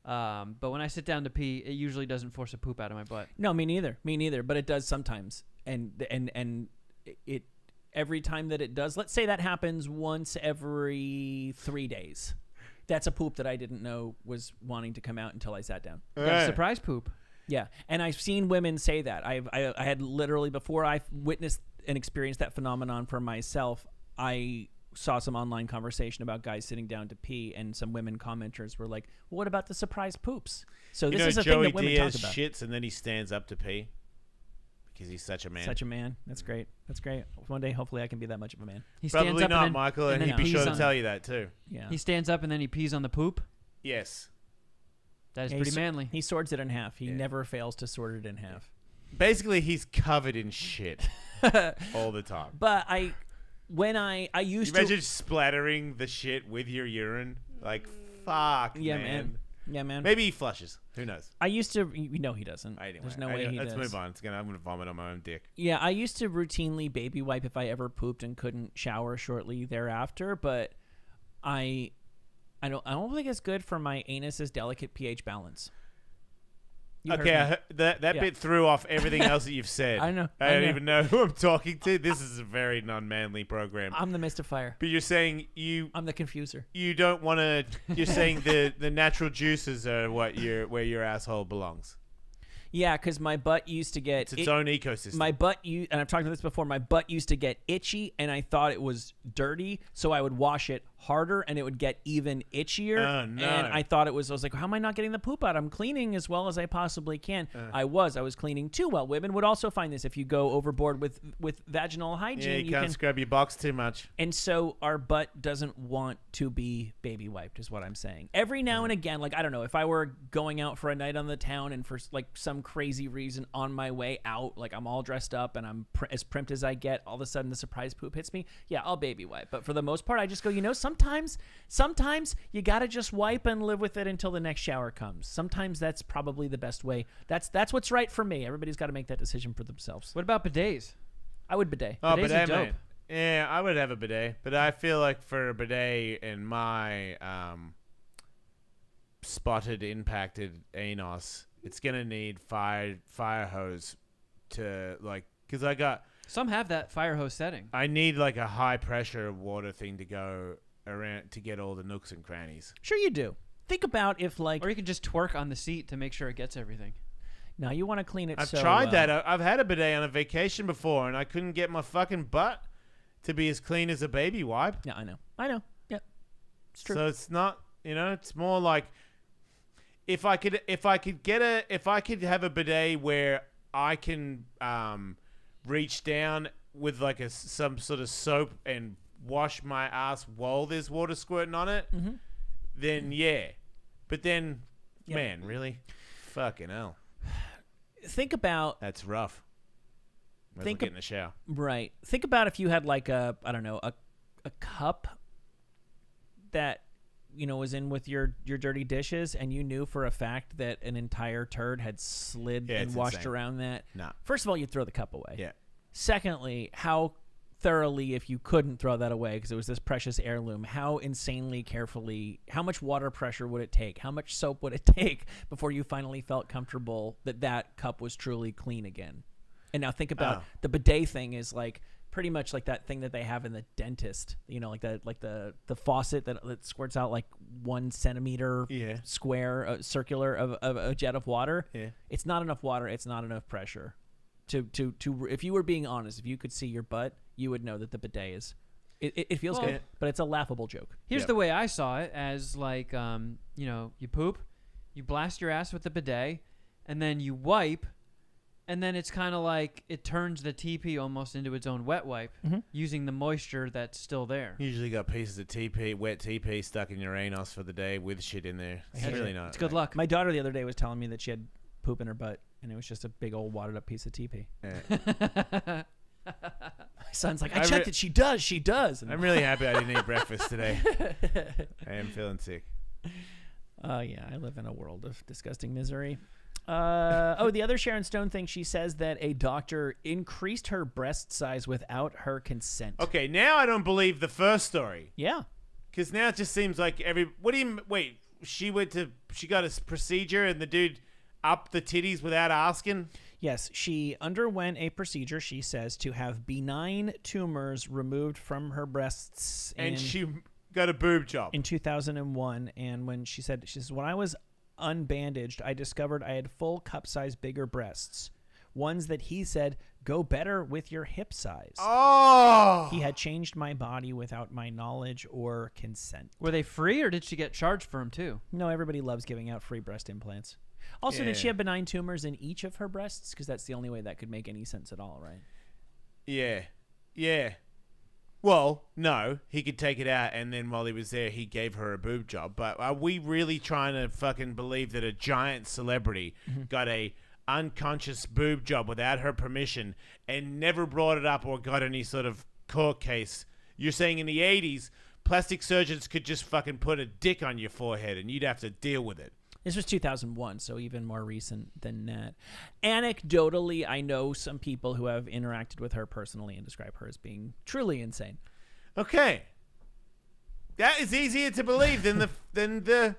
But when I sit down to pee, it usually doesn't force a poop out of my butt. No, me neither. Me neither. But it does sometimes. And it every time that it does, let's say that happens once every 3 days. That's a poop that I didn't know was wanting to come out until I sat down. Got a surprise poop. Yeah, and I've seen women say that. I had literally, before I witnessed and experienced that phenomenon for myself, I saw some online conversation about guys sitting down to pee, and some women commenters were like, well, "What about the surprise poops?" So this is a Joey thing that women Diaz talk about. shits and then he stands up to pee because he's such a man. Such a man. That's great. That's great. One day, hopefully, I can be that much of a man. He stands Probably up not, and then, Michael, and then he'd be pees sure to on- tell you that too. Yeah. He stands up and then he pees on the poop. Yes. That is Yeah, pretty manly. He swords it in half. He never fails to sword it in half. Basically, he's covered in shit all the time. But I used You to imagine splattering the shit with your urine? Like, fuck, Yeah, man. man. Yeah, man. Maybe he flushes. Who knows? I used to. No, he doesn't. Anyway, There's no way he let's does. move on. I'm gonna vomit on my own dick. Yeah, I used to routinely baby wipe if I ever pooped and couldn't shower shortly thereafter, but I don't think it's good for my anus's delicate pH balance. You heard Okay, me. that Yeah. bit threw off everything else that you've said. I know, I I don't know. even know who I'm talking to. This is a very non-manly program. I'm the mystifier. But you're saying I'm the confuser. you don't want to. You're saying the natural juices are where your asshole belongs. Yeah, because my butt used to get It's its own ecosystem. My butt, and I've talked about this before, my butt used to get itchy, and I thought it was dirty, so I would wash it harder, and it would get even itchier. Oh, no. And I thought I was like, how am I not getting the poop out? I'm cleaning as well as I possibly can. I was cleaning too well. Women would also find this if you go overboard with vaginal hygiene. yeah, you can't scrub your box too much. And so our butt doesn't want to be baby wiped, is what I'm saying. Every now and again, like, I don't know, if I were going out for a night on the town and for like some crazy reason on my way out, like I'm all dressed up and I'm as primped as I get, all of a sudden the surprise poop hits me, yeah, I'll baby wipe. But for the most part, I just go, sometimes you gotta just wipe and live with it until the next shower comes. Sometimes that's probably the best way. That's what's right for me. Everybody's got to make that decision for themselves. What about bidets? I would bidet. Oh, Bidets are bidet, dope. mate. Yeah, I would have a bidet, but I feel like for a bidet in my spotted, impacted anus, it's gonna need fire hose to because Some have that fire hose setting. I need like a high pressure water thing to go around to get all the nooks and crannies. Sure you do. Think about if like Or you can just twerk on the seat to make sure it gets everything. now you want to clean it. I've so, tried that. I've had a bidet on a vacation before, and I couldn't get my fucking butt to be as clean as a baby wipe. Yeah, I know. Yeah, it's true. So it's not, it's more like if I could have a bidet where I can reach down with like some sort of soap and wash my ass while there's water squirting on it, then yeah. But then, Yep. man, really, fucking hell. think about That's rough. Might Think as well get in the shower. right. Think about if you had like a cup that was in with your dirty dishes, and you knew for a fact that an entire turd had slid Yeah, and it's washed insane. around that. Nah. First of all, you'd throw the cup away. Yeah. Secondly, how thoroughly, if you couldn't throw that away because it was this precious heirloom, how insanely carefully, how much water pressure would it take? How much soap would it take before you finally felt comfortable that that cup was truly clean again? And now think about the bidet thing is like pretty much like that thing that they have in the dentist, like the faucet that squirts out like 1 centimeter square, circular of a jet of water. Yeah. It's not enough water. It's not enough pressure. To if you were being honest, if you could see your butt, you would know that the bidet is. It feels good, but it's a laughable joke. Here's the way I saw it: as like, you poop, you blast your ass with the bidet, and then you wipe, and then it's kind of like it turns the TP almost into its own wet wipe, using the moisture that's still there. You usually got pieces of TP, wet TP stuck in your anus for the day with shit in there. It's really not. It's good luck. My daughter the other day was telling me that she had poop in her butt, and it was just a big old wadded up piece of TP. Yeah. My son's like, I checked it. She does. And I'm really happy I didn't eat breakfast today. I am feeling sick. Yeah, I live in a world of disgusting misery. The other Sharon Stone thing, she says that a doctor increased her breast size without her consent. Okay, now I don't believe the first story. Yeah. Because now it just seems like wait, she got a procedure and the dude upped the titties without asking? Yes, she underwent a procedure, she says, to have benign tumors removed from her breasts. And she got a boob job. In 2001. And when she says, when I was unbandaged, I discovered I had full cup-size bigger breasts. Ones that he said go better with your hip size. Oh! He had changed my body without my knowledge or consent. Were they free, or did she get charged for them too? No, everybody loves giving out free breast implants. Also, did she have benign tumors in each of her breasts? Because that's the only way that could make any sense at all, right? Yeah. Yeah. Well, no, he could take it out, and then while he was there, he gave her a boob job. But are we really trying to fucking believe that a giant celebrity got a unconscious boob job without her permission and never brought it up or got any sort of court case? You're saying in the 80s, plastic surgeons could just fucking put a dick on your forehead and you'd have to deal with it. This was 2001, so even more recent than that. Anecdotally, I know some people who have interacted with her personally and describe her as being truly insane. Okay. That is easier to believe than the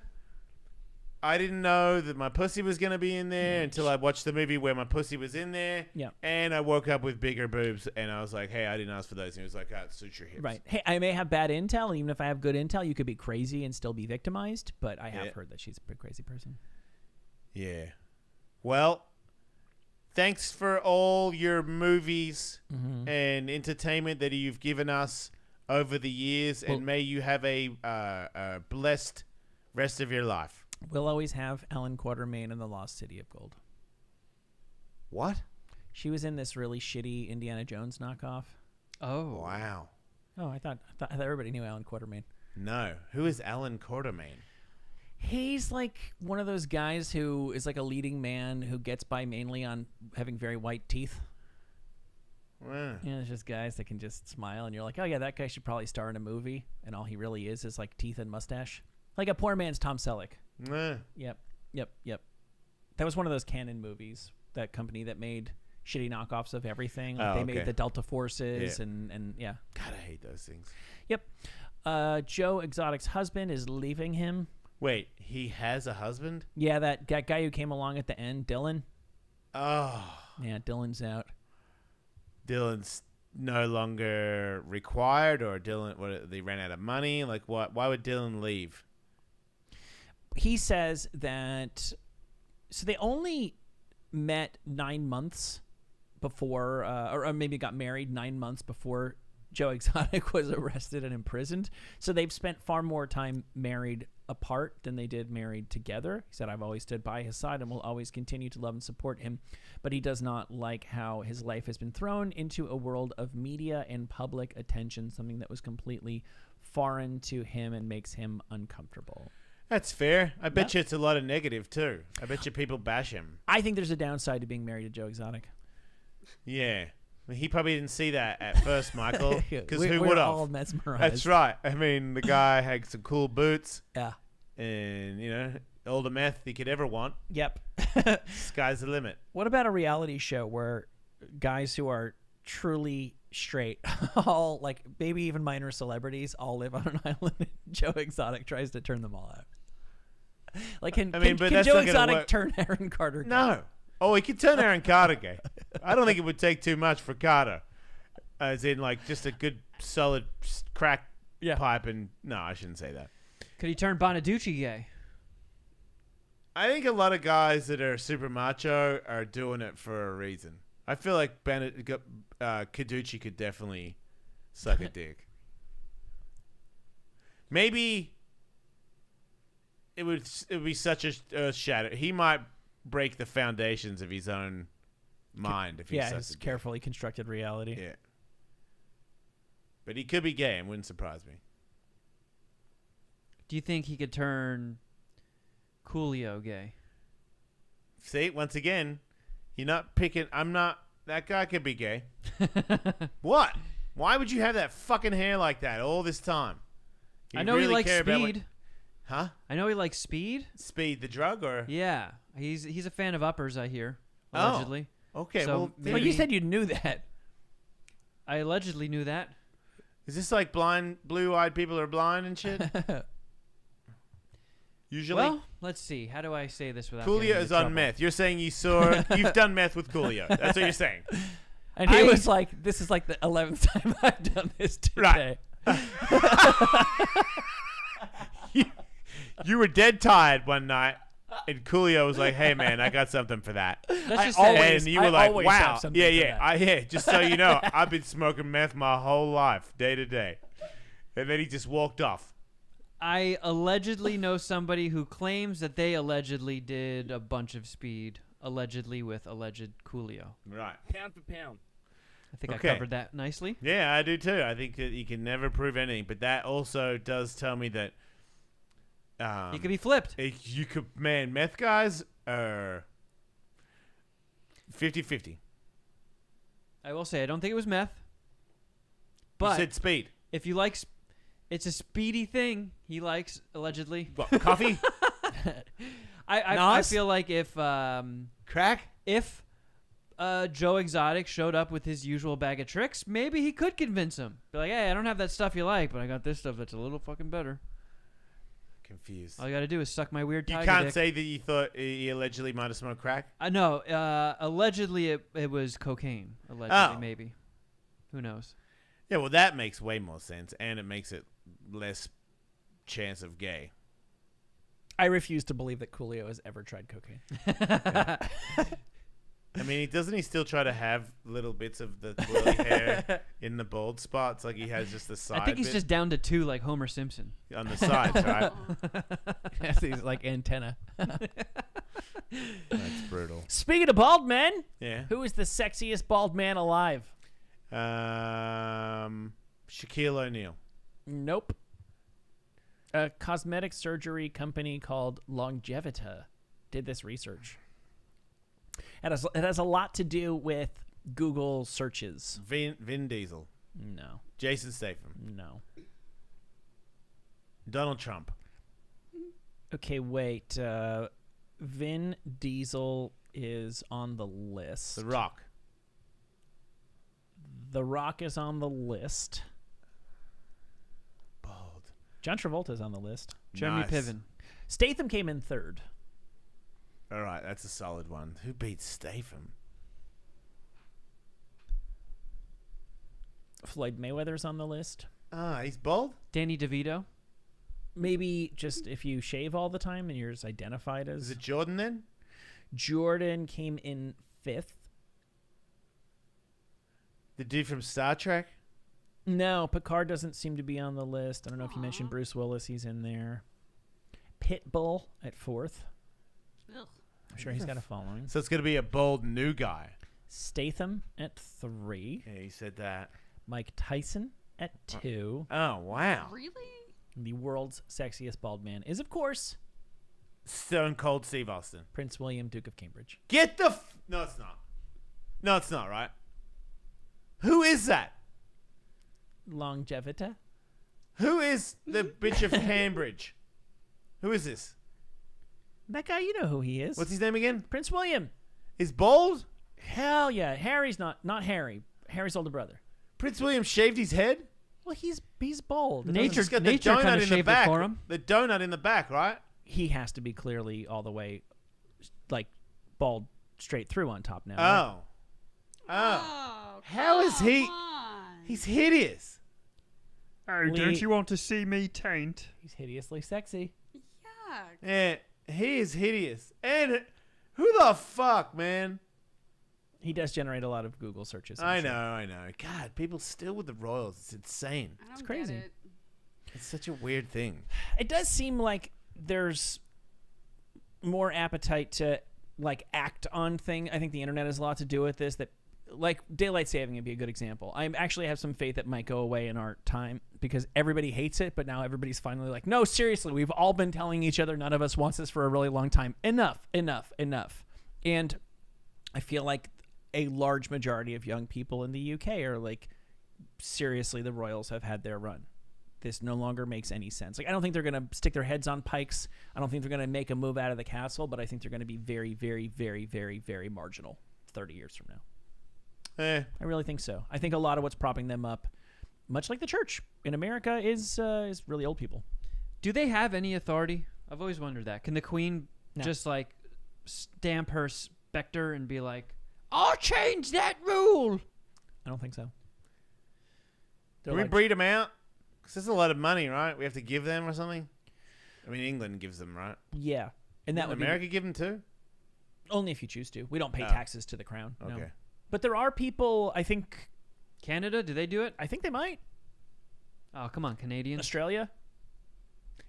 I didn't know that my pussy was going to be in there until I watched the movie where my pussy was in there. Yeah. And I woke up with bigger boobs and I was like, hey, I didn't ask for those. And he was like, it suits your hips. Right. Hey, I may have bad intel, and even if I have good intel, you could be crazy and still be victimized, but I have heard that she's a pretty crazy person. Yeah. Well, thanks for all your movies and entertainment that you've given us over the years, and may you have a blessed rest of your life. We'll always have Ellen Quatermain in The Lost City of Gold. What? She was in this really shitty Indiana Jones knockoff. Oh. Wow. Oh, I thought everybody knew Alan Quatermain. No. Who is Alan Quatermain? He's like one of those guys who is like a leading man who gets by mainly on having very white teeth. Wow. Yeah, it's just guys that can just smile, and you're like, oh yeah, that guy should probably star in a movie, and all he really is like teeth and mustache. Like a poor man's Tom Selleck. Nah. Yep. That was one of those Canon movies, that company that made shitty knockoffs of everything. Like they made the Delta Forces and yeah. God, I hate those things. Yep. Joe Exotic's husband is leaving him. Wait, he has a husband? Yeah, that guy who came along at the end, Dylan. Oh. Yeah, Dylan's out. Dylan's no longer required, or they ran out of money? Like, what? Why would Dylan leave? He says that, so they only met 9 months before, or maybe got married 9 months before Joe Exotic was arrested and imprisoned. So they've spent far more time married apart than they did married together. He said, I've always stood by his side and will always continue to love and support him. But he does not like how his life has been thrown into a world of media and public attention, something that was completely foreign to him and makes him uncomfortable. That's fair. I bet you it's a lot of negative too. I bet you people bash him. I think there's a downside to being married to Joe Exotic. Yeah. He probably didn't see that at first, Michael. Because who We're would all have? mesmerized. That's right. I mean, the guy had some cool boots Yeah. and, all the meth he could ever want. Yep. Sky's the limit. What about a reality show where guys who are truly straight, all like maybe even minor celebrities, all live on an island and Joe Exotic tries to turn them all out? Like, can but Joe that's not gonna Exotic work. turn Aaron Carter gay? No. Oh, he could turn Aaron Carter gay. I don't think it would take too much for Carter. As in, like, just a good, solid crack pipe and... No, I shouldn't say that. Could he turn Bonaducci gay? I think a lot of guys that are super macho are doing it for a reason. I feel like Caducci could definitely suck a dick. Maybe it would be such a earth shatter. He might break the foundations of his own mind if he sucks his a dick. carefully constructed reality. Yeah. But he could be gay. It wouldn't surprise me. Do you think he could turn Coolio gay? See, once again, you're not picking... I'm not... That guy could be gay. What? Why would you have that fucking hair like that all this time? You I know he really likes care about speed. Huh? I know he likes speed. Speed, the drug, or... Yeah, he's a fan of uppers, I hear. Oh. Allegedly. Okay, So well... maybe- But you said you knew that. I allegedly knew that. Is this like blue-eyed people are blind and shit? Usually? Well, let's see. How do I say this without Coolio getting is into on trouble? meth. You're saying you've done meth with Coolio. That's what you're saying. And he was like, this is like the 11th time I've done this today. Right. You were dead tired one night, and Coolio was like, "Hey man, I got something for that." Let's just I say, always- And you were like, always have "Wow, something yeah, for yeah, that. Just so you know, I've been smoking meth my whole life, day to day." And then he just walked off. I allegedly know somebody who claims that they allegedly did a bunch of speed, allegedly with alleged Coolio. Right. Pound for pound. I think Okay. I covered that nicely. Yeah, I do too. I think that you can never prove anything, but that also does tell me that He could be flipped. you could, man, meth guys are 50-50. I will say, I don't think it was meth. You But said speed. if you like, it's a speedy thing. He likes allegedly. What, coffee? I Nas? feel like if Crack? Joe Exotic showed up with his usual bag of tricks, maybe he could convince him. Be like, hey, I don't have that stuff you like, but I got this stuff that's a little fucking better. Confused. All you got to do is suck my weird You tiger can't dick. say that you thought he allegedly might have smoked crack? No, allegedly it was cocaine. Allegedly, Oh. maybe. Who knows? Yeah, well, that makes way more sense, and it makes it less chance of gay. I refuse to believe that Coolio has ever tried cocaine. I mean, doesn't he still try to have little bits of the curly hair in the bald spots? Like he has just the side I think he's bit just down to 2 like Homer Simpson. on the sides, right? Yes, he's like antenna. That's brutal. Speaking of bald men, Yeah. who is the sexiest bald man alive? Shaquille O'Neal. Nope. A cosmetic surgery company called Longevita did this research. It has a lot to do with Google searches. Vin Diesel. No. Jason Statham. No. Donald Trump. Okay, wait. Vin Diesel is on the list. The Rock. The Rock is on the list. Bald. John Travolta is on the list. Jeremy Nice. Piven. Statham came in third. All right, that's a solid one. Who beats Statham? Floyd Mayweather's on the list. Ah, he's bald? Danny DeVito. Maybe just if you shave all the time and you're just identified as... Is it Jordan then? Jordan came in fifth. The dude from Star Trek? No, Picard doesn't seem to be on the list. I don't know if you mentioned Bruce Willis. He's in there. Pitbull at fourth. Ugh. I'm sure he's got a following. So it's going to be a bold new guy. Statham at 3. Yeah, he said that. Mike Tyson at 2. Oh, wow. Really? The world's sexiest bald man is, of course, Stone Cold Steve Austin. Prince William, Duke of Cambridge. Get the... No, it's not. No, it's not, right? Who is that? Longevita. Who is the bitch of Cambridge? Who is this? That guy, you know who he is. What's his name again? Prince William. Is bald? Hell yeah. Harry's not Harry. Harry's older brother. Prince William shaved his head? Well, he's bald. Nature He's got the kind donut of in the shaved it back. for him. The donut in the back, right? He has to be clearly all the way, like, bald straight through on top now. Oh. right? Oh. How is he? come on. He's hideous. Oh, Lee- want to see me taint? He's hideously sexy. Yuck. Yeah, he is hideous. And who the fuck, man? He does generate a lot of Google searches. I'm I sure. know. God, people still with the Royals. It's insane. I don't crazy. Get it. It's such a weird thing. It does seem like there's more appetite to like act on thing. I think the internet has a lot to do with this. That like daylight saving would be a good example. I actually have some faith it might go away in our time because everybody hates it, but now everybody's finally like, no, seriously, we've all been telling each other none of us wants this for a really long time. Enough. And I feel like a large majority of young people in the UK are like, seriously, the Royals have had their run. This no longer makes any sense. Like, I don't think they're going to stick their heads on pikes. I don't think they're going to make a move out of the castle, but I think they're going to be very, very, very, very, very marginal 30 years from now. I really think so. I think a lot of what's propping them up, much like the church in America, is really old people. Do they have any authority? I've always wondered that. Can the Queen just like stamp her specter and be like, "I'll change that rule"? I don't think so. Can we breed them out? Because there's a lot of money, right? We have to give them or something? I mean, England gives them, right? Yeah. And that would America give them too? only if you choose to. We don't pay Oh. taxes to the crown. No. Okay. But there are people, I think Canada, do they do it? they might. Oh, come on, Canadians. Australia?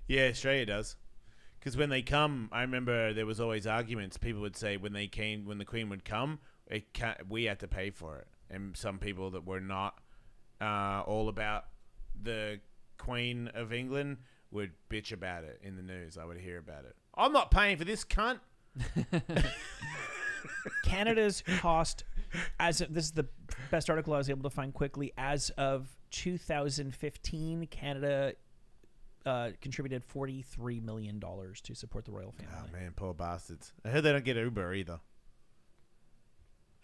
Yeah, Australia does. Because when they come, I remember there was always arguments. People would say when the Queen would come, we had to pay for it. And some people that were not all about the Queen of England would bitch about it in the news. I would hear about it. I'm not paying for this cunt. Canada's cost, this is the best article I was able to find quickly, as of 2015, Canada contributed $43 million to support the royal family. Oh, man, poor bastards. I heard they don't get Uber either.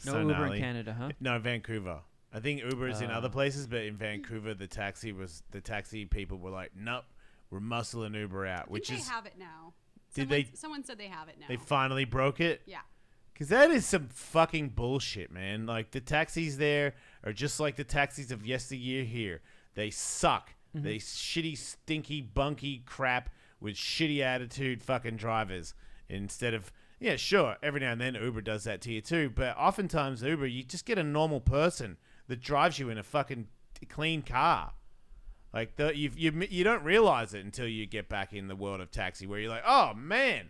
No So Uber gnarly. in Canada, huh? No, Vancouver. I think Uber is in other places, but in Vancouver, the taxi people were like, nope, we're muscling Uber out. I think they have it now. Someone said they have it now. They finally broke it? Yeah. Because that is some fucking bullshit, man. Like, the taxis there are just like the taxis of yesteryear here. They suck. Mm-hmm. They shitty, stinky, bunky crap with shitty attitude fucking drivers. Instead of, yeah, sure, every now and then Uber does that to you too. But oftentimes Uber, you just get a normal person that drives you in a fucking clean car. Like, you don't realize it until you get back in the world of taxi where you're like, oh, man,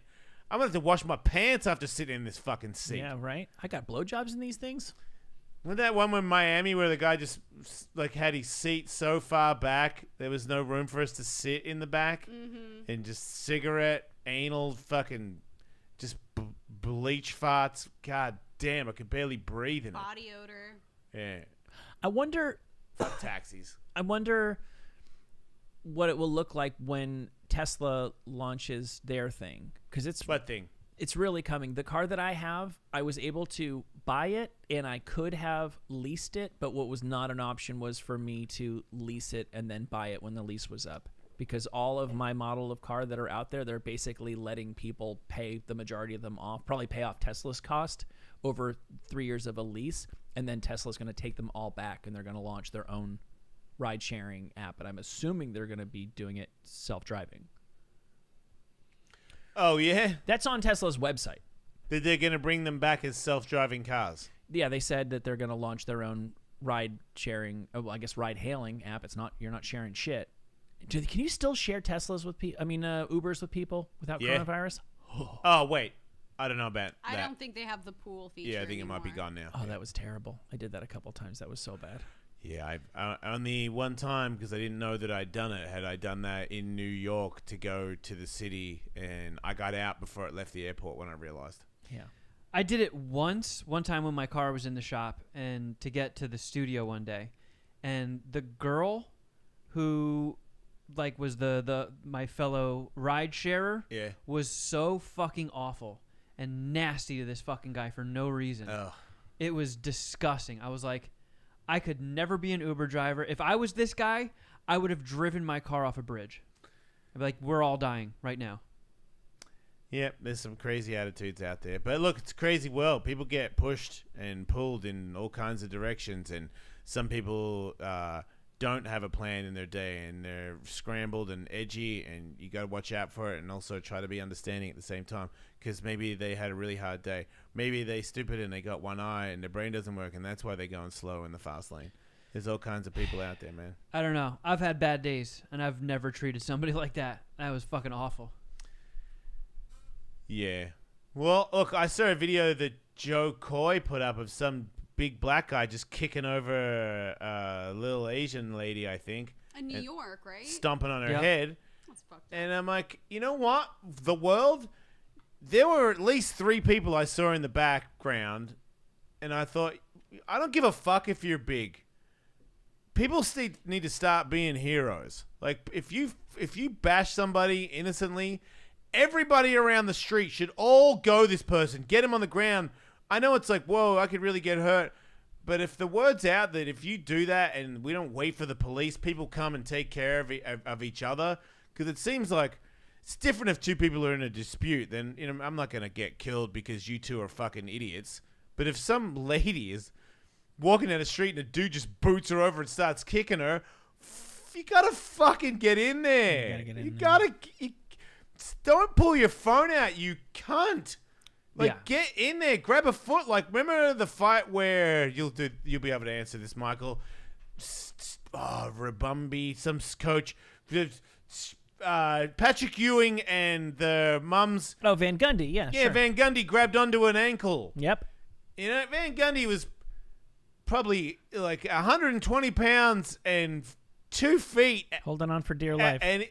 I'm going to have to wash my pants after sitting in this fucking seat. Yeah, right? I got blowjobs in these things. Wasn't that one in Miami where the guy just like had his seat so far back there was no room for us to sit in the back, and just cigarette, anal, fucking just bleach farts. God damn, I could barely breathe in Body odor. it. Yeah, I wonder fuck taxis. what it will look like when Tesla launches their thing, because What thing? it's really coming. The car that I have, I was able to buy it and I could have leased it, but what was not an option was for me to lease it and then buy it when the lease was up, because all of my model of car that are out there, they're basically letting people pay the majority of them off, probably pay off Tesla's cost over 3 years of a lease, and then Tesla's going to take them all back and they're going to launch their own ride-sharing app, and I'm assuming they're going to be doing it self-driving. Oh yeah, That's on Tesla's website. that they're gonna bring them back as self-driving cars. Yeah, they said that they're going to launch their own ride-sharing, ride-hailing app. You're not sharing shit. Can you still share Teslas with people? Ubers with people without coronavirus? Oh wait, I don't know about I that. don't think they have the pool feature. Yeah, I think it might be anymore. gone now. Oh, that was terrible. I did that a couple times. That was so bad. Yeah, I only one time, because I didn't know that I'd done it. Had I done that in New York to go to the city, and I got out before it left the airport when I realized. Yeah. I did it one time when my car was in the shop and to get to the studio one day. And the girl who like was my fellow ride sharer was so fucking awful and nasty to this fucking guy for no reason. Ugh. It was disgusting. I was like, I could never be an Uber driver. If I was this guy, I would have driven my car off a bridge. I'd be like, we're all dying right now. Yep, there's some crazy attitudes out there. But look, it's a crazy world. People get pushed and pulled in all kinds of directions, and some people don't have a plan in their day, and they're scrambled and edgy, and you got to watch out for it, and also try to be understanding at the same time, because maybe they had a really hard day. Maybe they stupid and they got one eye and their brain doesn't work, and that's why they're going slow in the fast lane. There's all kinds of people out there, man. I don't know. I've had bad days, and I've never treated somebody like that. That was fucking awful. Yeah. Well, look, I saw a video that Joe Coy put up of some big black guy just kicking over a little Asian lady, I think. In New York, right? Stomping on her Yep. head. That's fucked up. And I'm like, you know what? The world, there were at least 3 people I saw in the background, and I thought, I don't give a fuck if you're big. People need to start being heroes. Like, if you bash somebody innocently, everybody around the street should all go this person, get him on the ground. I know it's like, whoa, I could really get hurt. But if the word's out that if you do that and we don't wait for the police, people come and take care of each other, because it seems like it's different if 2 people are in a dispute. Then, you know, I'm not going to get killed because you 2 are fucking idiots. But if some lady is walking down the street and a dude just boots her over and starts kicking her, you got to fucking get in there. You got to... Don't pull your phone out, you cunt. Like, get in there, grab a foot. Like, remember the fight where you'll be able to answer this, Michael. Rabumbi, some coach, Patrick Ewing and the mums. Oh, Van Gundy, yeah, yeah, sure. Van Gundy grabbed onto an ankle. Yep. You know, Van Gundy was probably like 120 pounds and 2 feet, Holding on for dear life. and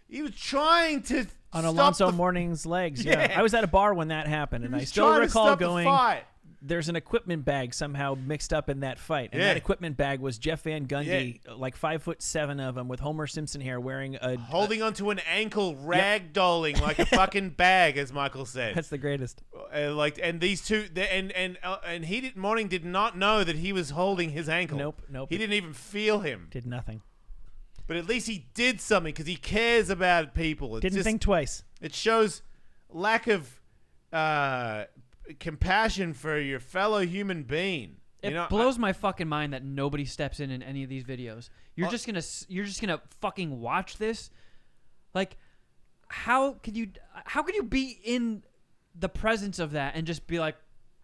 he was trying to on stop Alonzo the Mourning's legs. Yeah. I was at a bar when that happened, and I He's still trying to recall stop the going, fight. there's an equipment bag somehow mixed up in that fight. And Yeah. that equipment bag was Jeff Van Gundy, like 5'7" of him with Homer Simpson hair, wearing a... Holding onto an ankle, ragdolling like a fucking bag, as Michael said. That's the greatest. And these 2, Mourning did not know that he was holding his ankle. Nope. He didn't even feel him. Did nothing. But at least he did something because he cares about people. It's Didn't think twice. It shows lack of compassion for your fellow human being. It blows my fucking mind that nobody steps in any of these videos. You're just gonna fucking watch this. Like, how could you be in the presence of that and just be like,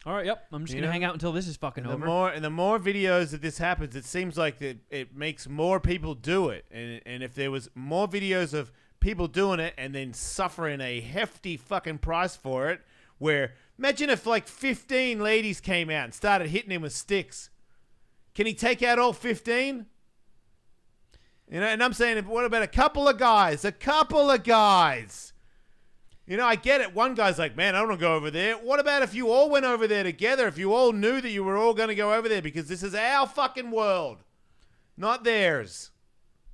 all right, yep, I'm just gonna hang out until this is fucking over. The more videos that this happens, it seems like it makes more people do it. And if there was more videos of people doing it and then suffering a hefty fucking price for it, where imagine if like 15 ladies came out and started hitting him with sticks. Can he take out all 15? You know, and I'm saying, what about a couple of guys? You know, I get it. One guy's like, man, I don't want to go over there. What about if you all went over there together? If you all knew that you were all going to go over there, because this is our fucking world, not theirs.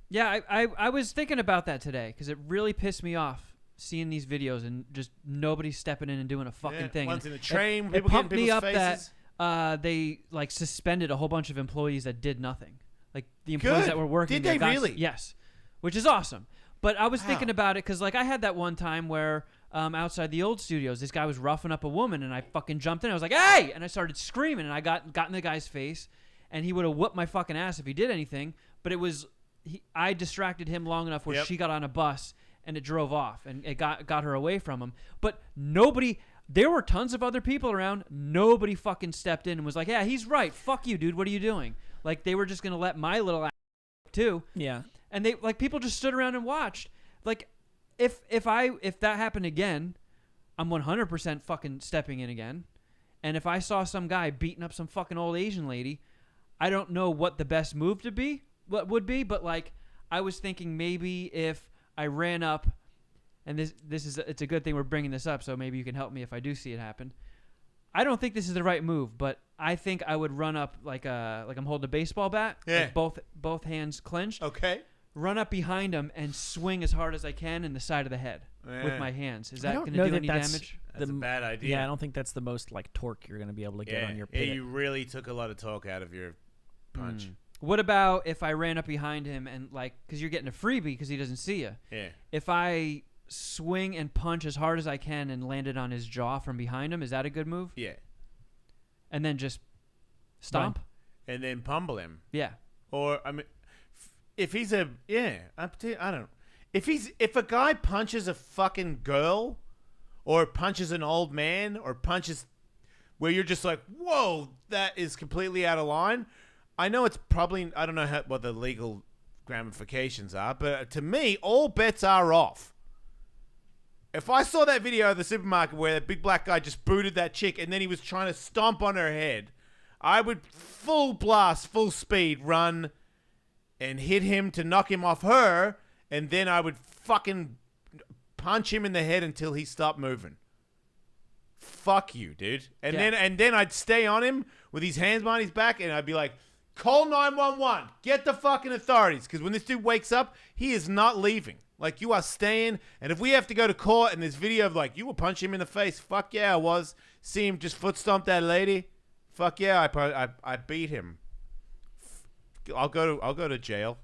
Yeah, I was thinking about that today because it really pissed me off seeing these videos and just nobody stepping in and doing a fucking thing. One's And in the train, it people pumped getting me people's up faces. that they like suspended a whole bunch of employees that did nothing. Like the employees Good. that were working. Did there they got- really? Yes, which is awesome. But I was Wow. thinking about it because like I had that one time where outside the old studios, this guy was roughing up a woman, and I fucking jumped in. I was like, "Hey!" and I started screaming, and I got in the guy's face, and he would have whooped my fucking ass if he did anything. But it was I distracted him long enough where she got on a bus and it drove off, and it got her away from him. But nobody. There were tons of other people around. Nobody fucking stepped in and was like, "Yeah, he's right. Fuck you, dude. What are you doing?" Like they were just gonna let my little ass too. Yeah. And they like people just stood around and watched. Like if that happened again, I'm 100% fucking stepping in again. And if I saw some guy beating up some fucking old Asian lady, I don't know what the best move would be, but like I was thinking maybe if I ran up, and it's a good thing we're bringing this up, so maybe you can help me if I do see it happen. I don't think this is the right move, but I think I would run up like I'm holding a baseball bat, Yeah. like both hands clenched. Okay. Run up behind him and swing as hard as I can in the side of the head with my hands. Is that going to do any damage? That's a bad idea. Yeah, I don't think that's the most like torque you're going to be able to get on your Yeah, pivot. you really took a lot of torque out of your punch. What about if I ran up behind him and like, because you're getting a freebie because he doesn't see you. Yeah. If I swing and punch as hard as I can and landed on his jaw from behind him, is that a good move? Yeah. And then just stomp? And then pummel him. Yeah. Or I mean, if he's I don't. If a guy punches a fucking girl, or punches an old man, or punches where you're just like, whoa, that is completely out of line. I know it's probably, I don't know what the legal ramifications are, but to me, all bets are off. If I saw that video of the supermarket where that big black guy just booted that chick and then he was trying to stomp on her head, I would full blast, full speed run and hit him to knock him off her, and then I would fucking punch him in the head until he stopped moving. Fuck you, dude. And then I'd stay on him with his hands behind his back, and I'd be like, call 911. Get the fucking authorities. Because when this dude wakes up, he is not leaving. Like, you are staying. And if we have to go to court and this video of, like, you were punching him in the face. Fuck yeah, I was. See him just foot stomp that lady. Fuck yeah, I beat him. I'll go to jail.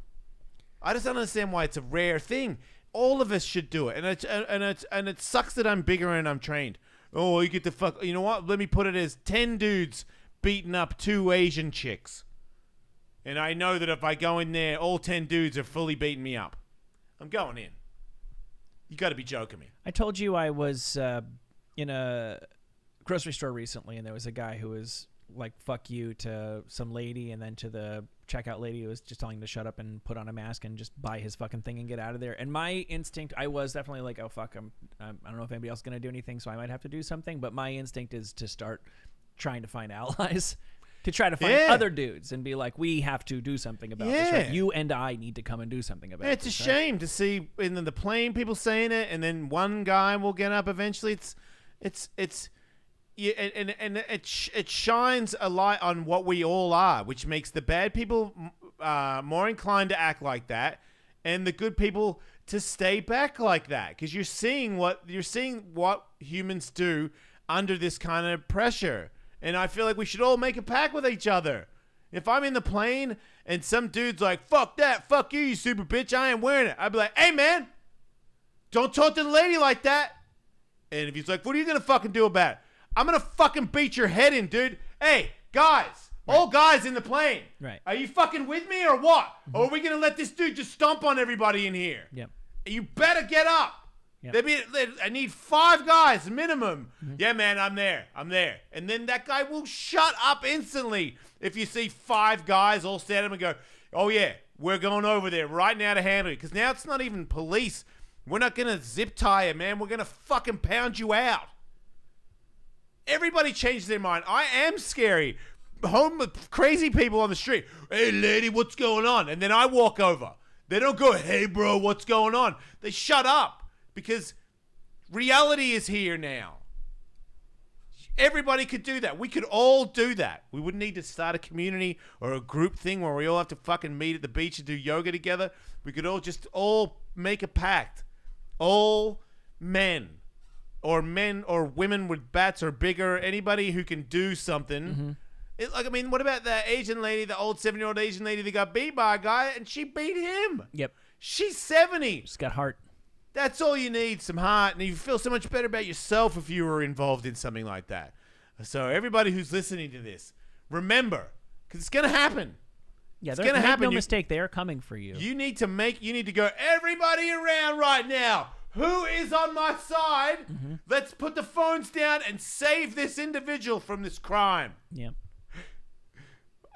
I just don't understand why it's a rare thing. All of us should do it. And it sucks that I'm bigger and I'm trained. Oh, you get the fuck. You know what? Let me put it as 10 dudes beating up 2 Asian chicks. And I know that if I go in there, all 10 dudes are fully beating me up. I'm going in. You got to be joking me. I told you I was in a grocery store recently, and there was a guy who was like, fuck you to some lady, and then to the checkout lady who was just telling him to shut up and put on a mask and just buy his fucking thing and get out of there. And my instinct, I was definitely like, oh, fuck, I don't know if anybody else is going to do anything, so I might have to do something. But my instinct is to start trying to find allies, to try to find other dudes and be like, we have to do something about this. Right? You and I need to come and do something about it's this. It's a shame to see in the plane people saying it, and then one guy will get up eventually. It shines a light on what we all are, which makes the bad people more inclined to act like that, and the good people to stay back like that. Because you're seeing what humans do under this kind of pressure, and I feel like we should all make a pact with each other. If I'm in the plane and some dude's like, "Fuck that, fuck you, you super bitch, I ain't wearing it," I'd be like, "Hey man, don't talk to the lady like that." And if he's like, "What are you gonna fucking do about it?" I'm going to fucking beat your head in, dude. Hey, guys. Right. All guys in the plane. Right. Are you fucking with me or what? Mm-hmm. Or are we going to let this dude just stomp on everybody in here? Yep. You better get up. Yep. I need 5 guys minimum. Mm-hmm. Yeah, man, I'm there. And then that guy will shut up instantly if you see 5 guys all stand up and go, oh, yeah, we're going over there right now to handle it. Because now it's not even police. We're not going to zip tie you, man. We're going to fucking pound you out. Everybody changes their mind. I am scary. Crazy people on the street. Hey, lady, what's going on? And then I walk over. They don't go, hey, bro, what's going on? They shut up because reality is here now. Everybody could do that. We could all do that. We wouldn't need to start a community or a group thing where we all have to fucking meet at the beach and do yoga together. We could all make a pact. All men or women with bats or bigger, anybody who can do something. Mm-hmm. What about that Asian lady, the old 7-year-old Asian lady that got beat by a guy and she beat him? Yep. She's 70. She's got heart. That's all you need, some heart, and you feel so much better about yourself if you were involved in something like that. So everybody who's listening to this, remember, because it's going to happen. Yeah, it's going to happen. No mistake, they are coming for you. You need to go, everybody around right now. Who is on my side? Mm-hmm. Let's put the phones down and save this individual from this crime. Yeah.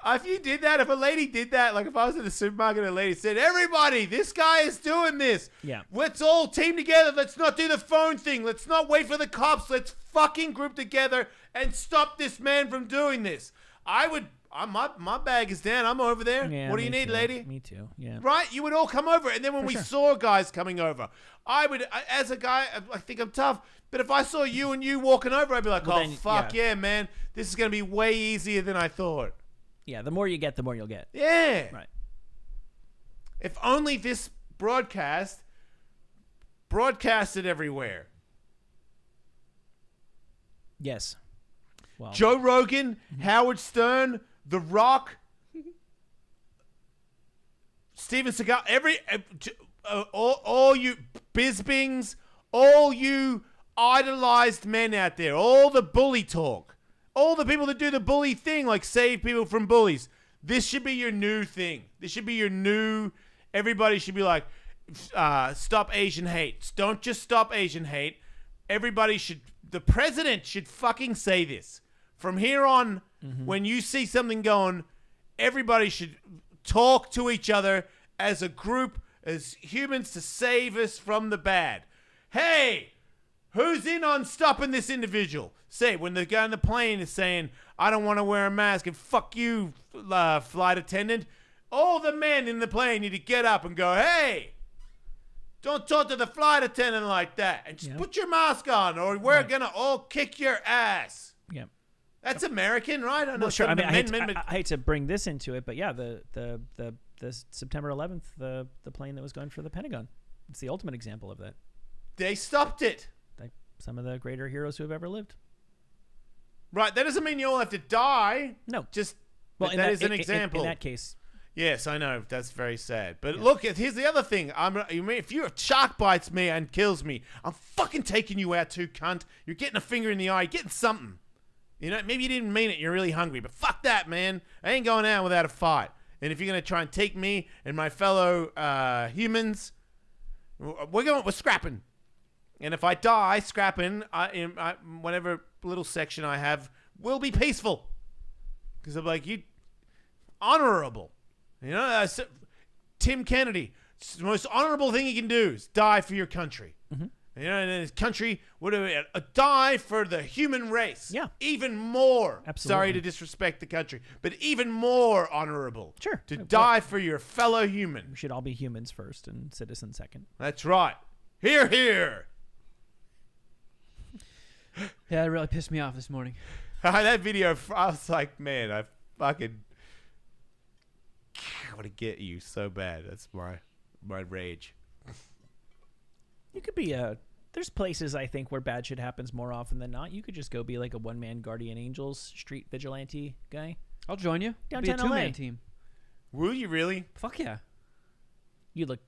If you did that, if a lady did that, like if I was in the supermarket and a lady said, everybody, this guy is doing this. Yeah. Let's all team together. Let's not do the phone thing. Let's not wait for the cops. Let's fucking group together and stop this man from doing this. I My bag is down. I'm over there. Yeah, What do you me need, too. lady? Me too. Yeah. Right? You would all come over. And then when we saw guys coming over, as a guy, I think I'm tough. But if I saw you and you walking over, I'd be like, Well, fuck yeah, man. This is going to be way easier than I thought. Yeah, the more you get, the more you'll get. Yeah. Right. If only this broadcasted everywhere. Yes. Well, Joe Rogan, Howard Stern, The Rock, Steven Seagal, all you Bisbings, all you idolized men out there, all the bully talk, all the people that do the bully thing, like save people from bullies. This should be your new thing. This should be your new. Everybody should be like, stop Asian hate. Don't just stop Asian hate. Everybody should. The president should fucking say this. From here on, when you see something going, everybody should talk to each other as a group, as humans to save us from the bad. Hey, who's in on stopping this individual? Say, when the guy on the plane is saying, I don't want to wear a mask, and fuck you, flight attendant, all the men in the plane need to get up and go, hey, don't talk to the flight attendant like that. And just put your mask on, or we're going to all kick your ass. Yeah. That's American, right? I know Well, sure. I mean, amendment. I hate to bring this into it, but yeah, the September 11th, the plane that was going for the Pentagon. It's the ultimate example of that. They stopped it. Like some of the greater heroes who have ever lived. Right. That doesn't mean you all have to die. No. Just, Well, that is an example. In that case, Yes, I know. That's very sad. But look, here's the other thing. If your shark bites me and kills me, I'm fucking taking you out too, cunt. You're getting a finger in the eye. You're getting something. You know, maybe you didn't mean it. You're really hungry. But fuck that, man. I ain't going out without a fight. And if you're going to try and take me and my fellow humans, we're scrapping. And if I die scrapping, in whatever little section I have, will be peaceful. Because I'm like, you honorable. You know, Tim Kennedy, it's the most honorable thing you can do is die for your country. Mm-hmm. You know, and his country would die for the human race. Yeah. Even more. Absolutely. Sorry to disrespect the country, but even more honorable. Sure. To die for your fellow human. we should all be humans first and citizens second. That's right. Hear, hear. Yeah, it really pissed me off this morning. That video, I was like, man, I want to get you so bad. That's my rage. You could be there's places I think where bad shit happens more often than not. You could just go be like a one-man guardian angels street vigilante guy. I'll join you. Downtown Be a two-man LA. team. Will you really? Fuck yeah. You look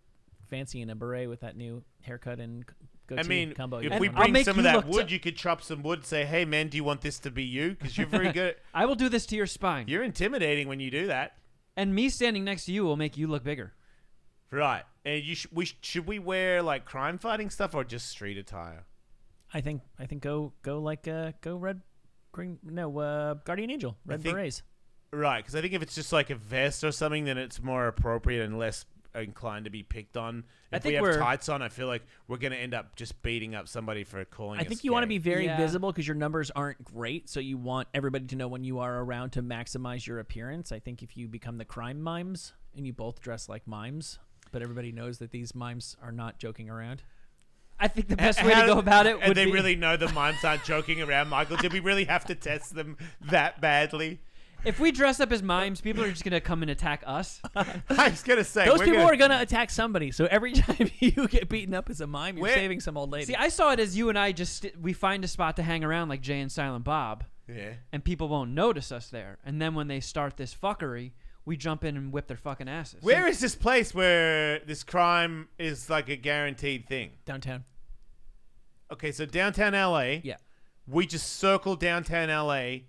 fancy in a beret with that new haircut and goatee I mean, combo. if And we I'll bring make some of you that look wood, you could chop some wood. Say, hey man, do you want this to be you? Because you're very good. I will do this to your spine. You're intimidating when you do that. And me standing next to you will make you look bigger. Right. And should we wear like crime fighting stuff or just street attire? I think go like go red green guardian angel red think- berets. Right. Because I think if it's just like a vest or something, then it's more appropriate and less inclined to be picked on. I If we think have we're- tights on, I feel like we're going to end up just beating up somebody for calling I us think you want to gay. be very Yeah. visible because your numbers aren't great, so you want everybody to know when you are around to maximize your appearance. I think if you become the crime mimes and you both dress like mimes, but everybody knows that these mimes are not joking around. I think the best way to go about it And would they be... really know the mimes aren't joking around, Michael. Did we really have to test them that badly? If we dress up as mimes, people are just going to come and attack us. I was going to say. Those we're people gonna- are gonna attack somebody. So every time you get beaten up as a mime, you're Where- saving some old lady. See, I saw it as you and I we find a spot to hang around like Jay and Silent Bob, Yeah. and people won't notice us there. And then when they start this fuckery, we jump in and whip their fucking asses. Where is this place where this crime is like a guaranteed thing? Downtown. Okay, so downtown LA. Yeah. We just circle downtown LA.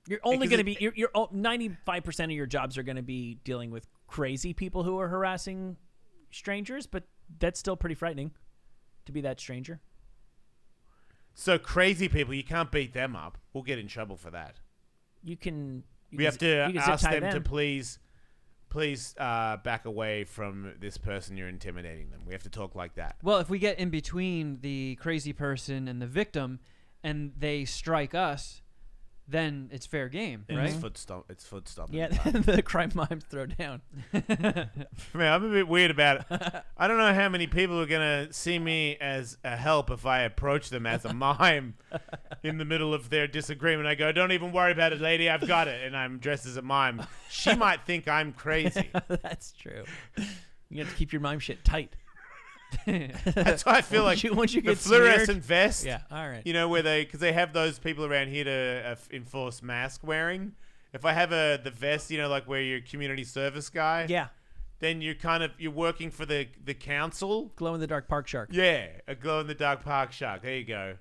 You're only Because going to be, you're 95% of your jobs are going to be dealing with crazy people who are harassing strangers, but that's still pretty frightening to be that stranger. So crazy people, you can't beat them up. We'll get in trouble for that. You can. We have to you can ask zip tie them to please back away from this person. You're intimidating them. We have to talk like that. Well, if we get in between the crazy person and the victim, and they strike us, then it's fair game, Mhm. right? It's foot stomping. Yeah, the crime mimes throw down. Man, I'm a bit weird about it. I don't know how many people are going to see me as a help if I approach them as a mime in the middle of their disagreement. I go, don't even worry about it, lady. I've got it. And I'm dressed as a mime. She might think I'm crazy. That's true. You have to keep your mime shit tight. That's why I feel like once you the get fluorescent vest. Yeah, all right. You know, because they have those people around here to enforce mask wearing. If I have the vest, you know, like where you're a community service guy. Yeah. Then you're working for the council. Glow in the dark park shark. Yeah, a glow in the dark park shark. There you go.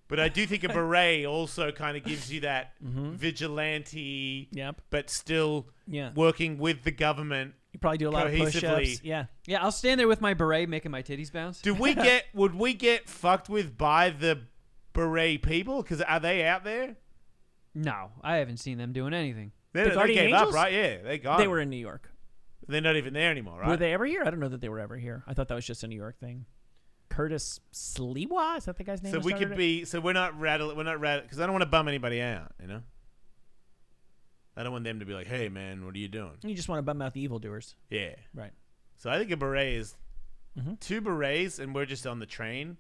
But I do think a beret also kind of gives you that vigilante, Yep. but still Yeah. working with the government. You probably do a lot of push-ups. Cohesively. Yeah. Yeah, I'll stand there with my beret making my titties bounce. Would we get fucked with by the beret people? Because are they out there? No, I haven't seen them doing anything. They Guardian gave up, Angels? right? Yeah, they got. They were in New York. They're not even there anymore, right? Were they ever here? I don't know that they were ever here. I thought that was just a New York thing. Curtis Sliwa? Is that the guy's name? So who we started could it? be. So we're not rattling. We're not rattling because I don't want to bum anybody out. You know. I don't want them to be like, "Hey, man, what are you doing?" You just want to bum out the evildoers. Yeah. Right. So I think a beret is Mhm. 2 berets, and we're just on the train.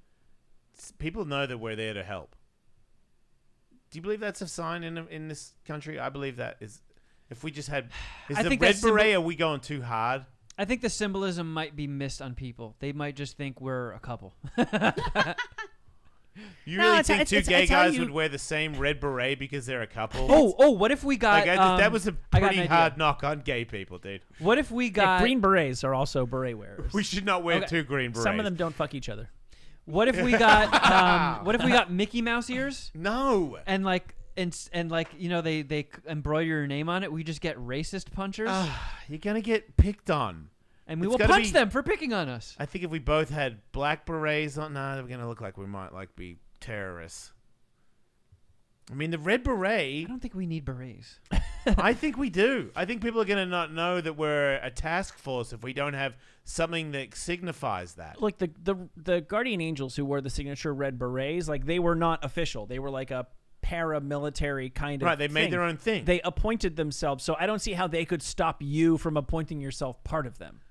People know that we're there to help. Do you believe that's a sign in this country? I believe that is. If we just had, is I the think red that's beret? Are we going too hard? I think the symbolism might be missed on people. They might just think we're a couple. You No, really it's- think it's- two it's- gay it's how guys you- would wear the same red beret because they're a couple? Oh, what if we got? Like, that was a I got an pretty idea. hard knock on gay people, dude. What if we Yeah, got? green berets are also beret wearers. We should not wear Okay. 2 green berets. Some of them don't fuck each other. What if we got? What if we got Mickey Mouse ears No. and like and like you know they embroider your name on it? We just get racist punchers You're gonna get picked on. and we it's will gotta punch be- them for picking on us. I think if we both had black berets on, we're gonna look like we might be terrorists. I mean, the red I beret. don't think we need berets. I think we do. I think people are gonna not know that we're a task force if we don't have something that signifies that. Like the Guardian Angels who wore the signature red berets, like they were not official. They were like a paramilitary kind of Right? They made thing. their own thing. They appointed themselves, so I don't see how they could stop you from appointing yourself part of them.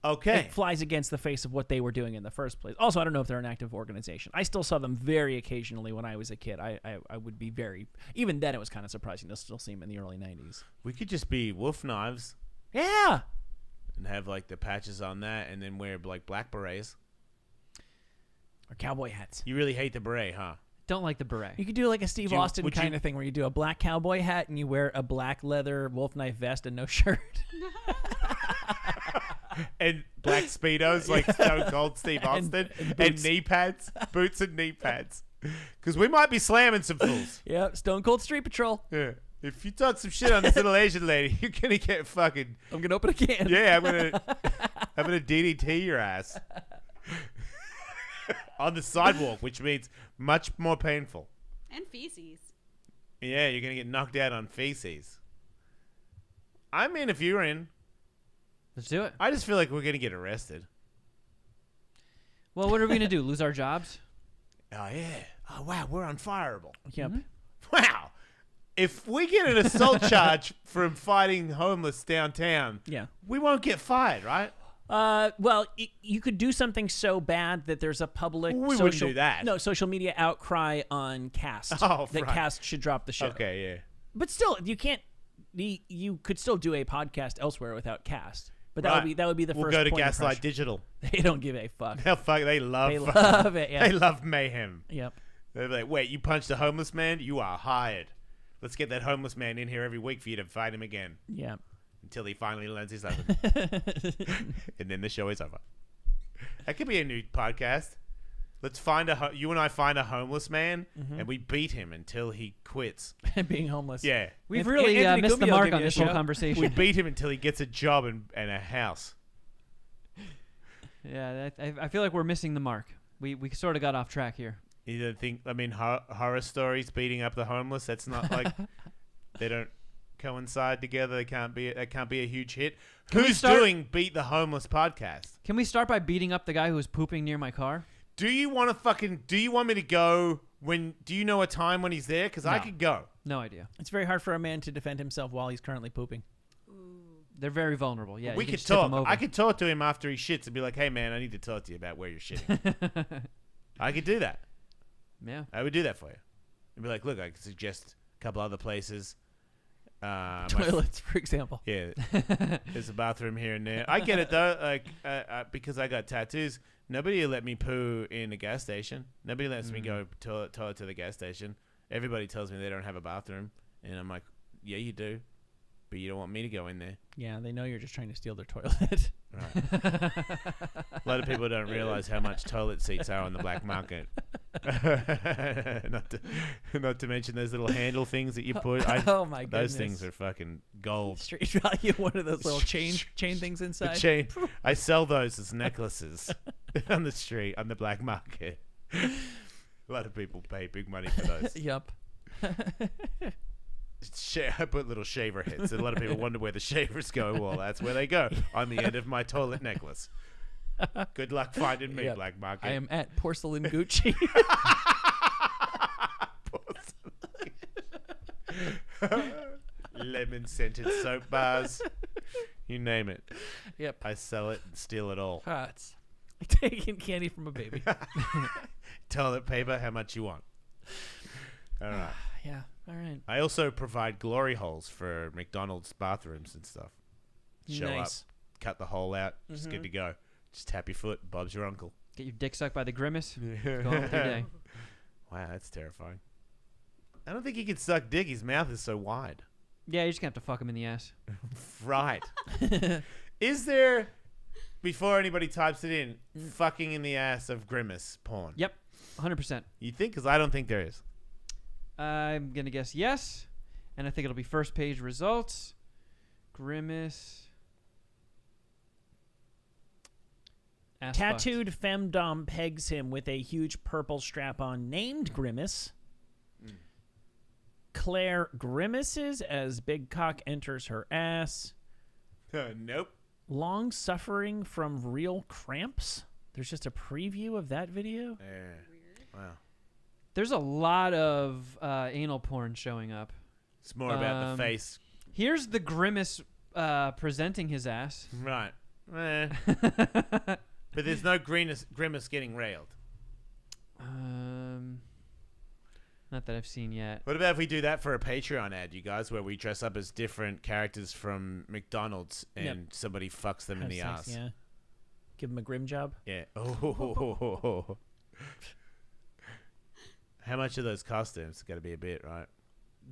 Okay. It flies against the face of what they were doing in the first place. Also, I don't know if they're an active organization. I still saw them very occasionally when I was a kid. I would be very... Even then, it was kind of surprising to still see them in the early 90s. We could just be wolf knives Yeah! and have like the patches on that, and then wear like black berets. Or cowboy hats. You really hate the beret, huh? Don't like the beret. You could do like a Steve Austin would kind you- of thing where you do a black cowboy hat and you wear a black leather wolf knife vest and no shirt. And black speedos like Stone Cold Steve Austin, and and boots. knee pads, boots and knee pads, because we might be slamming some fools. Yeah, Stone Cold Street Patrol. Yeah. If you talk some shit on this little Asian lady, you're gonna get fucking. I'm gonna open a can. Yeah, I'm gonna DDT your ass on the sidewalk, which means much more painful. And feces. Yeah, you're gonna get knocked out on feces. I'm in if you're in. Let's do it. I just feel like we're gonna get arrested. Well, what are we gonna do? Lose our jobs? Oh yeah. Oh wow, we're unfireable. Yep. Wow. If we get an assault charge from fighting homeless downtown, Yeah. we won't get fired, right? Well, you could do something so bad that there's a public We wouldn't social, do that. No, social media outcry on Cast Oh, that right. Cast should drop the show. Okay, yeah. But still, you can't. You could still do a podcast elsewhere without Cast. But that Right. would be the We'll first. go to point of Gaslight pressure. Digital. They don't give a fuck. They love. They love it. Yeah. They love mayhem. Yep. They're like, wait, you punched a homeless man? You are hired. Let's get that homeless man in here every week for you to fight him again Yeah. until he finally learns his lesson, and then the show is over. That could be a new podcast. Let's find you and I find a homeless man, and we beat him until he quits. Being homeless. Yeah, We've Anthony really missed the Cumia will mark give on you a this whole show. conversation. we beat him until he gets a job and a house. Yeah, I feel like we're missing the mark. We sort of got off track here. You don't think? I mean, horror stories beating up the homeless. That's not like they don't coincide together. That can't be a huge hit. Can we Who's start- doing Beat the Homeless podcast? Can we start by beating up the guy who was pooping near my car? Do you want me to go do you know a time when he's there? Because I No. could go. No idea. It's very hard for a man to defend himself while he's currently pooping. They're very vulnerable. Yeah, We you can could just tip 'em talk. over. I could talk to him after he shits and be like, "Hey, man, I need to talk to you about where you're shitting." I could do that. Yeah. I would do that for you. And be like, "Look, I could suggest a couple other places." My Toilets, for example. Yeah, there's a bathroom here and there. I get it though, like because I got tattoos. Nobody will let me poo in a gas station. Nobody lets me go toilet to the gas station. Everybody tells me they don't have a bathroom, and I'm like, yeah, you do, but you don't want me to go in there. Yeah, they know you're just trying to steal their toilet. Right. A lot of people don't realize how much toilet seats are on the black market. not to mention those little handle things that you put. Oh my goodness. Those things are fucking gold. Street value, one of those little chain things The inside. chain. I sell those as necklaces on the street, on the black market. A lot of people pay big money for those. Yup. I put little shaver heads. A lot of people wonder where the shavers go. Well, that's where they go, on the end of my toilet necklace. Good luck finding me, Yep. black market. I am at Porcelain Gucci. Lemon scented soap bars. You name it. Yep. I sell it and steal it all. It's like taking candy from a baby. Toilet paper, how much you want? All right. Yeah. All right. I also provide glory holes for McDonald's bathrooms and stuff. Show Nice. up, cut the hole out, just good to go. Just tap your foot, Bob's your uncle. Get your dick sucked by the grimace. Go on with your day. Wow, that's terrifying. I don't think he can suck dick. His mouth is so wide. Yeah, you're just gonna have to fuck him in the ass. Right. Is there, before anybody types it in, fucking in the ass of grimace porn? Yep, 100%. You think? Because I don't think there is. I'm gonna guess yes, and I think it'll be first page results. Grimace. Ass Tattooed femdom pegs him with a huge purple strap-on named Grimace. Claire grimaces as big cock enters her ass. Nope. Long suffering from real cramps. There's just a preview of that video. Yeah. Wow. There's a lot of anal porn showing up. It's more about the face. Here's the grimace presenting his ass. Right. But there's no grimace getting railed. Not that I've seen yet. What about if we do that for a Patreon ad, you guys, where we dress up as different characters from McDonald's and somebody fucks them in the Have ass? sex, yeah. Give him a grim job. Yeah. Oh. How much of those costumes? Got to be a bit, right?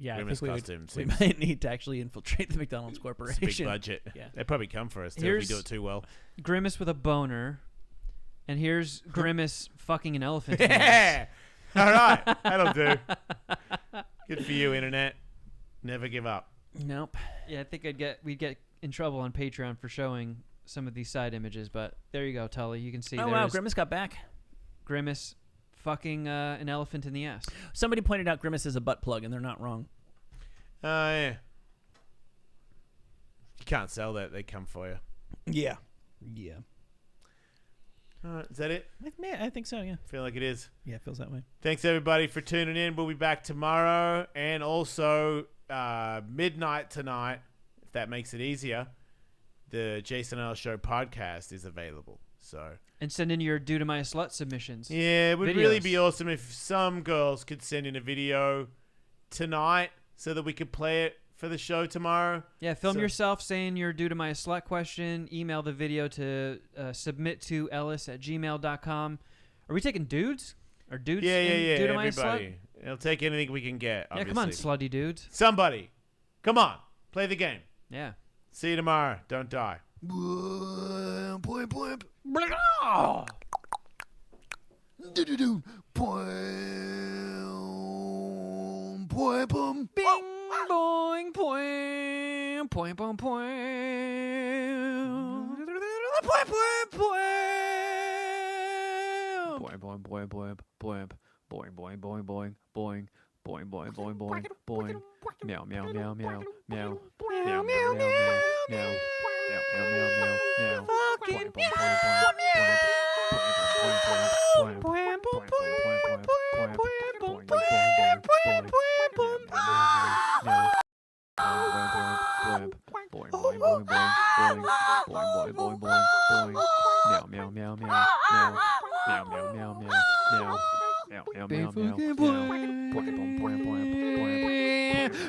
Yeah, Grimace I think costumes. we might need to actually infiltrate the McDonald's It's corporation. a big budget. Yeah. They probably come for us too Here's- if we do it too well. Grimace with a boner. And here's Grimace fucking an elephant. in the ass. Yeah. All right. That'll do. Good for you, internet. Never give up. Nope. Yeah, I think we'd get in trouble on Patreon for showing some of these side images, but there you go, Tully. You can see Oh, there's wow. Grimace got back. Grimace fucking an elephant in the ass. Somebody pointed out Grimace is a butt plug, and they're not wrong. Oh, yeah. You can't sell that. They come for you. Yeah. Yeah. All right. Is that it? I think so, yeah. Feel like it is. Yeah, it feels that way. Thanks, everybody, for tuning in. We'll be back tomorrow and also midnight tonight, if that makes it easier. The Jason Ellis Show podcast is available. So And send in your Due to My Slut submissions. yeah, it would really Videos. be awesome if some girls could send in a video tonight so that we could play it for the show tomorrow. Yeah, film So- yourself saying your Due to My Slut question. Email the video to submit to ellis@gmail.com. Are we taking dudes? Or dudes Yeah, in Due to My everybody. Slut? It'll take anything we can get. Yeah, come on, obviously. slutty dudes. Somebody, come on, play the game. Yeah. See you tomorrow. Don't die. Bing, boing, poing, poing, poing, poing. Poing, poing, poing. Boing, boing, boing, boing, boing, boing, boing, boing, boing, boing, boing, boing, boing, boing, boing. Meow, meow, meow, meow, meow, meow, meow, meow, meow, meow, meow, meow, meow, meow, meow. Fucking meow, meow.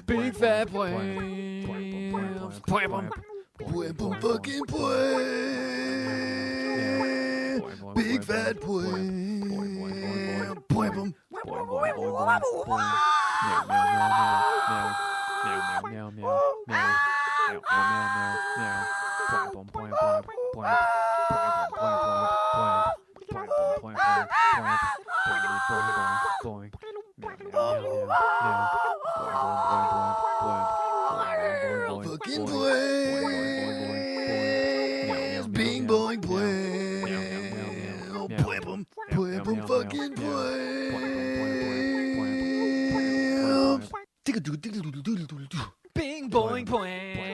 Big fat boy. Fucking big fat fucking bing boing fucking Bing boing big fat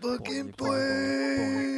fucking